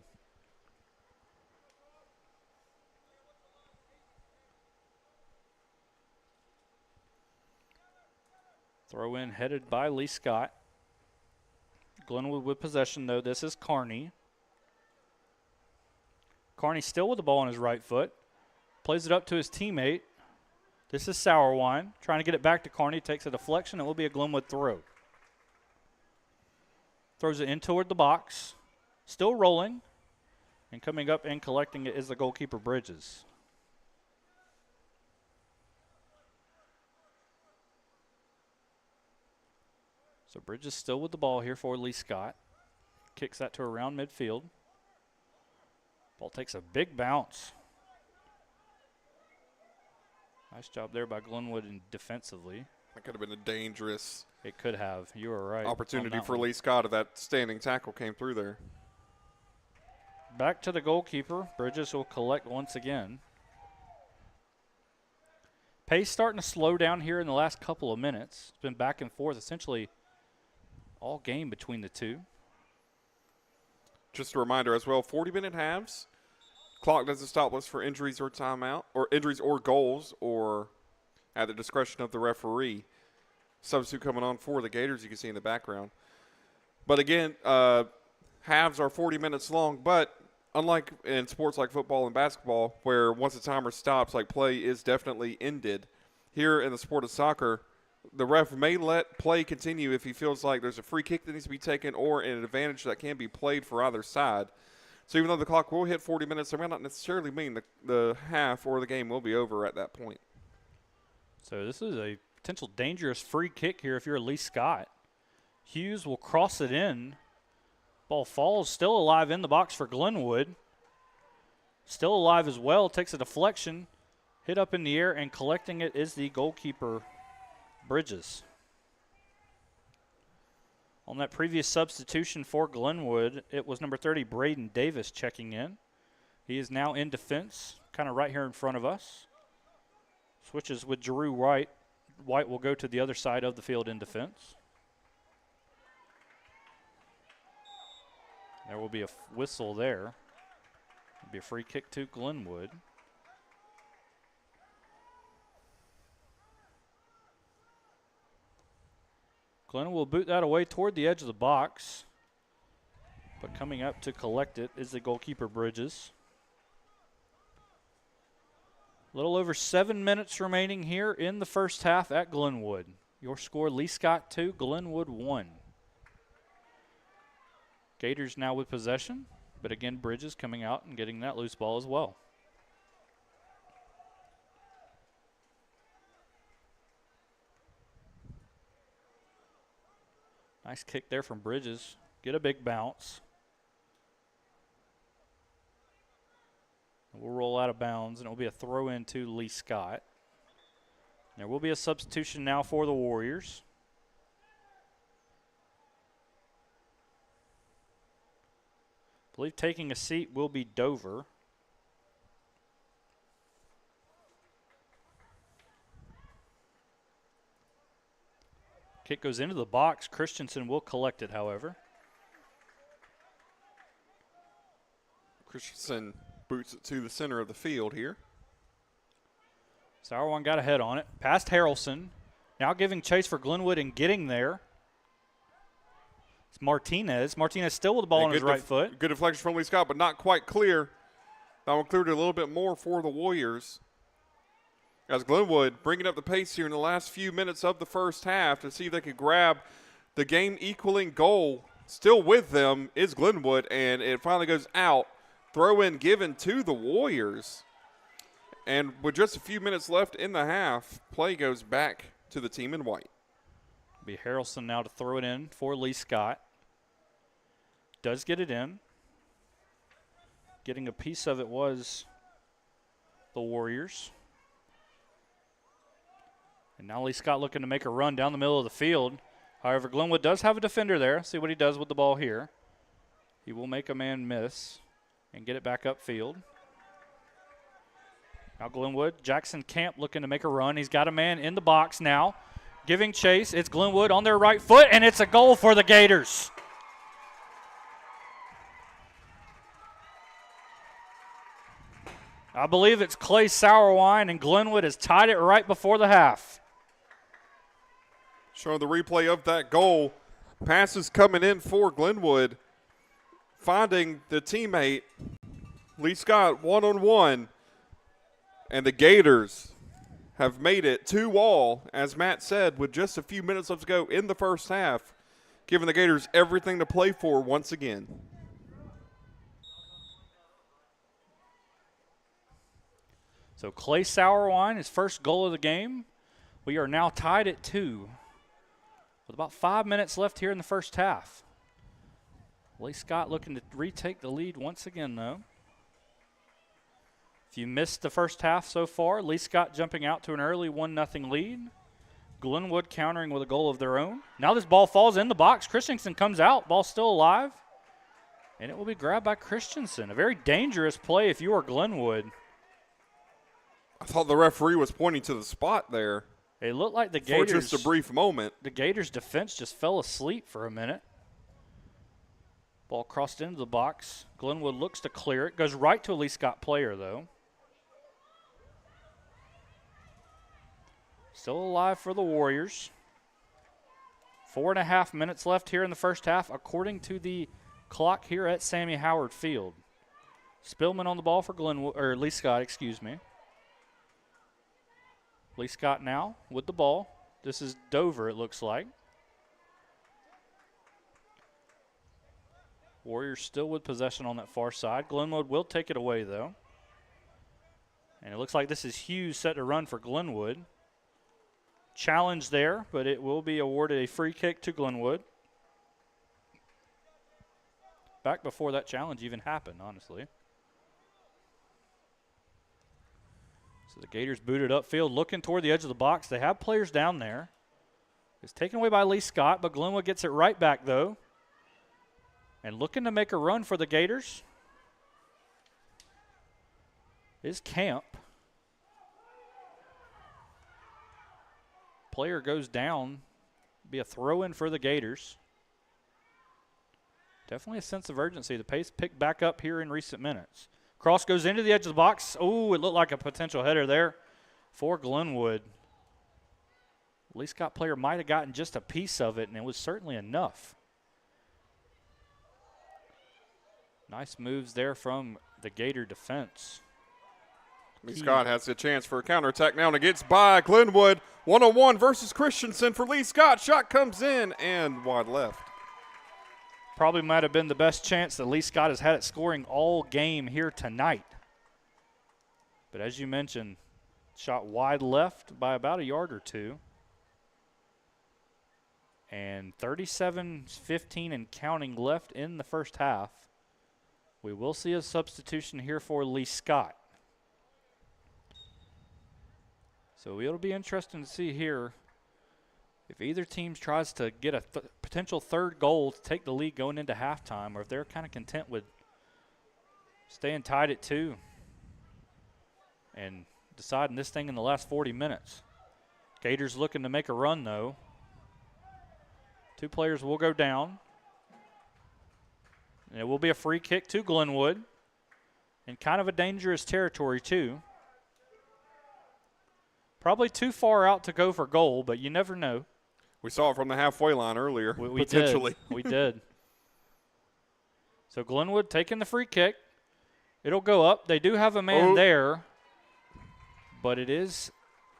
Throw-in headed by Lee-Scott. Glenwood with possession, though. This is Kearney. Kearney still with the ball on his right foot. Plays it up to his teammate. This is Sourwine. Trying to get it back to Kearney. Takes a deflection. It will be a Glenwood throw. Throws it in toward the box. Still rolling. And coming up and collecting it is the goalkeeper, Bridges. So Bridges still with the ball here for Lee-Scott. Kicks that to around midfield. Ball takes a big bounce. Nice job there by Glenwood defensively. That could have been a dangerous It could have. You were right. opportunity for Lee-Scott if that standing tackle came through there. Back to the goalkeeper. Bridges will collect once again. Pace starting to slow down here in the last couple of minutes. It's been back and forth essentially all game between the two. Just a reminder as well, 40-minute halves. Clock doesn't stop us for injuries or timeout, or injuries or goals, or at the discretion of the referee. Substitute coming on for the Gators, you can see in the background. But again, halves are 40 minutes long, but unlike in sports like football and basketball, where once the timer stops, like play is definitely ended, here in the sport of soccer, the ref may let play continue if he feels like there's a free kick that needs to be taken or an advantage that can be played for either side. So even though the clock will hit 40 minutes, it may not necessarily mean the half or the game will be over at that point. So this is a potential dangerous free kick here if you're Lee-Scott. Hughes will cross it in. Ball falls, still alive in the box for Glenwood. Still alive as well, takes a deflection, hit up in the air, and collecting it is the goalkeeper, Bridges. On that previous substitution for Glenwood, it was number 30, Braden Davis, checking in. He is now in defense, kind of right here in front of us. Switches with Drew White. White will go to the other side of the field in defense. There will be a whistle there. It'll be a free kick to Glenwood. Glenwood will boot that away toward the edge of the box. But coming up to collect it is the goalkeeper, Bridges. A little over 7 minutes remaining here in the first half at Glenwood. Your score, Lee-Scott 2, Glenwood 1. Gators now with possession, but again, Bridges coming out and getting that loose ball as well. Nice kick there from Bridges. Get a big bounce. We'll roll out of bounds, and it will be a throw in to Lee-Scott. There will be a substitution now for the Warriors. I believe taking a seat will be Dover. Kick goes into the box. Christensen will collect it, however. Christensen boots it to the center of the field here. Sauerwein got ahead on it. Past Harrelson. Now giving chase for Glenwood and getting there. It's Martinez. Martinez still with the ball on his right foot. Good deflection from Lee-Scott, but not quite clear. That one cleared a little bit more for the Warriors. As Glenwood bringing up the pace here in the last few minutes of the first half to see if they could grab the game-equaling goal. Still with them is Glenwood, and it finally goes out. Throw in given to the Warriors. And with just a few minutes left in the half, play goes back to the team in white. Be Harrelson now to throw it in for Lee-Scott. Does get it in. Getting a piece of it was the Warriors. And now Lee-Scott looking to make a run down the middle of the field. However, Glenwood does have a defender there. See what he does with the ball here. He will make a man miss and get it back upfield. Now Glenwood, Jackson Camp looking to make a run. He's got a man in the box now. Giving chase, it's Glenwood on their right foot, and it's a goal for the Gators. I believe it's Clay Sauerwein, and Glenwood has tied it right before the half. Showing the replay of that goal. Passes coming in for Glenwood. Finding the teammate, Lee-Scott, one-on-one. And the Gators have made it 2-2, as Matt said, with just a few minutes left to go in the first half, giving the Gators everything to play for once again. So Clay Sauerwein, his first goal of the game. We are now tied at 2 with about 5 minutes left here in the first half. Lee-Scott looking to retake the lead once again, though. If you missed the first half so far, Lee-Scott jumping out to an early 1-0 lead. Glenwood countering with a goal of their own. Now this ball falls in the box. Christensen comes out. Ball still alive. And it will be grabbed by Christensen. A very dangerous play if you are Glenwood. I thought the referee was pointing to the spot there. It looked like the Gators. For just a brief moment. The Gators' defense just fell asleep for a minute. Ball crossed into the box. Glenwood looks to clear it. Goes right to a Lee-Scott player, though. Still alive for the Warriors. 4.5 minutes left here in the first half, according to the clock here at Sammy Howard Field. Spillman on the ball for Lee-Scott, excuse me. Lee-Scott now with the ball. This is Dover, it looks like. Warriors still with possession on that far side. Glenwood will take it away, though. And it looks like this is Hughes set to run for Glenwood. Challenge there, but it will be awarded a free kick to Glenwood. Back before that challenge even happened, honestly. So the Gators booted upfield, looking toward the edge of the box. They have players down there. It's taken away by Lee-Scott, but Glenwood gets it right back, though. And looking to make a run for the Gators is Camp. Player goes down. Be a throw-in for the Gators. Definitely a sense of urgency. The pace picked back up here in recent minutes. Cross goes into the edge of the box. Oh, it looked like a potential header there for Glenwood. Lee-Scott player might have gotten just a piece of it, and it was certainly enough. Nice moves there from the Gator defense. Lee-Scott has a chance for a counterattack now, and it gets by Glenwood. 1-on-1 versus Christensen for Lee-Scott. Shot comes in and wide left. Probably might have been the best chance that Lee-Scott has had at scoring all game here tonight. But as you mentioned, shot wide left by about a yard or two. And 37-15 and counting left in the first half. We will see a substitution here for Lee-Scott. So it'll be interesting to see here if either team tries to get a potential third goal to take the lead going into halftime, or if they're kind of content with staying tied at 2 and deciding this thing in the last 40 minutes. Gators looking to make a run, though. 2 players will go down. And it will be a free kick to Glenwood. And kind of a dangerous territory, too. Probably too far out to go for goal, but you never know. We saw it from the halfway line earlier, we potentially. Did. We did. So Glenwood taking the free kick. It'll go up. They do have a man there, but it is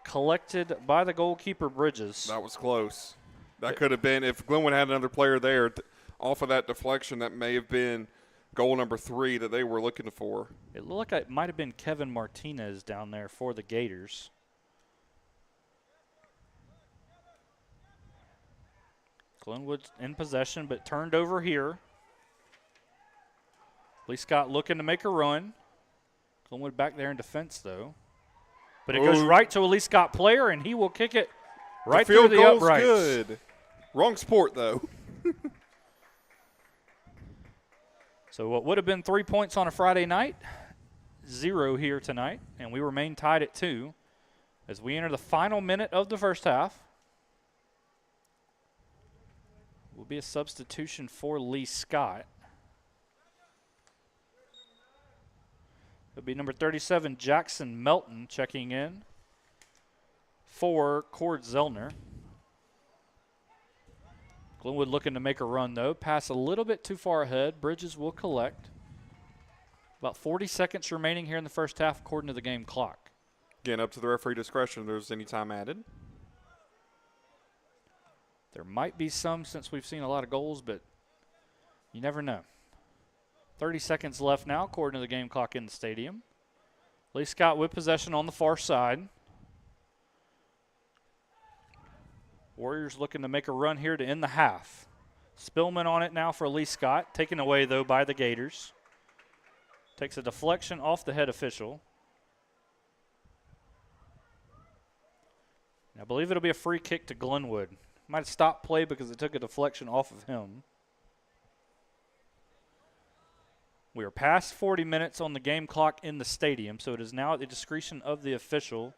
collected by the goalkeeper, Bridges. That was close. That could have been, if Glenwood had another player there, off of that deflection, that may have been goal number 3 that they were looking for. It looked like it might have been Kevin Martinez down there for the Gators. Glenwood's in possession, but turned over here. Lee-Scott looking to make a run. Glenwood back there in defense, though. But it goes right to a Lee-Scott player, and he will kick it right through the uprights. Good. Wrong sport, though. So what would have been 3 points on a Friday night, 0 here tonight, and we remain tied at 2 as we enter the final minute of the first half. Will be a substitution for Lee-Scott. It'll be number 37, Jackson Melton, checking in for Cord Zellner. Glenwood looking to make a run, though. Pass a little bit too far ahead. Bridges will collect. About 40 seconds remaining here in the first half, according to the game clock. Again, up to the referee discretion if there's any time added. There might be some since we've seen a lot of goals, but you never know. 30 seconds left now, according to the game clock in the stadium. Lee-Scott with possession on the far side. Warriors looking to make a run here to end the half. Spillman on it now for Lee-Scott. Taken away, though, by the Gators. Takes a deflection off the head official. I believe it'll be a free kick to Glenwood. Might have stopped play because it took a deflection off of him. We are past 40 minutes on the game clock in the stadium, so it is now at the discretion of the official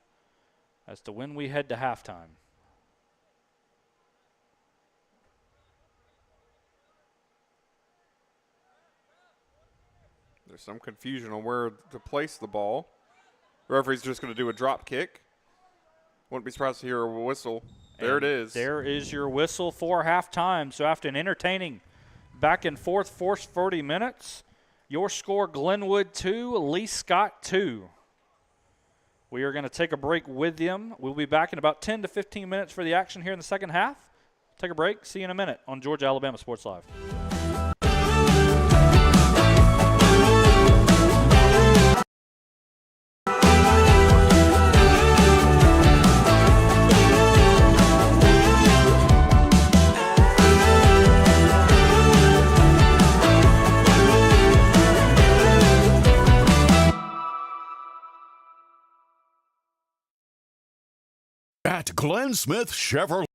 as to when we head to halftime. There's some confusion on where to place the ball. The referee's just going to do a drop kick. Wouldn't be surprised to hear a whistle. There it is. There is your whistle for halftime. So after an entertaining back and forth 40 minutes, your score Glenwood 2, Lee-Scott 2. We are going to take a break with them. We'll be back in about 10 to 15 minutes for the action here in the second half. Take a break. See you in a minute on Georgia Alabama Sports Live. At Glenn Smith Chevrolet,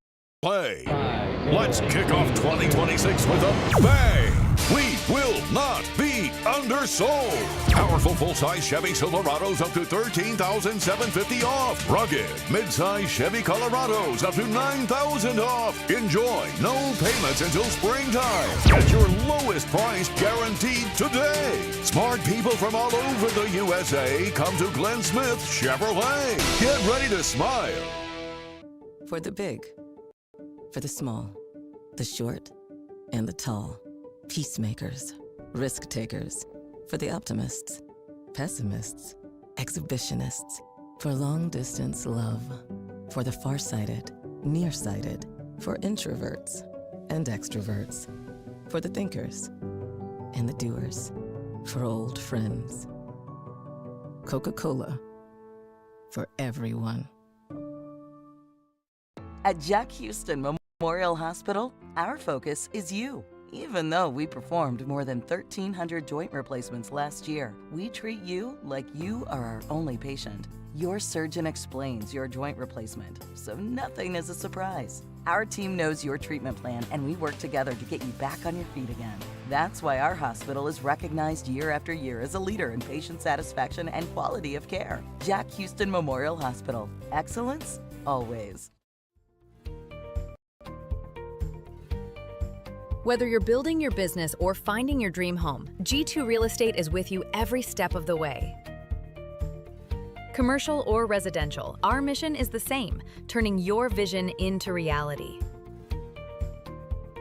let's kick off 2026 with a bang. We will not be undersold. Powerful full-size Chevy Silverados up to $13,750 off. Rugged mid-size Chevy Colorados up to $9,000 off. Enjoy no payments until springtime. Get your lowest price guaranteed today. Smart people from all over the USA come to Glenn Smith Chevrolet. Get ready to smile. For the big, for the small, the short, and the tall. Peacemakers, risk takers. For the optimists, pessimists, exhibitionists. For long distance love. For the farsighted, nearsighted. For introverts and extroverts. For the thinkers and the doers. For old friends. Coca-Cola. For everyone. At Jack Houston Memorial Hospital, our focus is you. Even though we performed more than 1,300 joint replacements last year, we treat you like you are our only patient. Your surgeon explains your joint replacement, so nothing is a surprise. Our team knows your treatment plan, and we work together to get you back on your feet again. That's why our hospital is recognized year after year as a leader in patient satisfaction and quality of care. Jack Houston Memorial Hospital. Excellence, always. Whether you're building your business or finding your dream home, G2 Real Estate is with you every step of the way. Commercial or residential, our mission is the same, turning your vision into reality.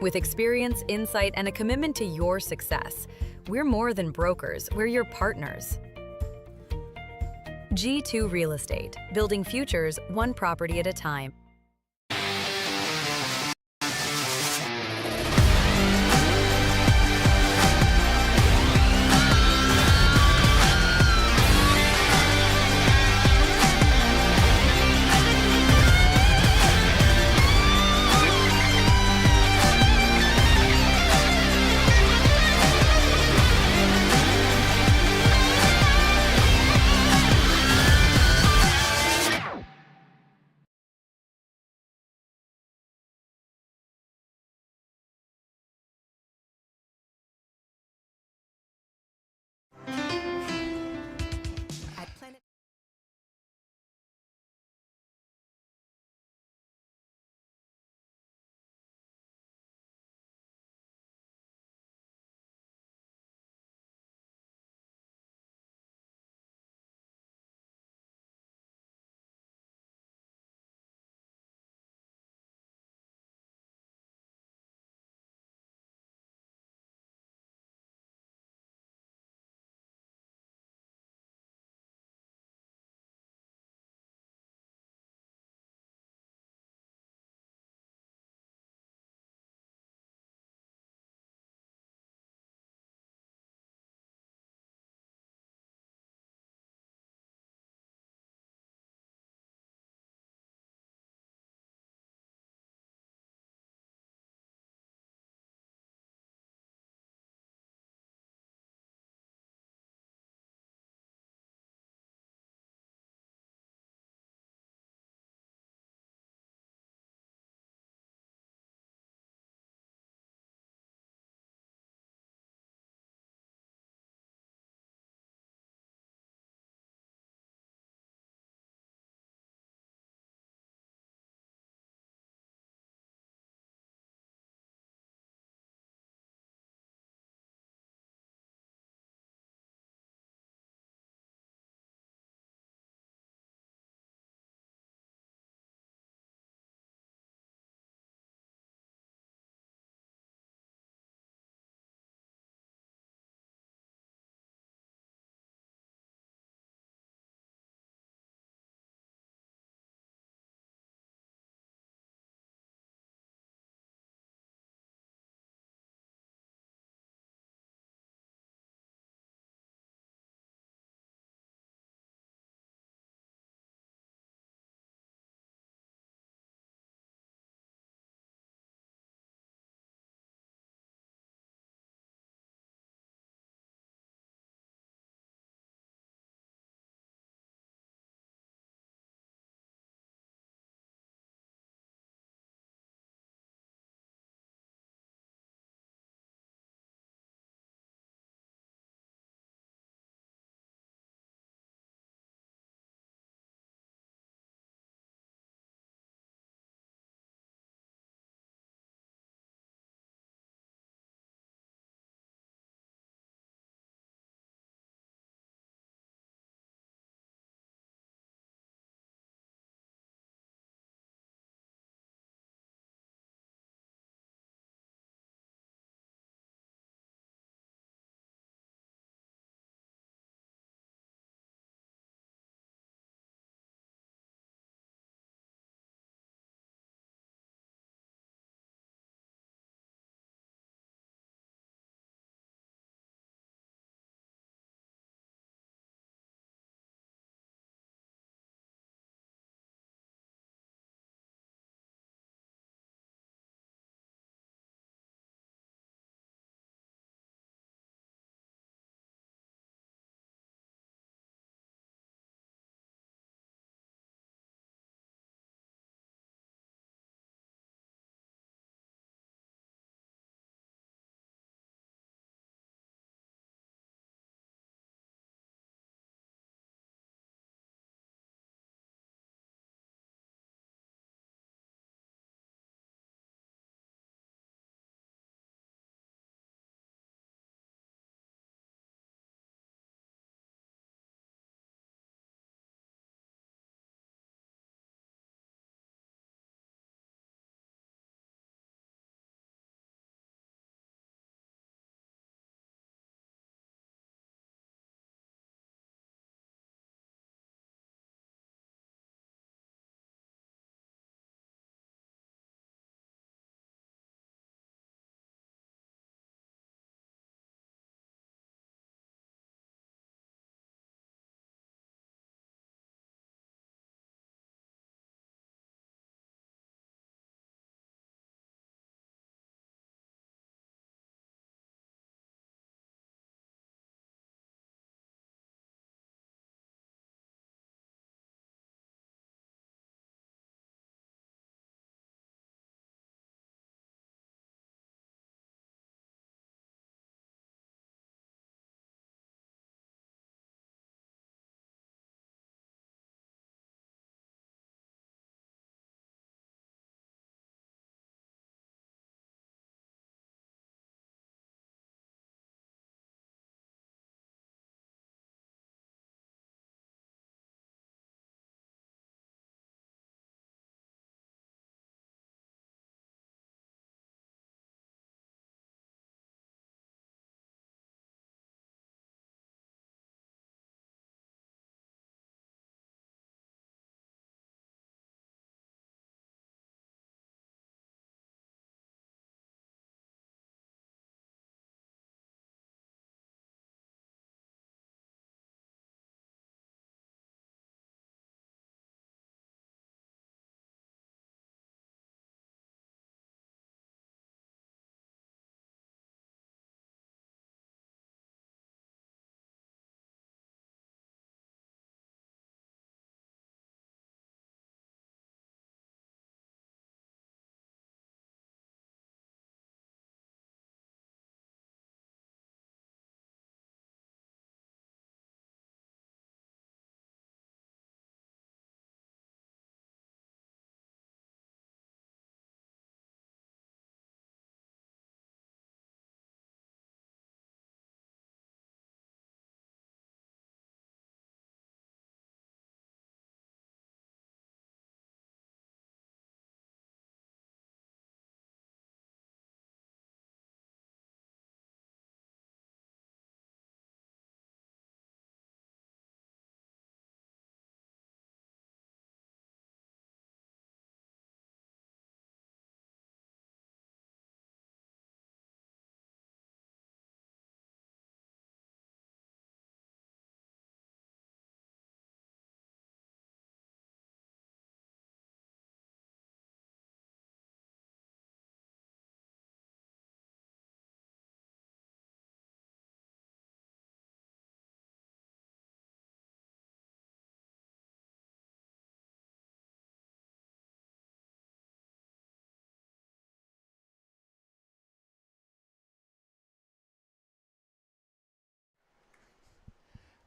With experience, insight, and a commitment to your success, we're more than brokers, we're your partners. G2 Real Estate, building futures one property at a time.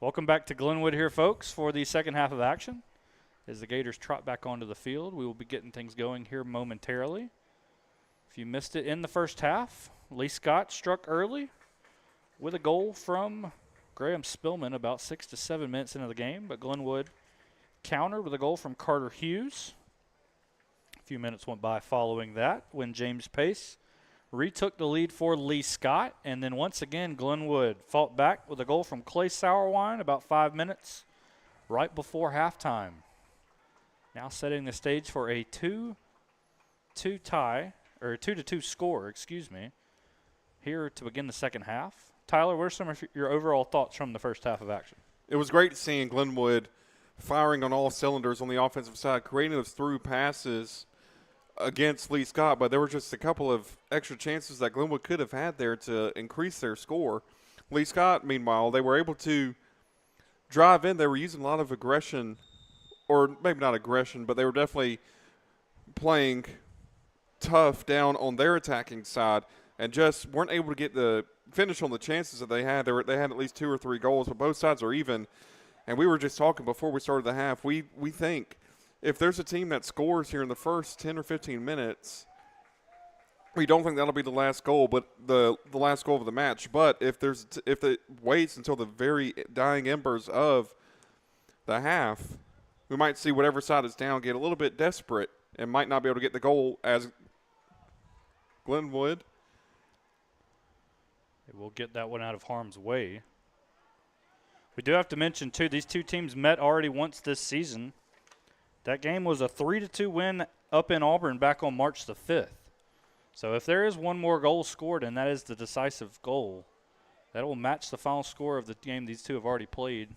Welcome back to Glenwood here, folks, for the second half of action. As the Gators trot back onto the field, we will be getting things going here momentarily. If you missed it in the first half, Lee-Scott struck early with a goal from Graham Spillman about 6 to 7 minutes into the game, but Glenwood countered with a goal from Carter Hughes. A few minutes went by following that when James Pace retook the lead for Lee-Scott, and then once again Glenwood fought back with a goal from Clay Sourwine about 5 minutes right before halftime. Now setting the stage for a 2-2 score, here to begin the second half. Tyler, what are some of your overall thoughts from the first half of action? It was great seeing Glenwood firing on all cylinders on the offensive side, creating those through passes against Lee-Scott, but there were just a couple of extra chances that Glenwood could have had there to increase their score. Lee-Scott, meanwhile, they were able to drive in. They were using a lot of aggression, or maybe not aggression, but they were definitely playing tough down on their attacking side and just weren't able to get the finish on the chances that they had. They had at least 2 or 3 goals, but both sides are even. And we were just talking before we started the half, we think if there's a team that scores here in the first 10 or 15 minutes, we don't think that'll be the last goal, but the last goal of the match. But if it waits until the very dying embers of the half, we might see whatever side is down get a little bit desperate and might not be able to get the goal as Glenwood. We'll get that one out of harm's way. We do have to mention, too, these two teams met already once this season. That game was a 3-2 win up in Auburn back on March the 5th. So if there is one more goal scored, and that is the decisive goal, that will match the final score of the game these two have already played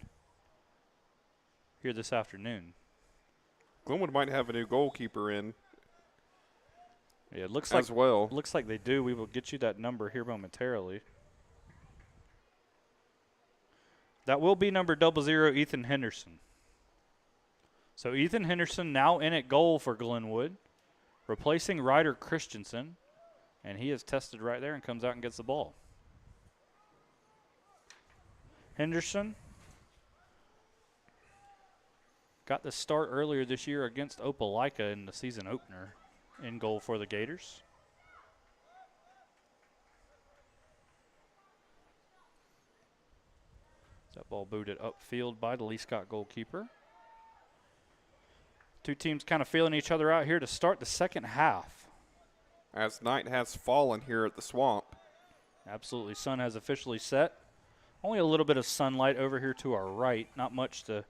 here this afternoon. Glenwood might have a new goalkeeper in. Yeah, it looks as well. Looks like they do. We will get you that number here momentarily. That will be number 00, Ethan Henderson. So Ethan Henderson now in at goal for Glenwood, replacing Ryder Christensen, and he is tested right there and comes out and gets the ball. Henderson got the start earlier this year against Opelika in the season opener, in goal for the Gators. That ball booted upfield by the Lee-Scott goalkeeper. Two teams kind of feeling each other out here to start the second half. As night has fallen here at the Swamp. Absolutely. Sun has officially set. Only a little bit of sunlight over here to our right. Not much to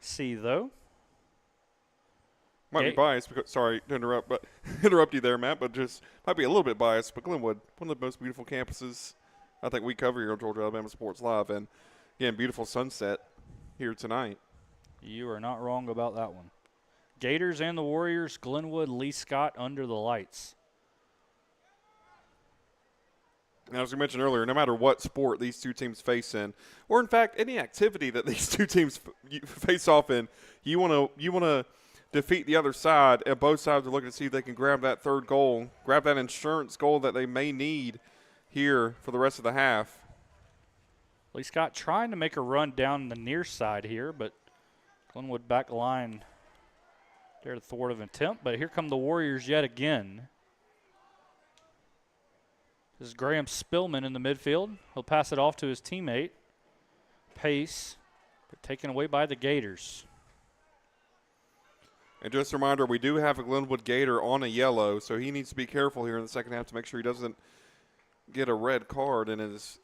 see, though. Might be biased, because, sorry to interrupt you there, Matt, but just might be a little bit biased. But Glenwood, one of the most beautiful campuses I think we cover here on Georgia Alabama Sports Live. And, again, beautiful sunset here tonight. You are not wrong about that one. Gators and the Warriors, Glenwood, Lee-Scott under the lights. Now, as we mentioned earlier, no matter what sport these two teams face in, or in fact any activity that these two teams face off in, you want to defeat the other side, and both sides are looking to see if they can grab that third goal, grab that insurance goal that they may need here for the rest of the half. Lee-Scott trying to make a run down the near side here, but Glenwood back line there to thwart of attempt. But here come the Warriors yet again. This is Graham Spillman in the midfield. He'll pass it off to his teammate, Pace, but taken away by the Gators. And just a reminder, we do have a Glenwood Gator on a yellow, so he needs to be careful here in the second half to make sure he doesn't get a red card and is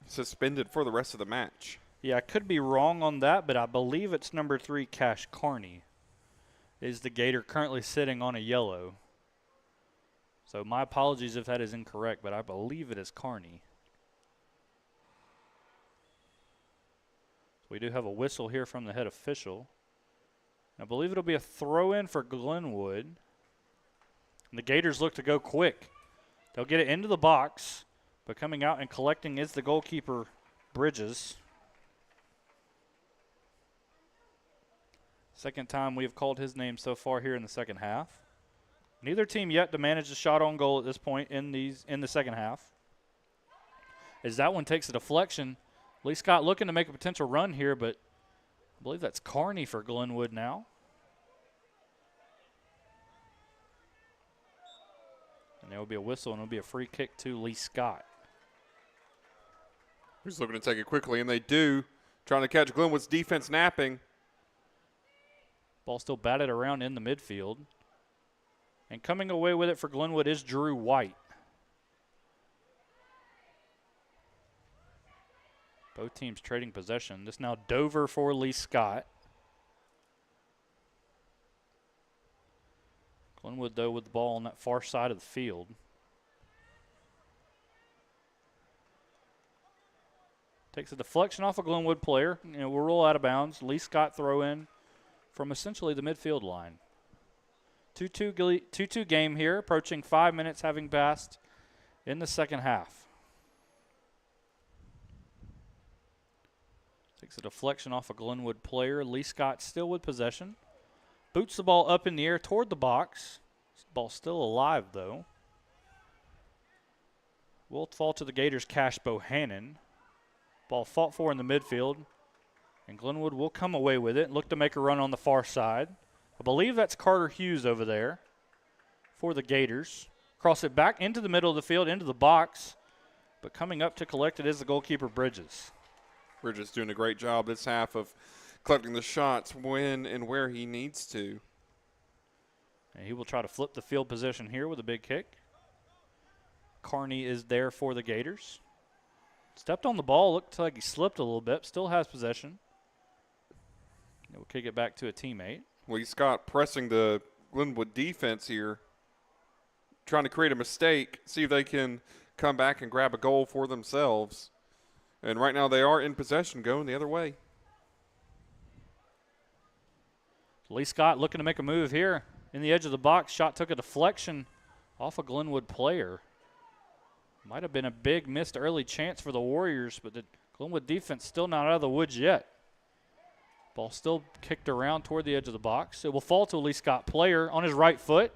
suspended for the rest of the match. Yeah, I could be wrong on that, but I believe it's number 3, Cash Carney, is the Gator currently sitting on a yellow. So my apologies if that is incorrect, but I believe it is Carney. So we do have a whistle here from the head official. I believe it'll be a throw-in for Glenwood. And the Gators look to go quick. They'll get it into the box, but coming out and collecting is the goalkeeper, Bridges. Second time we have called his name so far here in the second half. Neither team yet to manage a shot on goal at this point in the second half. As that one takes a deflection, Lee-Scott looking to make a potential run here, but I believe that's Carney for Glenwood now. And there will be a whistle, and it will be a free kick to Lee-Scott. He's looking to take it quickly, and they do. Trying to catch Glenwood's defense napping. Ball still batted around in the midfield. And coming away with it for Glenwood is Drew White. Both teams trading possession. This now Dover for Lee-Scott. Glenwood, though, with the ball on that far side of the field. Takes a deflection off a Glenwood player. We'll roll out of bounds. Lee-Scott throw in from essentially the midfield line. 2-2 game here, approaching 5 minutes having passed in the second half. Takes a deflection off a Glenwood player. Lee-Scott still with possession. Boots the ball up in the air toward the box. Ball still alive, though. Will fall to the Gators' Cash Bohannon. Ball fought for in the midfield. And Glenwood will come away with it and look to make a run on the far side. I believe that's Carter Hughes over there for the Gators. Cross it back into the middle of the field, into the box. But coming up to collect it is the goalkeeper, Bridges. Bridges doing a great job this half of collecting the shots when and where he needs to. And he will try to flip the field position here with a big kick. Carney is there for the Gators. Stepped on the ball, looked like he slipped a little bit, still has possession. We'll kick it back to a teammate. Lee-Scott pressing the Glenwood defense here, trying to create a mistake, see if they can come back and grab a goal for themselves. And right now they are in possession, going the other way. Lee-Scott looking to make a move here. In the edge of the box, shot took a deflection off a Glenwood player. Might have been a big missed early chance for the Warriors, but the Glenwood defense still not out of the woods yet. Ball still kicked around toward the edge of the box. It will fall to a Lee-Scott player on his right foot.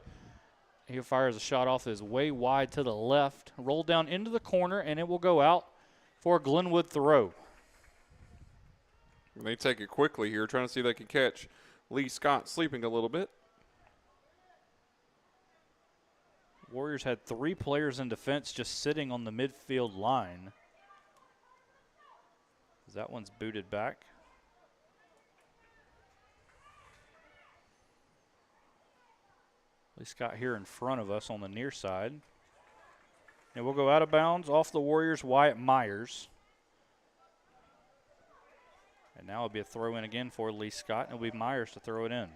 He fires a shot off his way wide to the left. Roll down into the corner, and it will go out for a Glenwood throw. And they take it quickly here, trying to see if they can catch Lee-Scott sleeping a little bit. Warriors had 3 players in defense just sitting on the midfield line. That one's booted back. Lee-Scott here in front of us on the near side. And we'll go out of bounds off the Warriors' Wyatt Myers. And now it'll be a throw in again for Lee-Scott, and it'll be Myers to throw it in.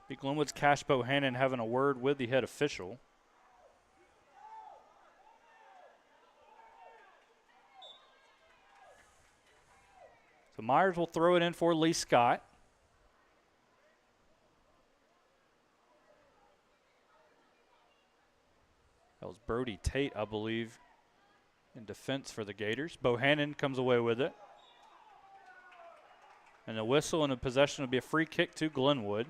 Be Glenwood's Cash Bohannon having a word with the head official. So Myers will throw it in for Lee-Scott. That was Brody Tate, I believe, in defense for the Gators. Bohannon comes away with it. And the whistle and the possession will be a free kick to Glenwood.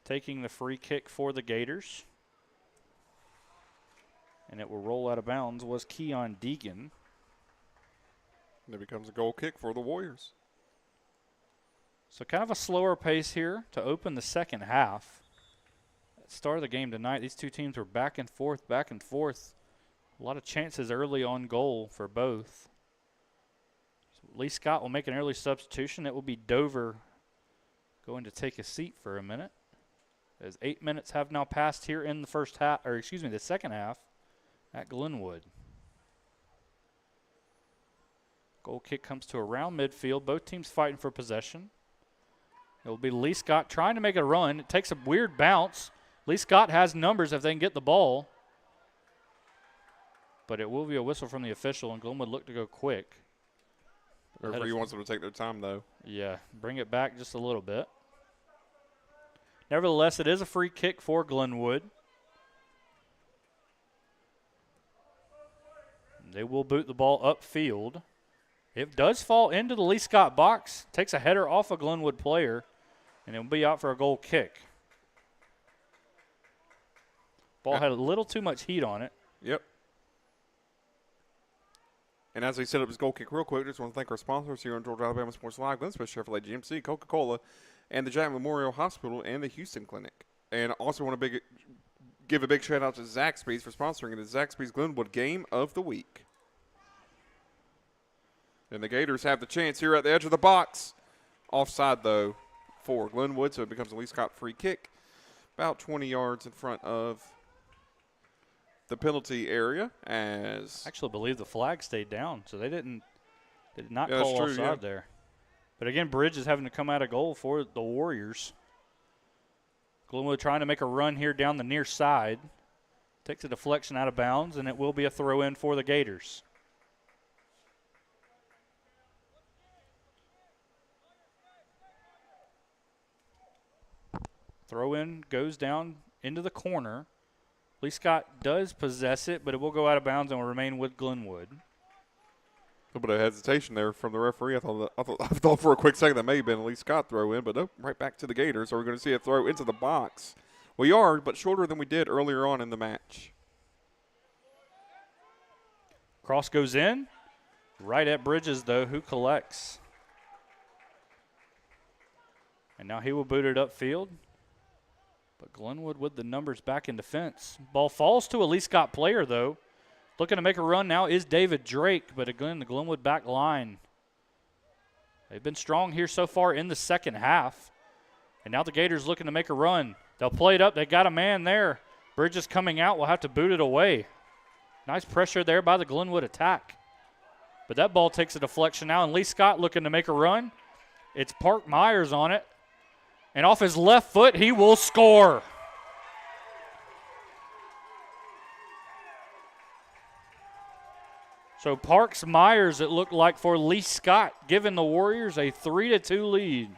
Taking the free kick for the Gators. And it will roll out of bounds was Keon Deegan. And it becomes a goal kick for the Warriors. So kind of a slower pace here to open the second half. At the start of the game tonight, these two teams were back and forth, back and forth. A lot of chances early on goal for both. So Lee-Scott will make an early substitution. It will be Dover going to take a seat for a minute. As 8 minutes have now passed here in the first half, or excuse me, the second half at Glenwood. Goal kick comes to around midfield. Both teams fighting for possession. It will be Lee-Scott trying to make a run. It takes a weird bounce. Lee-Scott has numbers if they can get the ball. But it will be a whistle from the official, and Glenwood look to go quick. The referee wants them to take their time, though. Yeah, bring it back just a little bit. Nevertheless, it is a free kick for Glenwood. They will boot the ball upfield. It does fall into the Lee-Scott box. Takes a header off a Glenwood player, and it'll be out for a goal kick. Ball had a little too much heat on it. Yep. And as we set up his goal kick real quick, just want to thank our sponsors here on Georgia Alabama Sports Live, Glenn Smith Chevrolet GMC, Coca-Cola, and the Jack Memorial Hospital and the Houston Clinic. And also want to give a big shout out to Zaxby's for sponsoring the Zaxby's Glenwood Game of the Week. And the Gators have the chance here at the edge of the box. Offside, though, for Glenwood, so it becomes a Lee-Scott free kick. About 20 yards in front of the penalty area. As I actually believe the flag stayed down, so they did not Yeah, call that's true, offside there. But again, Bridge is having to come out of goal for the Warriors. Glenwood trying to make a run here down the near side. Takes a deflection out of bounds, and it will be a throw-in for the Gators. Throw-in goes down into the corner. Lee-Scott does possess it, but it will go out of bounds and will remain with Glenwood. a little bit of hesitation there from the referee. I thought for a quick second that may have been a Lee-Scott throw in, but nope, right back to the Gators. Are we going to see a throw into the box? We are, but shorter than we did earlier on in the match. Cross goes in. Right at Bridges, though, who collects. And now he will boot it upfield. But Glenwood with the numbers back in defense. Ball falls to a Lee-Scott player, though. Looking to make a run now is David Drake, but again, the Glenwood back line. They've been strong here so far in the second half. And now the Gators looking to make a run. They'll play it up. They got a man there. Bridges coming out. Will have to boot it away. Nice pressure there by the Glenwood attack. But that ball takes a deflection now, and Lee-Scott looking to make a run. It's Park Myers on it. And off his left foot, he will score. So Parks Myers, it looked like, for Lee-Scott, giving the Warriors a 3-2 lead.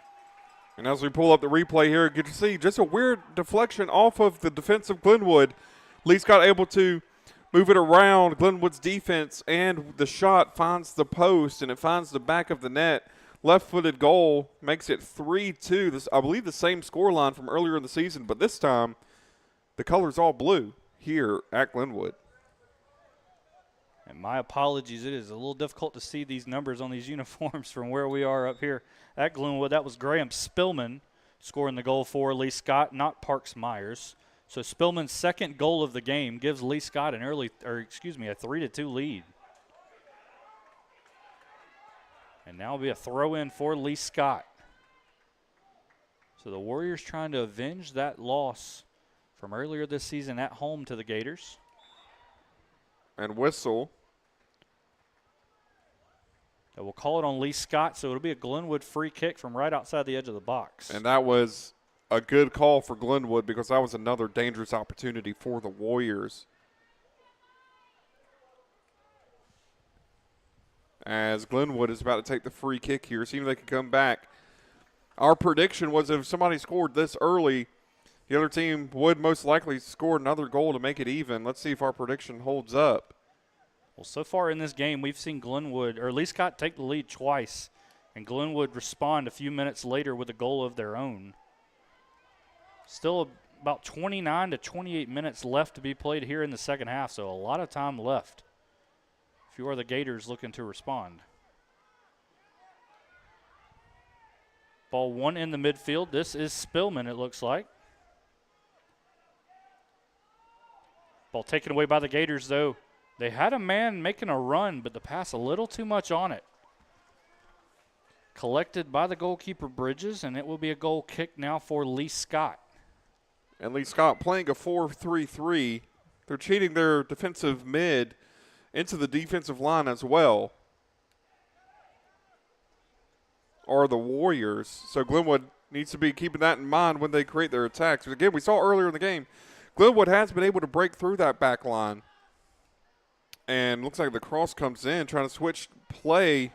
And as we pull up the replay here, get to see just a weird deflection off of the defense of Glenwood. Lee-Scott able to move it around Glenwood's defense, and the shot finds the post, and it finds the back of the net. Left-footed goal makes it 3-2. This, I believe, the same scoreline from earlier in the season, but this time the color's all blue here at Glenwood. And my apologies, it is a little difficult to see these numbers on these uniforms from where we are up here at Glenwood. That was Graham Spillman scoring the goal for Lee-Scott, not Parks Myers. So Spillman's second goal of the game gives Lee-Scott a 3-2 lead. And now will be a throw-in for Lee-Scott. So the Warriors trying to avenge that loss from earlier this season at home to the Gators. And whistle. And we'll call it on Lee-Scott, so it'll be a Glenwood free kick from right outside the edge of the box. And that was a good call for Glenwood, because that was another dangerous opportunity for the Warriors. As Glenwood is about to take the free kick here, seeing if they can come back. Our prediction was if somebody scored this early, the other team would most likely score another goal to make it even. Let's see if our prediction holds up. Well, so far in this game, we've seen Glenwood, or Lee-Scott, take the lead twice, and Glenwood respond a few minutes later with a goal of their own. Still about 29 to 28 minutes left to be played here in the second half, so a lot of time left if you are the Gators looking to respond. Ball one in the midfield. This is Spillman, it looks like. Ball taken away by the Gators, though. They had a man making a run, but the pass a little too much on it. Collected by the goalkeeper Bridges, and it will be a goal kick now for Lee-Scott. And Lee-Scott playing a 4-3-3. They're cheating their defensive mid into the defensive line as well. Are the Warriors. So Glenwood needs to be keeping that in mind when they create their attacks. But again, we saw earlier in the game, Glenwood has been able to break through that back line. And looks like the cross comes in, trying to switch play.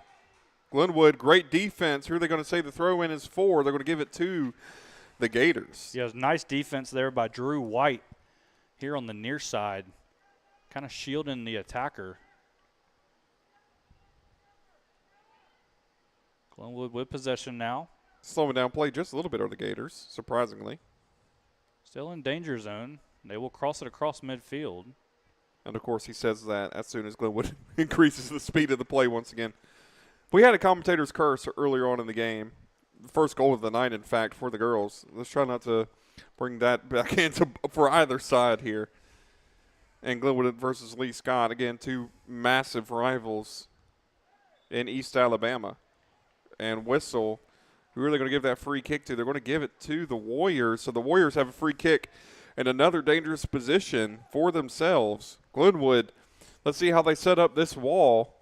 Glenwood, great defense. Who are they going to say the throw-in is for? They're going to give it to the Gators. Yeah, it was nice defense there by Drew White here on the near side, kind of shielding the attacker. Glenwood with possession now. Slowing down play just a little bit are the Gators, surprisingly. Still in danger zone. They will cross it across midfield. And, of course, he says that as soon as Glenwood increases the speed of the play once again. We had a commentator's curse earlier on in the game. The first goal of the night, in fact, for the girls. Let's try not to bring that back into for either side here. And Glenwood versus Lee-Scott, again, two massive rivals in East Alabama. And Whistle, who are they going to give that free kick to? They're going to give it to the Warriors. So the Warriors have a free kick in another dangerous position for themselves. Glenwood, let's see how they set up this wall.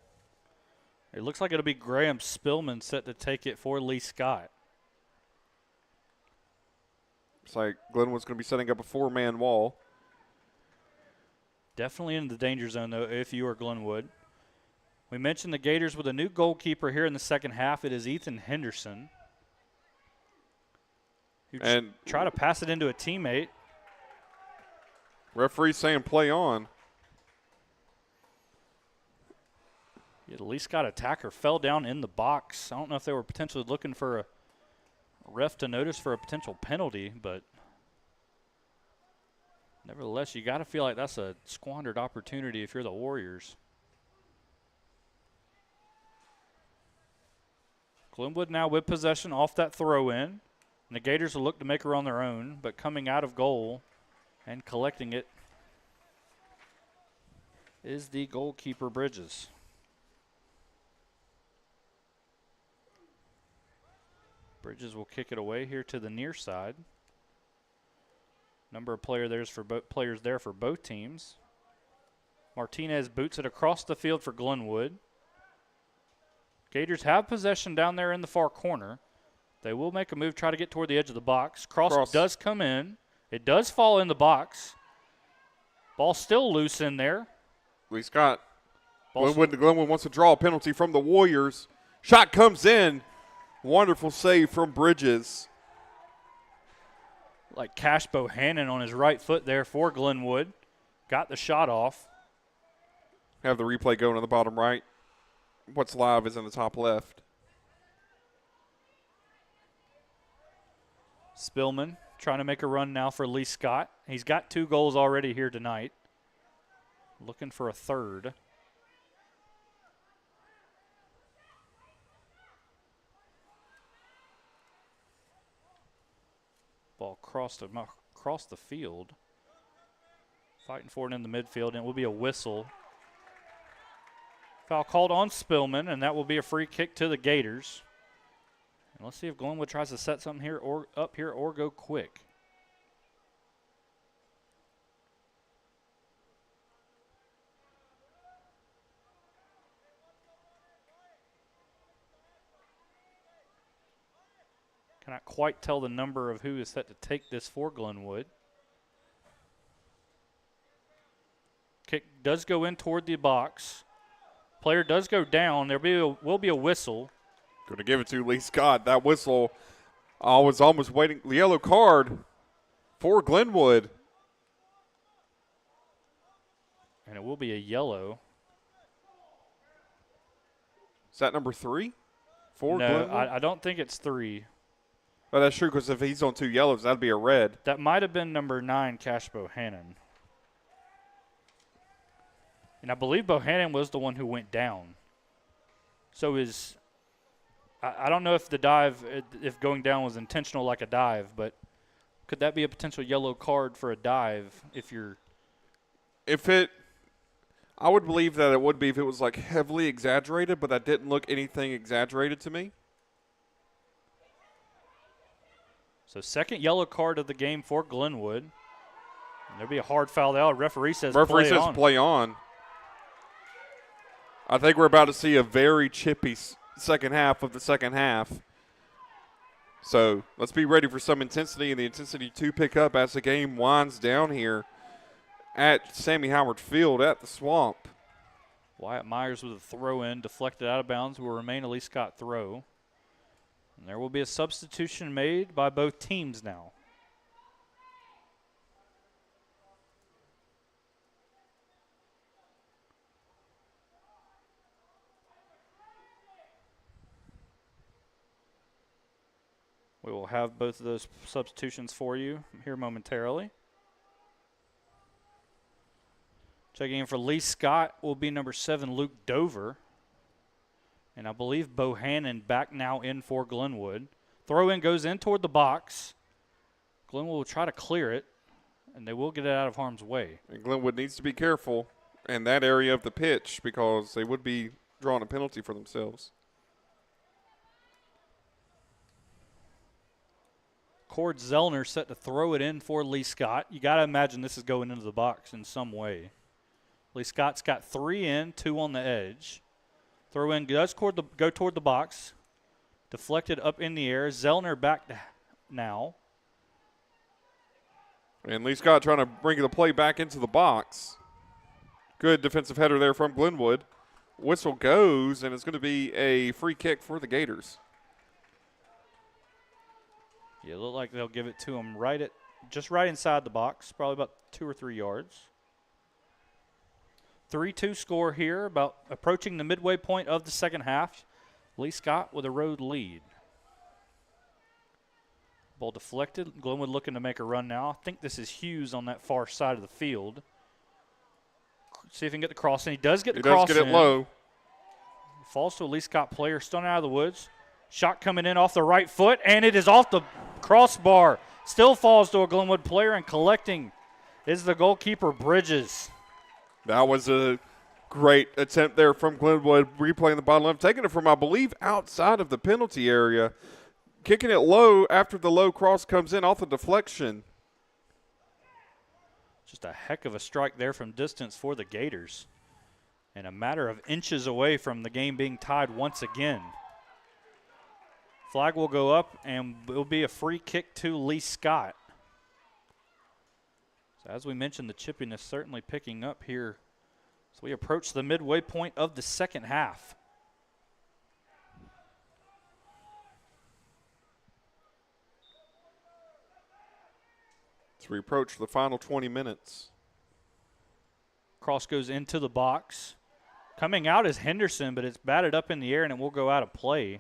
It looks like it'll be Graham Spillman set to take it for Lee-Scott. It's like Glenwood's going to be setting up a four-man wall. Definitely in the danger zone, though, if you are Glenwood. We mentioned the Gators with a new goalkeeper here in the second half. It is Ethan Henderson. Who And try to pass it into a teammate. Referee saying play on. Yeah, the Lee-Scott attacker fell down in the box. I don't know if they were potentially looking for a ref to notice for a potential penalty, but nevertheless, you got to feel like that's a squandered opportunity if you're the Warriors. Glenwood now with possession off that throw-in. And the Gators will look to make her on their own, but coming out of goal and collecting it is the goalkeeper, Bridges. Bridges will kick it away here to the near side. Number of players there for both teams. Martinez boots it across the field for Glenwood. Gators have possession down there in the far corner. They will make a move, try to get toward the edge of the box. Cross does come in. It does fall in the box. Ball still loose in there. Lee-Scott. Glenwood wants to draw a penalty from the Warriors. Shot comes in. Wonderful save from Bridges. Like Cash Bohannon on his right foot there for Glenwood. Got the shot off. Have the replay going on the bottom right. What's live is in the top left. Spillman trying to make a run now for Lee-Scott. He's got 2 goals already here tonight. Looking for a third. Ball across the field. Fighting for it in the midfield, and it will be a whistle. Foul called on Spillman, and that will be a free kick to the Gators. And let's see if Glenwood tries to set something here or up here or go quick. Cannot quite tell the number of who is set to take this for Glenwood. Kick does go in toward the box. Player does go down. There will be a whistle. Going to give it to Lee-Scott. That whistle, I was almost waiting. The yellow card for Glenwood. And it will be a yellow. Is that number 3 for No, Glenwood? I don't think it's 3. Oh, that's true, because if he's on 2 yellows, that'd be a red. That might have been number 9, Cash Bohannon. And I believe Bohannon was the one who went down. So I don't know if the dive, if going down was intentional like a dive, but could that be a potential yellow card for a dive I would believe that it would be if it was like heavily exaggerated, but that didn't look anything exaggerated to me. So second yellow card of the game for Glenwood. And there'll be a hard foul there. Referee says play on. I think we're about to see a very chippy second half of the second half. So let's be ready for some intensity, and the intensity to pick up as the game winds down here at Sammy Howard Field at the Swamp. Wyatt Myers with a throw-in, deflected out of bounds, will remain a Lee-Scott throw. And there will be a substitution made by both teams now. We will have both of those substitutions for you here momentarily. Checking in for Lee-Scott will be number 7, Luke Dover. And I believe Bohannon back now in for Glenwood. Throw in goes in toward the box. Glenwood will try to clear it, and they will get it out of harm's way. And Glenwood needs to be careful in that area of the pitch because they would be drawing a penalty for themselves. Cord Zellner set to throw it in for Lee-Scott. You got to imagine this is going into the box in some way. Lee-Scott's got 3 in, 2 on the edge. Throw in does go toward the box. Deflected up in the air. Zellner back now. And Lee-Scott trying to bring the play back into the box. Good defensive header there from Glenwood. Whistle goes, and it's going to be a free kick for the Gators. Yeah, it look like they'll give it to them just right inside the box, probably about 2 or 3 yards. 3-2 score here, about approaching the midway point of the second half. Lee-Scott with a road lead. Ball deflected. Glenwood looking to make a run now. I think this is Hughes on that far side of the field. See if he can get the cross in. He does get the cross in. He does get it low. Falls to a Lee-Scott player, stung out of the woods. Shot coming in off the right foot, and it is off the crossbar. Still falls to a Glenwood player, and collecting is the goalkeeper, Bridges. That was a great attempt there from Glenwood, replaying the bottom left, taking it from, I believe, outside of the penalty area. Kicking it low after the low cross comes in off the deflection. Just a heck of a strike there from distance for the Gators. And a matter of inches away from the game being tied once again. Flag will go up, and it will be a free kick to Lee-Scott. So as we mentioned, the chippiness certainly picking up here as we approach the midway point of the second half. As we approach the final 20 minutes. Cross goes into the box. Coming out is Henderson, but it's batted up in the air, and it will go out of play.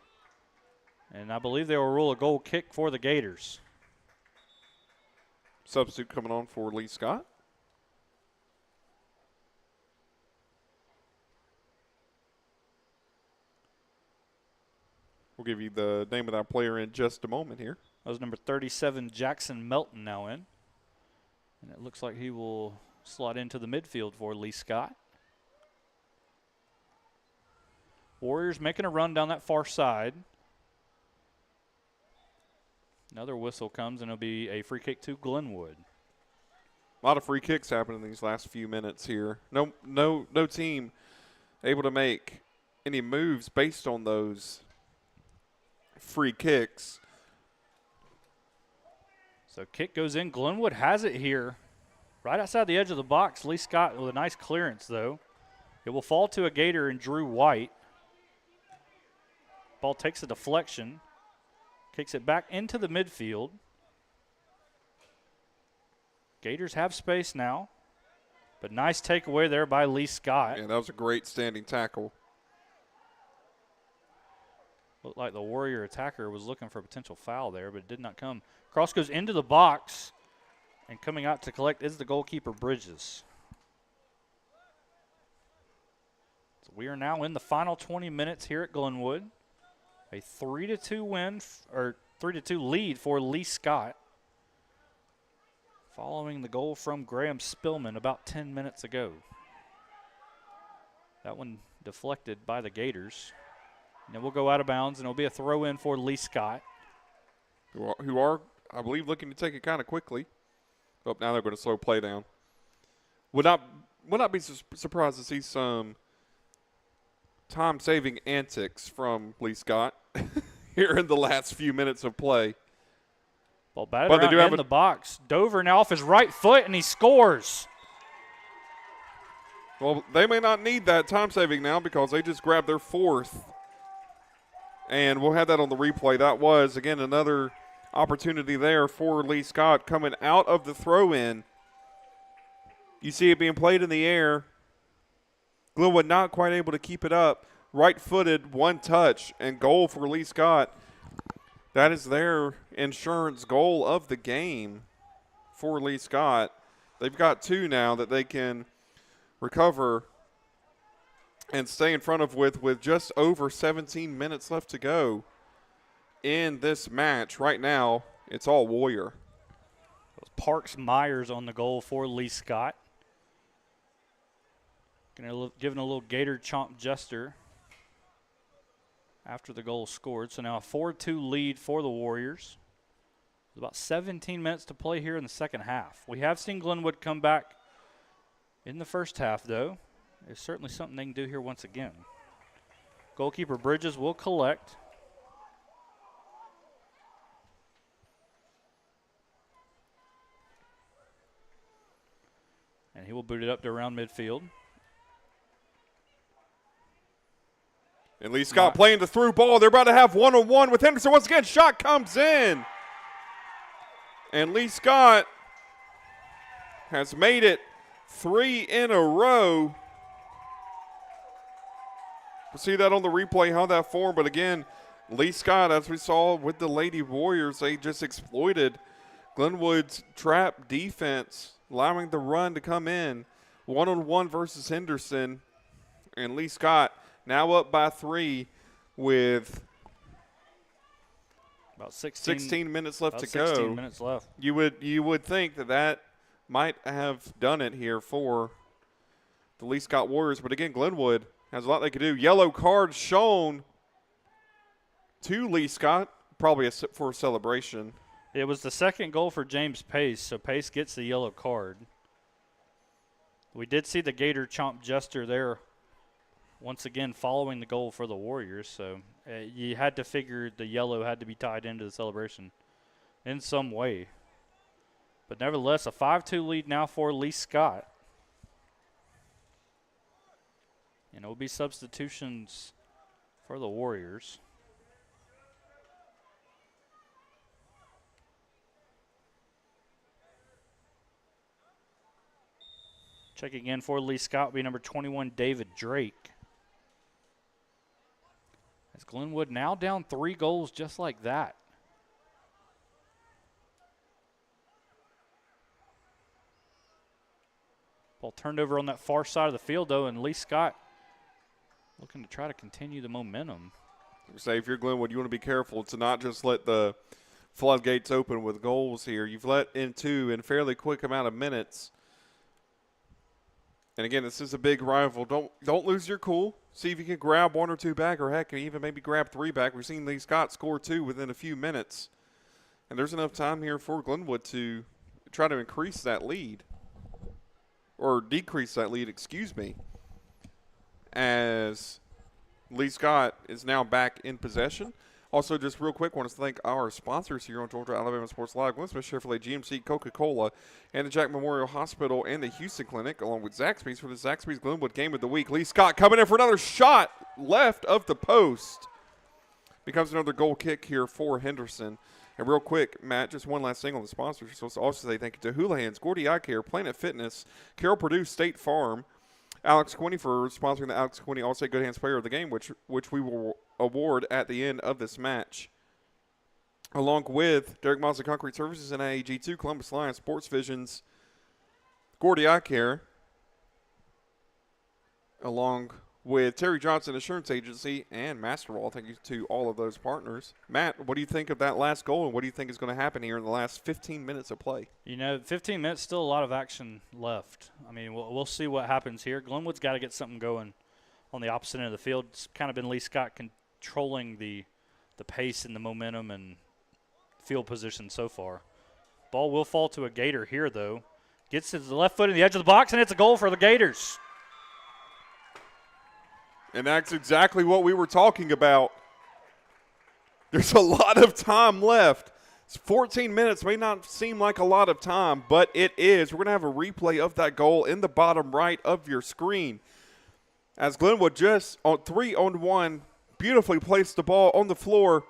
And I believe they will rule a goal kick for the Gators. Substitute coming on for Lee-Scott. We'll give you the name of that player in just a moment here. That was number 37, Jackson Melton, now in. And it looks like he will slot into the midfield for Lee-Scott. Warriors making a run down that far side. Another whistle comes, and it'll be a free kick to Glenwood. A lot of free kicks happening in these last few minutes here. No team able to make any moves based on those free kicks. So kick goes in. Glenwood has it here. Right outside the edge of the box. Lee-Scott with a nice clearance, though. It will fall to a Gator and Drew White. Ball takes a deflection. Kicks it back into the midfield. Gators have space now. But nice takeaway there by Lee-Scott. Yeah, that was a great standing tackle. Looked like the Warrior attacker was looking for a potential foul there, but it did not come. Cross goes into the box, and coming out to collect is the goalkeeper, Bridges. So we are now in the final 20 minutes here at Glenwood. A 3-2 win, or 3-2 lead for Lee-Scott. Following the goal from Graham Spillman about 10 minutes ago. That one deflected by the Gators. And it will go out of bounds, and it'll be a throw in for Lee-Scott. Who are, I believe, looking to take it kind of quickly. Oh, now they're going to slow play down. Would not be surprised to see some time-saving antics from Lee-Scott here in the last few minutes of play. Ball batted around in the box. Dover now off his right foot, and he scores. Well, they may not need that time-saving now because they just grabbed their fourth. And we'll have that on the replay. That was, again, another opportunity there for Lee-Scott coming out of the throw-in. You see it being played in the air. Glenwood not quite able to keep it up. Right-footed, one touch, and goal for Lee-Scott. That is their insurance goal of the game for Lee-Scott. They've got 2 now that they can recover and stay in front of with just over 17 minutes left to go in this match. Right now, it's all Warrior. Parks Myers on the goal for Lee-Scott. Giving a little Gator chomp gesture after the goal scored. So now a 4-2 lead for the Warriors. With about 17 minutes to play here in the second half. We have seen Glenwood come back in the first half, though. It's certainly something they can do here once again. Goalkeeper Bridges will collect. And he will boot it up to around midfield. And Lee-Scott playing the through ball. They're about to have one-on-one with Henderson. Once again, shot comes in. And Lee-Scott has made it 3 in a row. We'll see that on the replay, how that formed. But again, Lee-Scott, as we saw with the Lady Warriors, they just exploited Glenwood's trap defense, allowing the run to come in. 1-on-1 versus Henderson. And Lee-Scott now up by 3 with about 16 minutes left to 16 go. 16 minutes left. You would think that might have done it here for the Lee-Scott Warriors. But again, Glenwood has a lot they could do. Yellow card shown to Lee-Scott, probably for a celebration. It was the second goal for James Pace, so Pace gets the yellow card. We did see the Gator chomp gesture there once again following the goal for the Warriors, so you had to figure the yellow had to be tied into the celebration in some way. But nevertheless, a 5-2 lead now for Lee-Scott. And it will be substitutions for the Warriors. Checking in for Lee-Scott will be number 21, David Drake. As Glenwood now down 3 goals just like that. Ball turned over on that far side of the field, though, and Lee-Scott looking to try to continue the momentum. Say, if you're Glenwood, you want to be careful to not just let the floodgates open with goals here. You've let in 2 in a fairly quick amount of minutes. And again, this is a big rival. Don't lose your cool. See if you can grab 1 or 2 back, or heck, even maybe grab 3 back. We've seen Lee-Scott score 2 within a few minutes. And there's enough time here for Glenwood to try to increase that lead. Or decrease that lead, excuse me. As Lee-Scott is now back in possession. Also, just real quick, want to thank our sponsors here on Georgia Alabama Sports Live: Glenn Smith Chevrolet, GMC, Coca-Cola, and the Jack Memorial Hospital and the Houston Clinic, along with Zaxby's for the Zaxby's Glenwood Game of the Week. Lee-Scott coming in for another shot left of the post. Becomes another goal kick here for Henderson. And real quick, Matt, just one last thing on the sponsors. So also say thank you to Houlihan's, Gordy Eye Care, Planet Fitness, Carroll Purdue State Farm, Alex Quinney for sponsoring the Alex Quinney All-State Good Hands Player of the Game, which we will award at the end of this match. Along with Derek Miles of Concrete Services and AAG2, Columbus Lions, Sports Visions, Gordy Eye Care, along with Terry Johnson Insurance Agency and Masterwall. Thank you to all of those partners. Matt, what do you think of that last goal, and what do you think is going to happen here in the last 15 minutes of play? 15 minutes, still a lot of action left. I mean, we'll see what happens here. Glenwood's got to get something going on the opposite end of the field. It's kind of been Lee-Scott controlling the pace and the momentum and field position so far. Ball will fall to a Gator here, though. Gets to the left foot in the edge of the box, and it's a goal for the Gators. And that's exactly what we were talking about. There's a lot of time left. 14 minutes may not seem like a lot of time, but it is. We're going to have a replay of that goal in the bottom right of your screen. As Glenwood just on 3-on-1 beautifully placed the ball on the floor.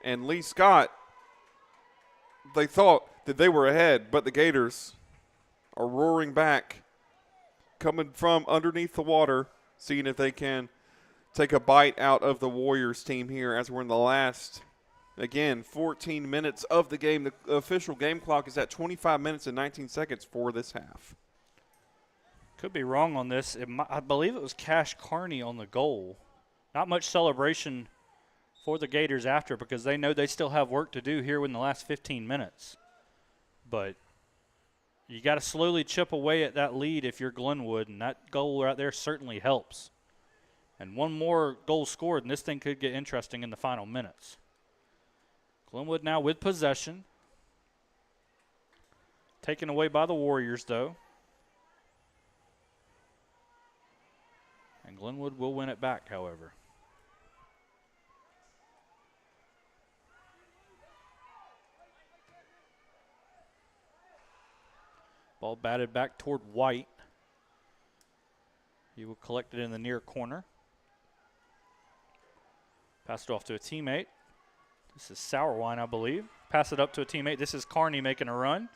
And Lee-Scott, they thought that they were ahead, but the Gators are roaring back, coming from underneath the water, seeing if they can take a bite out of the Warriors team here as we're in the last Again, 14 minutes of the game. The official game clock is at 25 minutes and 19 seconds for this half. Could be wrong on this. I believe it was Cash Carney on the goal. Not much celebration for the Gators after because they know they still have work to do here in the last 15 minutes. But you got to slowly chip away at that lead if you're Glenwood, and that goal right there certainly helps. And one more goal scored, and this thing could get interesting in the final minutes. Glenwood now with possession. Taken away by the Warriors, though. And Glenwood will win it back, however. Ball batted back toward White. He will collect it in the near corner. Pass it off to a teammate. This is Sourwine, I believe. Pass it up to a teammate. This is Carney making a run.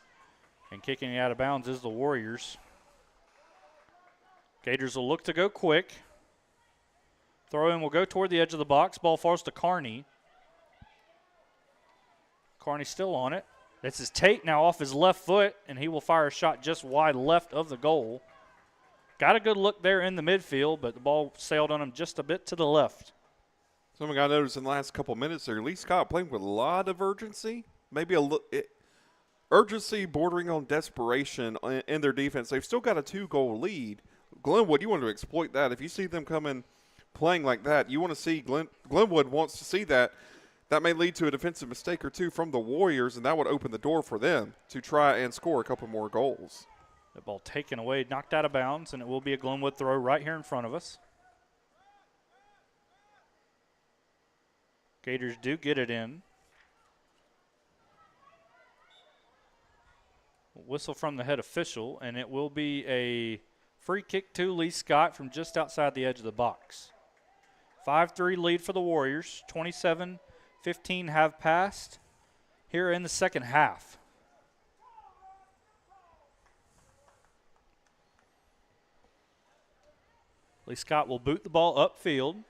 And kicking it out of bounds is the Warriors. Gators will look to go quick. Throw in will go toward the edge of the box. Ball falls to Carney. Carney still on it. This is Tate now off his left foot, and he will fire a shot just wide left of the goal. Got a good look there in the midfield, but the ball sailed on him just a bit to the left. Something I noticed in the last couple minutes there, Lee-Scott playing with a lot of urgency. Maybe urgency bordering on desperation in their defense. They've still got a 2-goal lead. Glenwood, you want to exploit that. If you see them coming playing like that, you want to see Glenwood wants to see that. That may lead to a defensive mistake or two from the Warriors, and that would open the door for them to try and score a couple more goals. The ball taken away, knocked out of bounds, and it will be a Glenwood throw right here in front of us. Gators do get it in. Whistle from the head official, and it will be a free kick to Lee-Scott from just outside the edge of the box. 5-3 lead for the Warriors. 27-15 have passed here in the second half. Lee-Scott will boot the ball upfield.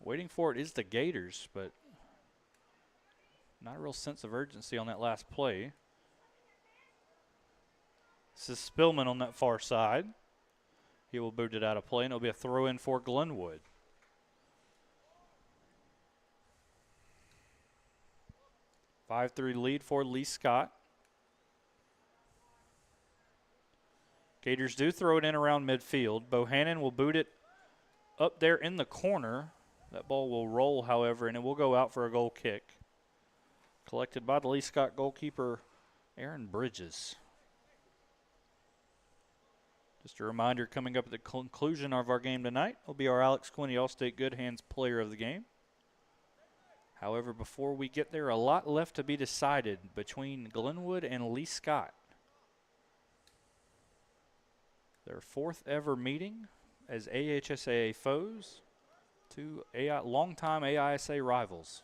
Waiting for it is the Gators, but not a real sense of urgency on that last play. This is Spillman on that far side. He will boot it out of play, and it'll be a throw in for Glenwood. A 5-3 lead for Lee-Scott. Gators do throw it in around midfield. Bohannon will boot it up there in the corner. That ball will roll, however, and it will go out for a goal kick. Collected by the Lee-Scott goalkeeper, Aaron Bridges. Just a reminder, coming up at the conclusion of our game tonight will be our Alex Quinney All-State Good Hands Player of the Game. However, before we get there, a lot left to be decided between Glenwood and Lee-Scott. Their fourth ever meeting as AHSAA foes to longtime AISA rivals.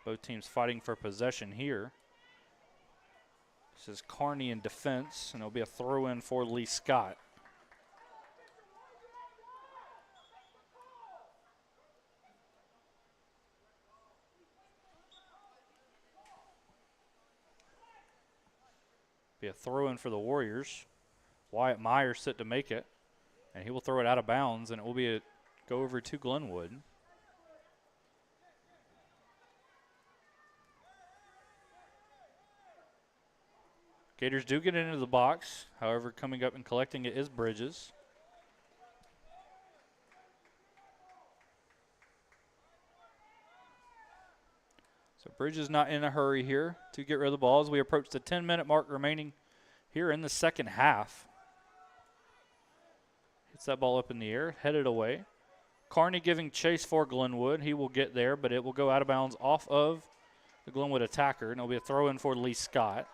Both teams fighting for possession here. This is Carney in defense, and it'll be a throw-in for Lee-Scott. Be a throw-in for the Warriors. Wyatt Myers set to make it, and he will throw it out of bounds, and it will be a go over to Glenwood. Gators do get into the box. However, coming up and collecting it is Bridges. So Bridges not in a hurry here to get rid of the ball as we approach the 10-minute mark remaining here in the second half. Hits that ball up in the air, headed away. Carney giving chase for Glenwood. He will get there, but it will go out of bounds off of the Glenwood attacker, and it'll be a throw-in for Lee-Scott.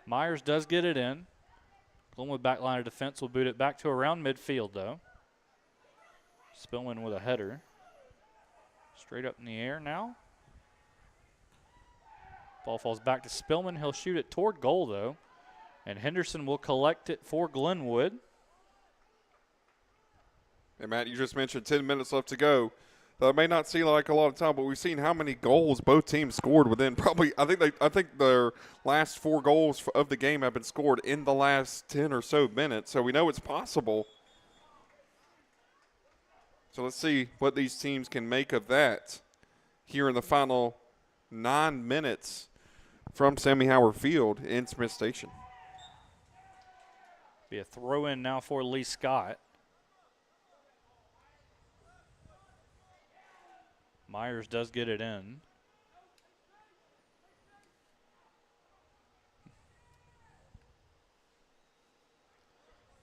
Myers does get it in. Glenwood backline of defense will boot it back to around midfield, though. Spillman with a header. Straight up in the air now. Ball falls back to Spillman. He'll shoot it toward goal, though. And Henderson will collect it for Glenwood. And, Matt, you just mentioned 10 minutes left to go. That may not seem like a lot of time, but we've seen how many goals both teams scored within probably – I think their last 4 goals of the game have been scored in the last 10 or so minutes. So we know it's possible. So let's see what these teams can make of that here in the final 9 minutes from Sammy Howard Field in Smith Station. Be a throw-in now for Lee-Scott. Myers does get it in.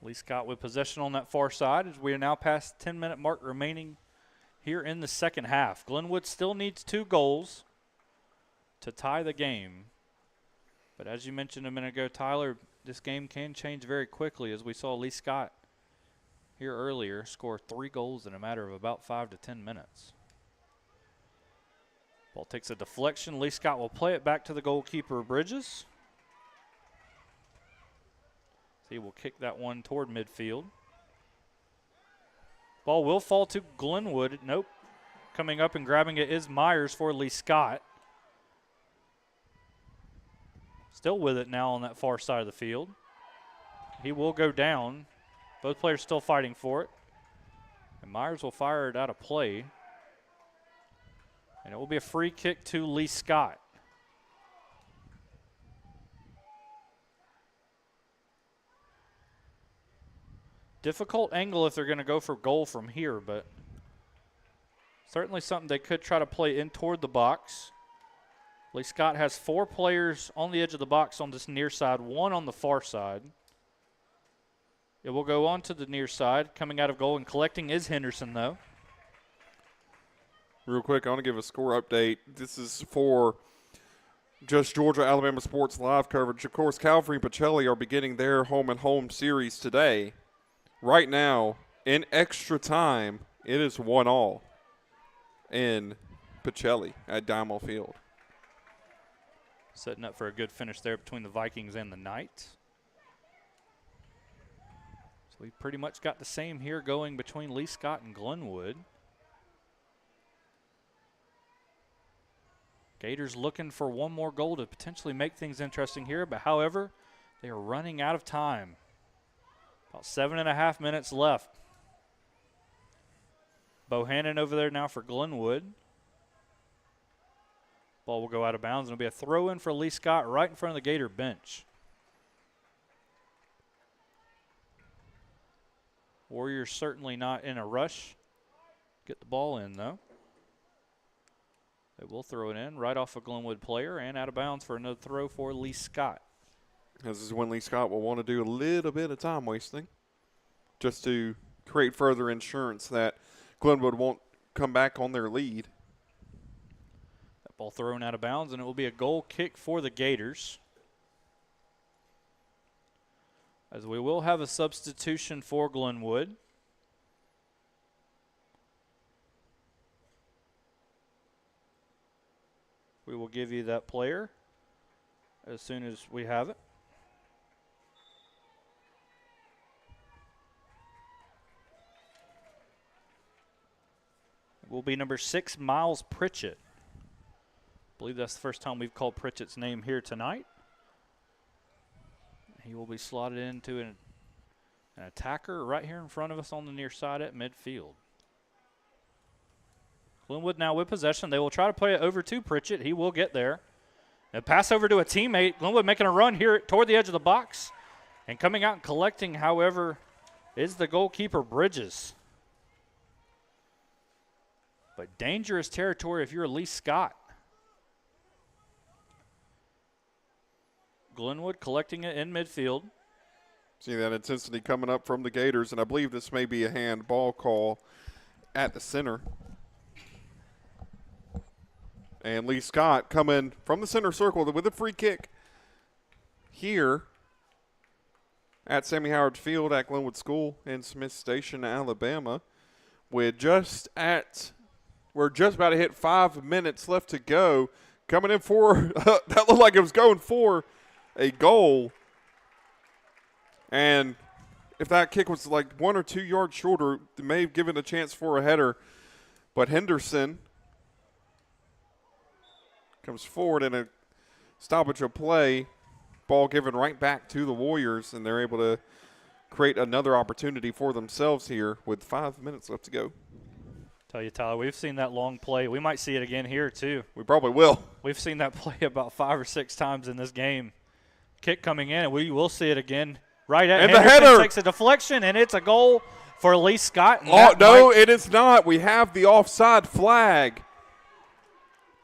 Lee-Scott with possession on that far side as we are now past the 10-minute mark remaining here in the second half. Glenwood still needs 2 goals to tie the game. But as you mentioned a minute ago, Tyler, this game can change very quickly, as we saw Lee-Scott here earlier score 3 goals in a matter of about 5 to 10 minutes. Ball takes a deflection. Lee-Scott will play it back to the goalkeeper, Bridges. He will kick that one toward midfield. Ball will fall to Glenwood. Nope. Coming up and grabbing it is Myers for Lee-Scott. Still with it now on that far side of the field. He will go down. Both players still fighting for it. And Myers will fire it out of play. And it will be a free kick to Lee-Scott. Difficult angle if they're going to go for goal from here, but certainly something they could try to play in toward the box. Lee-Scott has 4 players on the edge of the box on this near side, 1 on the far side. It will go on to the near side. Coming out of goal and collecting is Henderson, though. Real quick, I want to give a score update. This is for just Georgia Alabama Sports Live coverage. Of course, Calvary and Pacelli are beginning their home-and-home series today. Right now, in extra time, it is 1-1 in Pacelli at Dymel Field. Setting up for a good finish there between the Vikings and the Knights. So we pretty much got the same here going between Lee-Scott and Glenwood. Gators looking for one more goal to potentially make things interesting here, but however, they are running out of time. About 7.5 minutes left. Bohannon over there now for Glenwood. Ball will go out of bounds, and it'll be a throw-in for Lee-Scott right in front of the Gator bench. Warriors certainly not in a rush. Get the ball in, though. They will throw it in right off a Glenwood player and out of bounds for another throw for Lee-Scott. This is when Lee-Scott will want to do a little bit of time wasting just to create further insurance that Glenwood won't come back on their lead. That ball thrown out of bounds, and it will be a goal kick for the Gators. As we will have a substitution for Glenwood. We will give you that player as soon as we have it. It will be number 6, Miles Pritchett. I believe that's the first time we've called Pritchett's name here tonight. He will be slotted into an attacker right here in front of us on the near side at midfield. Glenwood now with possession. They will try to play it over to Pritchett. He will get there. A pass over to a teammate. Glenwood making a run here toward the edge of the box. And coming out and collecting, however, is the goalkeeper, Bridges. But dangerous territory if you're Lee-Scott. Glenwood collecting it in midfield. See that intensity coming up from the Gators, and I believe this may be a handball call at the center. And Lee-Scott coming from the center circle with a free kick here at Sammy Howard Field at Glenwood School in Smith Station, Alabama. We're just about to hit 5 minutes left to go. Coming in for, that looked like it was going for a goal. And if that kick was like 1 or 2 yards shorter, it may have given a chance for a header. But Henderson comes forward in a stoppage of play. Ball given right back to the Warriors, and they're able to create another opportunity for themselves here with 5 minutes left to go. Tell you, Tyler, we've seen that long play. We might see it again here, too. We probably will. We've seen that play about 5 or 6 times in this game. Kick coming in, and we will see it again. Right at and Henderson the header takes a deflection, and it's a goal for Lee-Scott. Oh, no, it is not. We have the offside flag.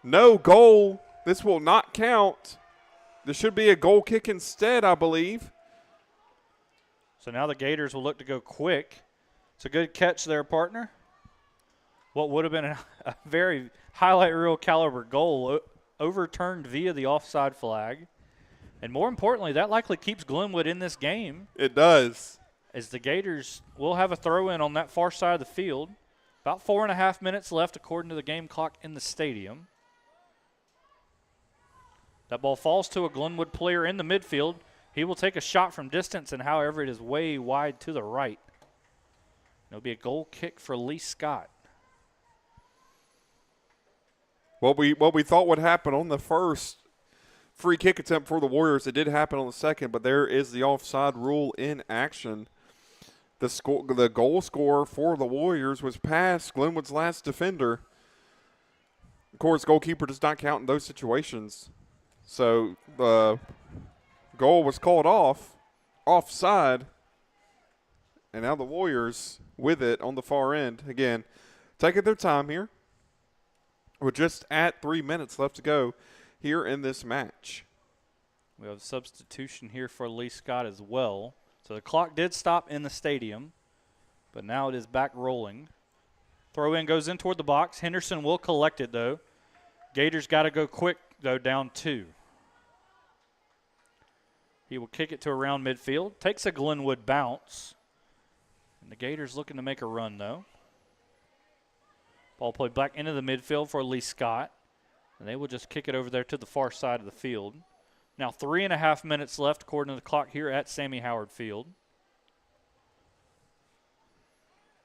No goal. This will not count. There should be a goal kick instead, I believe. So now the Gators will look to go quick. It's a good catch there, partner. What would have been a very highlight reel caliber goal overturned via the offside flag. And more importantly, that likely keeps Glenwood in this game. It does. As the Gators will have a throw-in on that far side of the field. About 4.5 minutes left according to the game clock in the stadium. That ball falls to a Glenwood player in the midfield. He will take a shot from distance, and however, it is way wide to the right. It'll be a goal kick for Lee-Scott. What we thought would happen on the first free kick attempt for the Warriors, it did happen on the second, but there is the offside rule in action. The goal scorer for the Warriors was past Glenwood's last defender. Of course, goalkeeper does not count in those situations. So the goal was called offside, and now the Warriors with it on the far end. Again, taking their time here. We're just at 3 minutes left to go here in this match. We have a substitution here for Lee-Scott as well. So the clock did stop in the stadium, but now it is back rolling. Throw in goes in toward the box. Henderson will collect it, though. Gators got to go quick, though, down 2. He will kick it to around midfield. Takes a Glenwood bounce. And the Gators looking to make a run, though. Ball played back into the midfield for Lee-Scott. And they will just kick it over there to the far side of the field. Now 3.5 minutes left according to the clock here at Sammy Howard Field.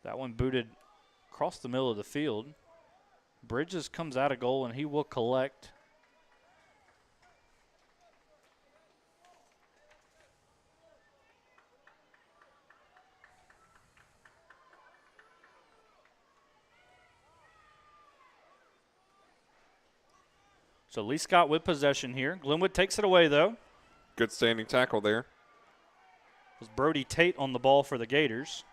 That one booted across the middle of the field. Bridges comes out of goal, and he will collect. So Lee-Scott with possession here. Glenwood takes it away, though. Good standing tackle there. It was Brody Tate on the ball for the Gators.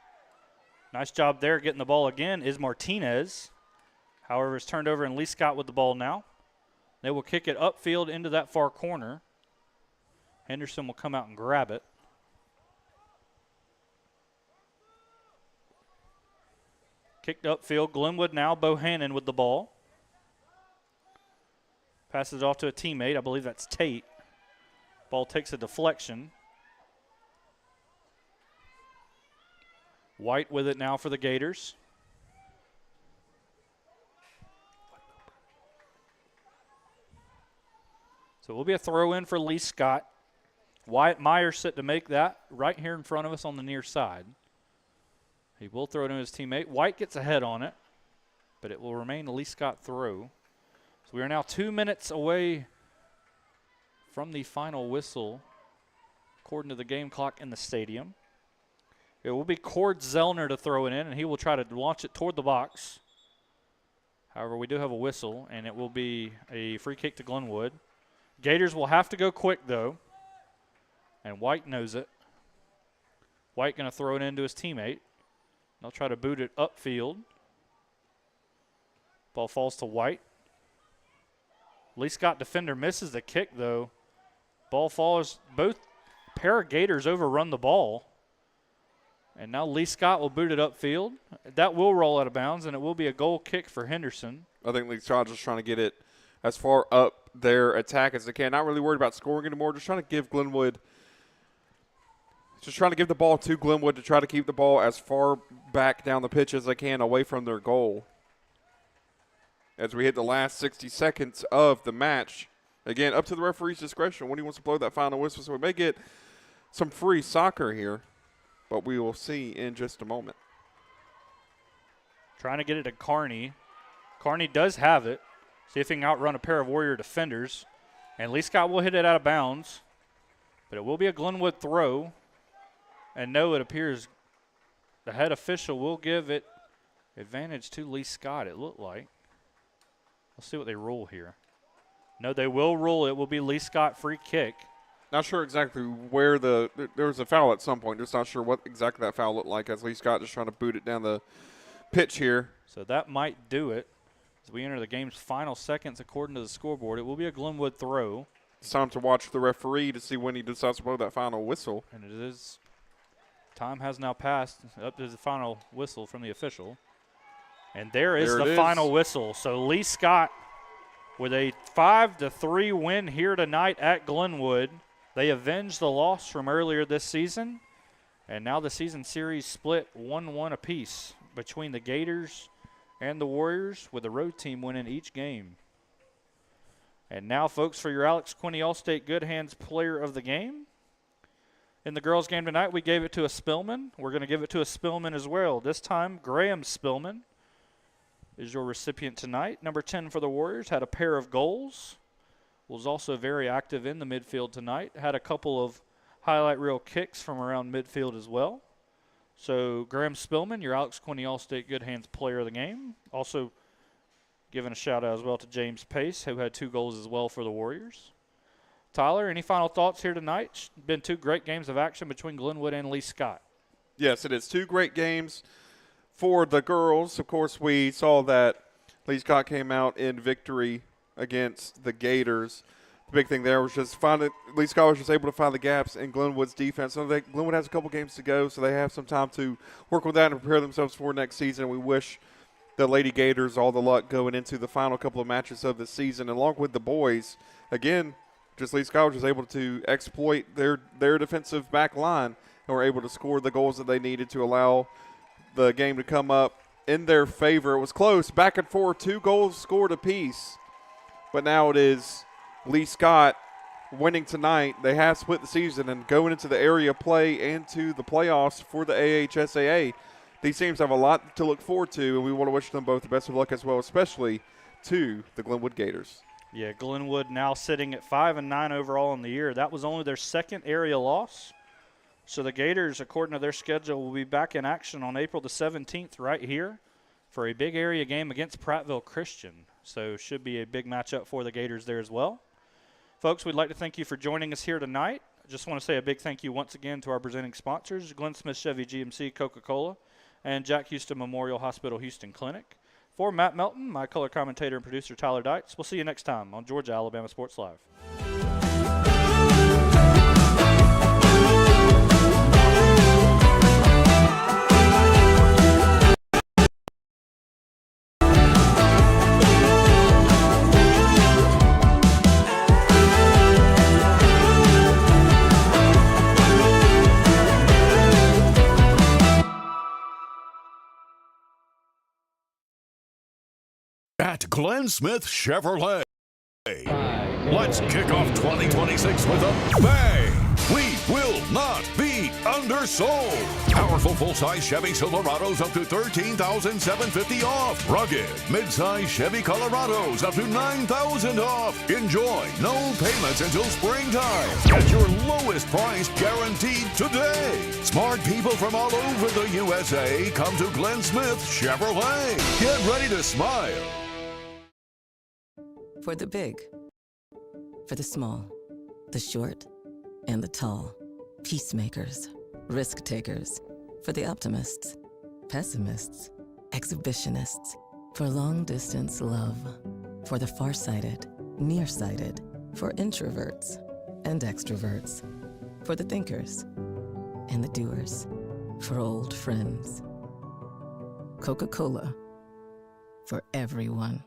Nice job there getting the ball again is Martinez. However, it's turned over, and Lee-Scott with the ball now. They will kick it upfield into that far corner. Henderson will come out and grab it. Kicked upfield. Glenwood now. Bohannon with the ball. Passes it off to a teammate. I believe that's Tate. Ball takes a deflection. White with it now for the Gators. So it will be a throw in for Lee-Scott. Wyatt Myers set to make that right here in front of us on the near side. He will throw it to his teammate. White gets a head on it, but it will remain a Lee-Scott throw. We are now 2 minutes away from the final whistle, according to the game clock in the stadium. It will be Cord Zellner to throw it in, and he will try to launch it toward the box. However, we do have a whistle, and it will be a free kick to Glenwood. Gators will have to go quick, though, and White knows it. White going to throw it into his teammate. They'll try to boot it upfield. Ball falls to White. Lee-Scott defender misses the kick, though. Ball falls. Both pair of Gators overrun the ball. And now Lee-Scott will boot it upfield. That will roll out of bounds, and it will be a goal kick for Henderson. I think Lee-Scott just trying to get it as far up their attack as they can. Not really worried about scoring anymore. Just trying to give Glenwood – just trying to give the ball to Glenwood to try to keep the ball as far back down the pitch as they can away from their goal. As we hit the last 60 seconds of the match. Again, up to the referee's discretion when he wants to blow that final whistle. So we may get some free soccer here, but we will see in just a moment. Trying to get it to Carney. Carney does have it. See if he can outrun a pair of Warrior defenders. And Lee-Scott will hit it out of bounds. But it will be a Glenwood throw. And no, it appears the head official will give it advantage to Lee-Scott, it looked like. Let's see what they rule here. No, they will rule it will be Lee-Scott free kick. Not sure exactly where there was a foul at some point. Just not sure what exactly that foul looked like as Lee-Scott just trying to boot it down the pitch here. So that might do it. As we enter the game's final seconds according to the scoreboard, it will be a Glenwood throw. It's time to watch the referee to see when he decides to blow that final whistle. And it is, time has now passed up to the final whistle from the official. And there is the final whistle. So Lee-Scott with a 5-3 win here tonight at Glenwood. They avenged the loss from earlier this season. And now the season series split 1-1 apiece between the Gators and the Warriors, with the road team winning each game. And now, folks, for your Alex Quinney All-State Good Hands Player of the Game. In the girls' game tonight, we gave it to a Spillman. We're going to give it to a Spillman as well. This time, Graham Spillman is your recipient tonight. Number 10 for the Warriors, had a pair of goals. Was also very active in the midfield tonight. Had a couple of highlight reel kicks from around midfield as well. So Graham Spillman, your Alex Quinney All-State Good Hands Player of the Game. Also giving a shout-out as well to James Pace, who had 2 goals as well for the Warriors. Tyler, any final thoughts here tonight? Been 2 great games of action between Glenwood and Lee-Scott. Yes, it is 2 great games for the girls. Of course, we saw that Lee-Scott came out in victory against the Gators. The big thing there was just Lee-Scott was just able to find the gaps in Glenwood's defense. So Glenwood has a couple games to go, so they have some time to work with that and prepare themselves for next season. We wish the Lady Gators all the luck going into the final couple of matches of the season. Along with the boys, again, just Lee-Scott was just able to exploit their defensive back line and were able to score the goals that they needed to allow the game to come up in their favor. It was close, back and forth, 2 goals scored apiece. But now it is Lee-Scott winning tonight. They have split the season and going into the area play and to the playoffs for the AHSAA. These teams have a lot to look forward to, and we want to wish them both the best of luck as well, especially to the Glenwood Gators. Yeah, Glenwood now sitting at 5-9 overall in the year. That was only their 2nd area loss. So the Gators, according to their schedule, will be back in action on April the 17th right here for a big area game against Prattville Christian. So should be a big matchup for the Gators there as well. Folks, we'd like to thank you for joining us here tonight. I just want to say a big thank you once again to our presenting sponsors, Glenn Smith Chevy GMC, Coca-Cola, and Jack Houston Memorial Hospital Houston Clinic. For Matt Melton, my color commentator and producer Tyler Dietz, we'll see you next time on Georgia Alabama Sports Live. At Glenn Smith Chevrolet. Let's kick off 2026 with a bang. We will not be undersold. Powerful full-size Chevy Silverados up to $13,750 off. Rugged mid-size Chevy Colorados up to $9,000 off. Enjoy no payments until springtime. Get your lowest price guaranteed today. Smart people from all over the USA come to Glenn Smith Chevrolet. Get ready to smile. For the big, for the small, the short, and the tall. Peacemakers, risk takers. For the optimists, pessimists, exhibitionists. For long distance love. For the farsighted, nearsighted. For introverts and extroverts. For the thinkers and the doers. For old friends. Coca-Cola. For everyone.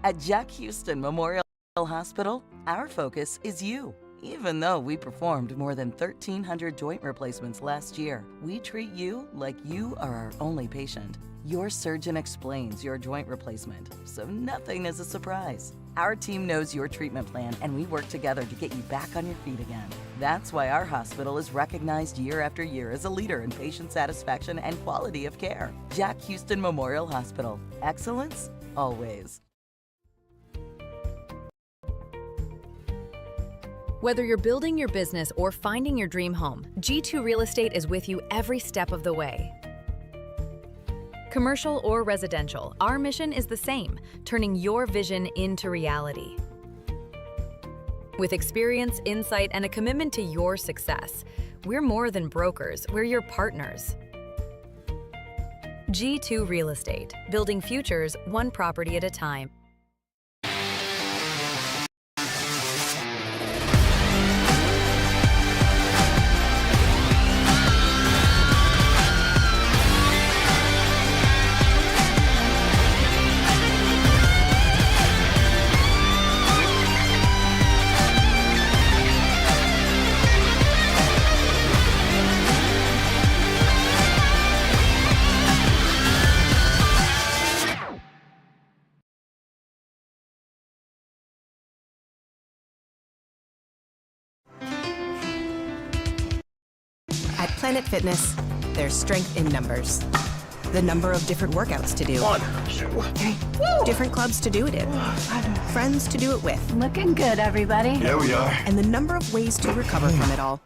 At Jack Houston Memorial Hospital, our focus is you. Even though we performed more than 1,300 joint replacements last year, we treat you like you are our only patient. Your surgeon explains your joint replacement, so nothing is a surprise. Our team knows your treatment plan, and we work together to get you back on your feet again. That's why our hospital is recognized year after year as a leader in patient satisfaction and quality of care. Jack Houston Memorial Hospital. Excellence, always. Whether you're building your business or finding your dream home, G2 Real Estate is with you every step of the way. Commercial or residential, our mission is the same, turning your vision into reality. With experience, insight, and a commitment to your success, we're more than brokers, we're your partners. G2 Real Estate, building futures one property at a time. At Planet Fitness, there's strength in numbers. The number of different workouts to do. 1, 2, 3. Woo! Different clubs to do it in. Friends to do it with. Looking good, everybody. Here we are. And the number of ways to recover from it all.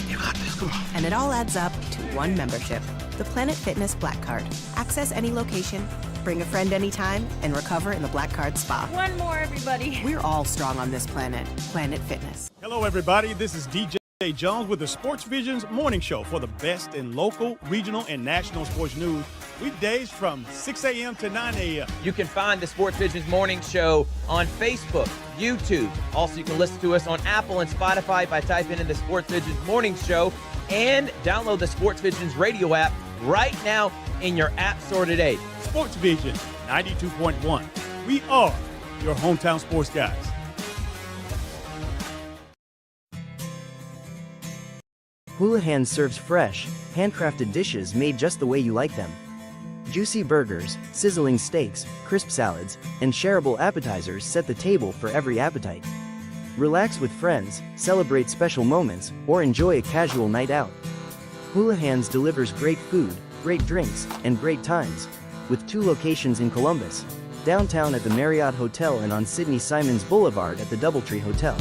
You got this, come on. And it all adds up to one membership. The Planet Fitness Black Card. Access any location, bring a friend anytime, and recover in the Black Card Spa. One more, everybody. We're all strong on this planet. Planet Fitness. Hello, everybody. This is DJ Jones with the Sports Visions Morning Show for the best in local, regional, and national sports news. Weekdays from 6 a.m. to 9 a.m. You can find the Sports Visions Morning Show on Facebook, YouTube. Also, you can listen to us on Apple and Spotify by typing in the Sports Visions Morning Show, and download the Sports Visions radio app right now in your app store today. Sports Vision 92.1. We are your hometown sports guys. Houlihan serves fresh, handcrafted dishes made just the way you like them. Juicy burgers, sizzling steaks, crisp salads, and shareable appetizers set the table for every appetite. Relax with friends, celebrate special moments, or enjoy a casual night out. Houlihan's delivers great food, great drinks, and great times, with 2 locations in Columbus, downtown at the Marriott Hotel and on Sidney Simons Boulevard at the Doubletree Hotel.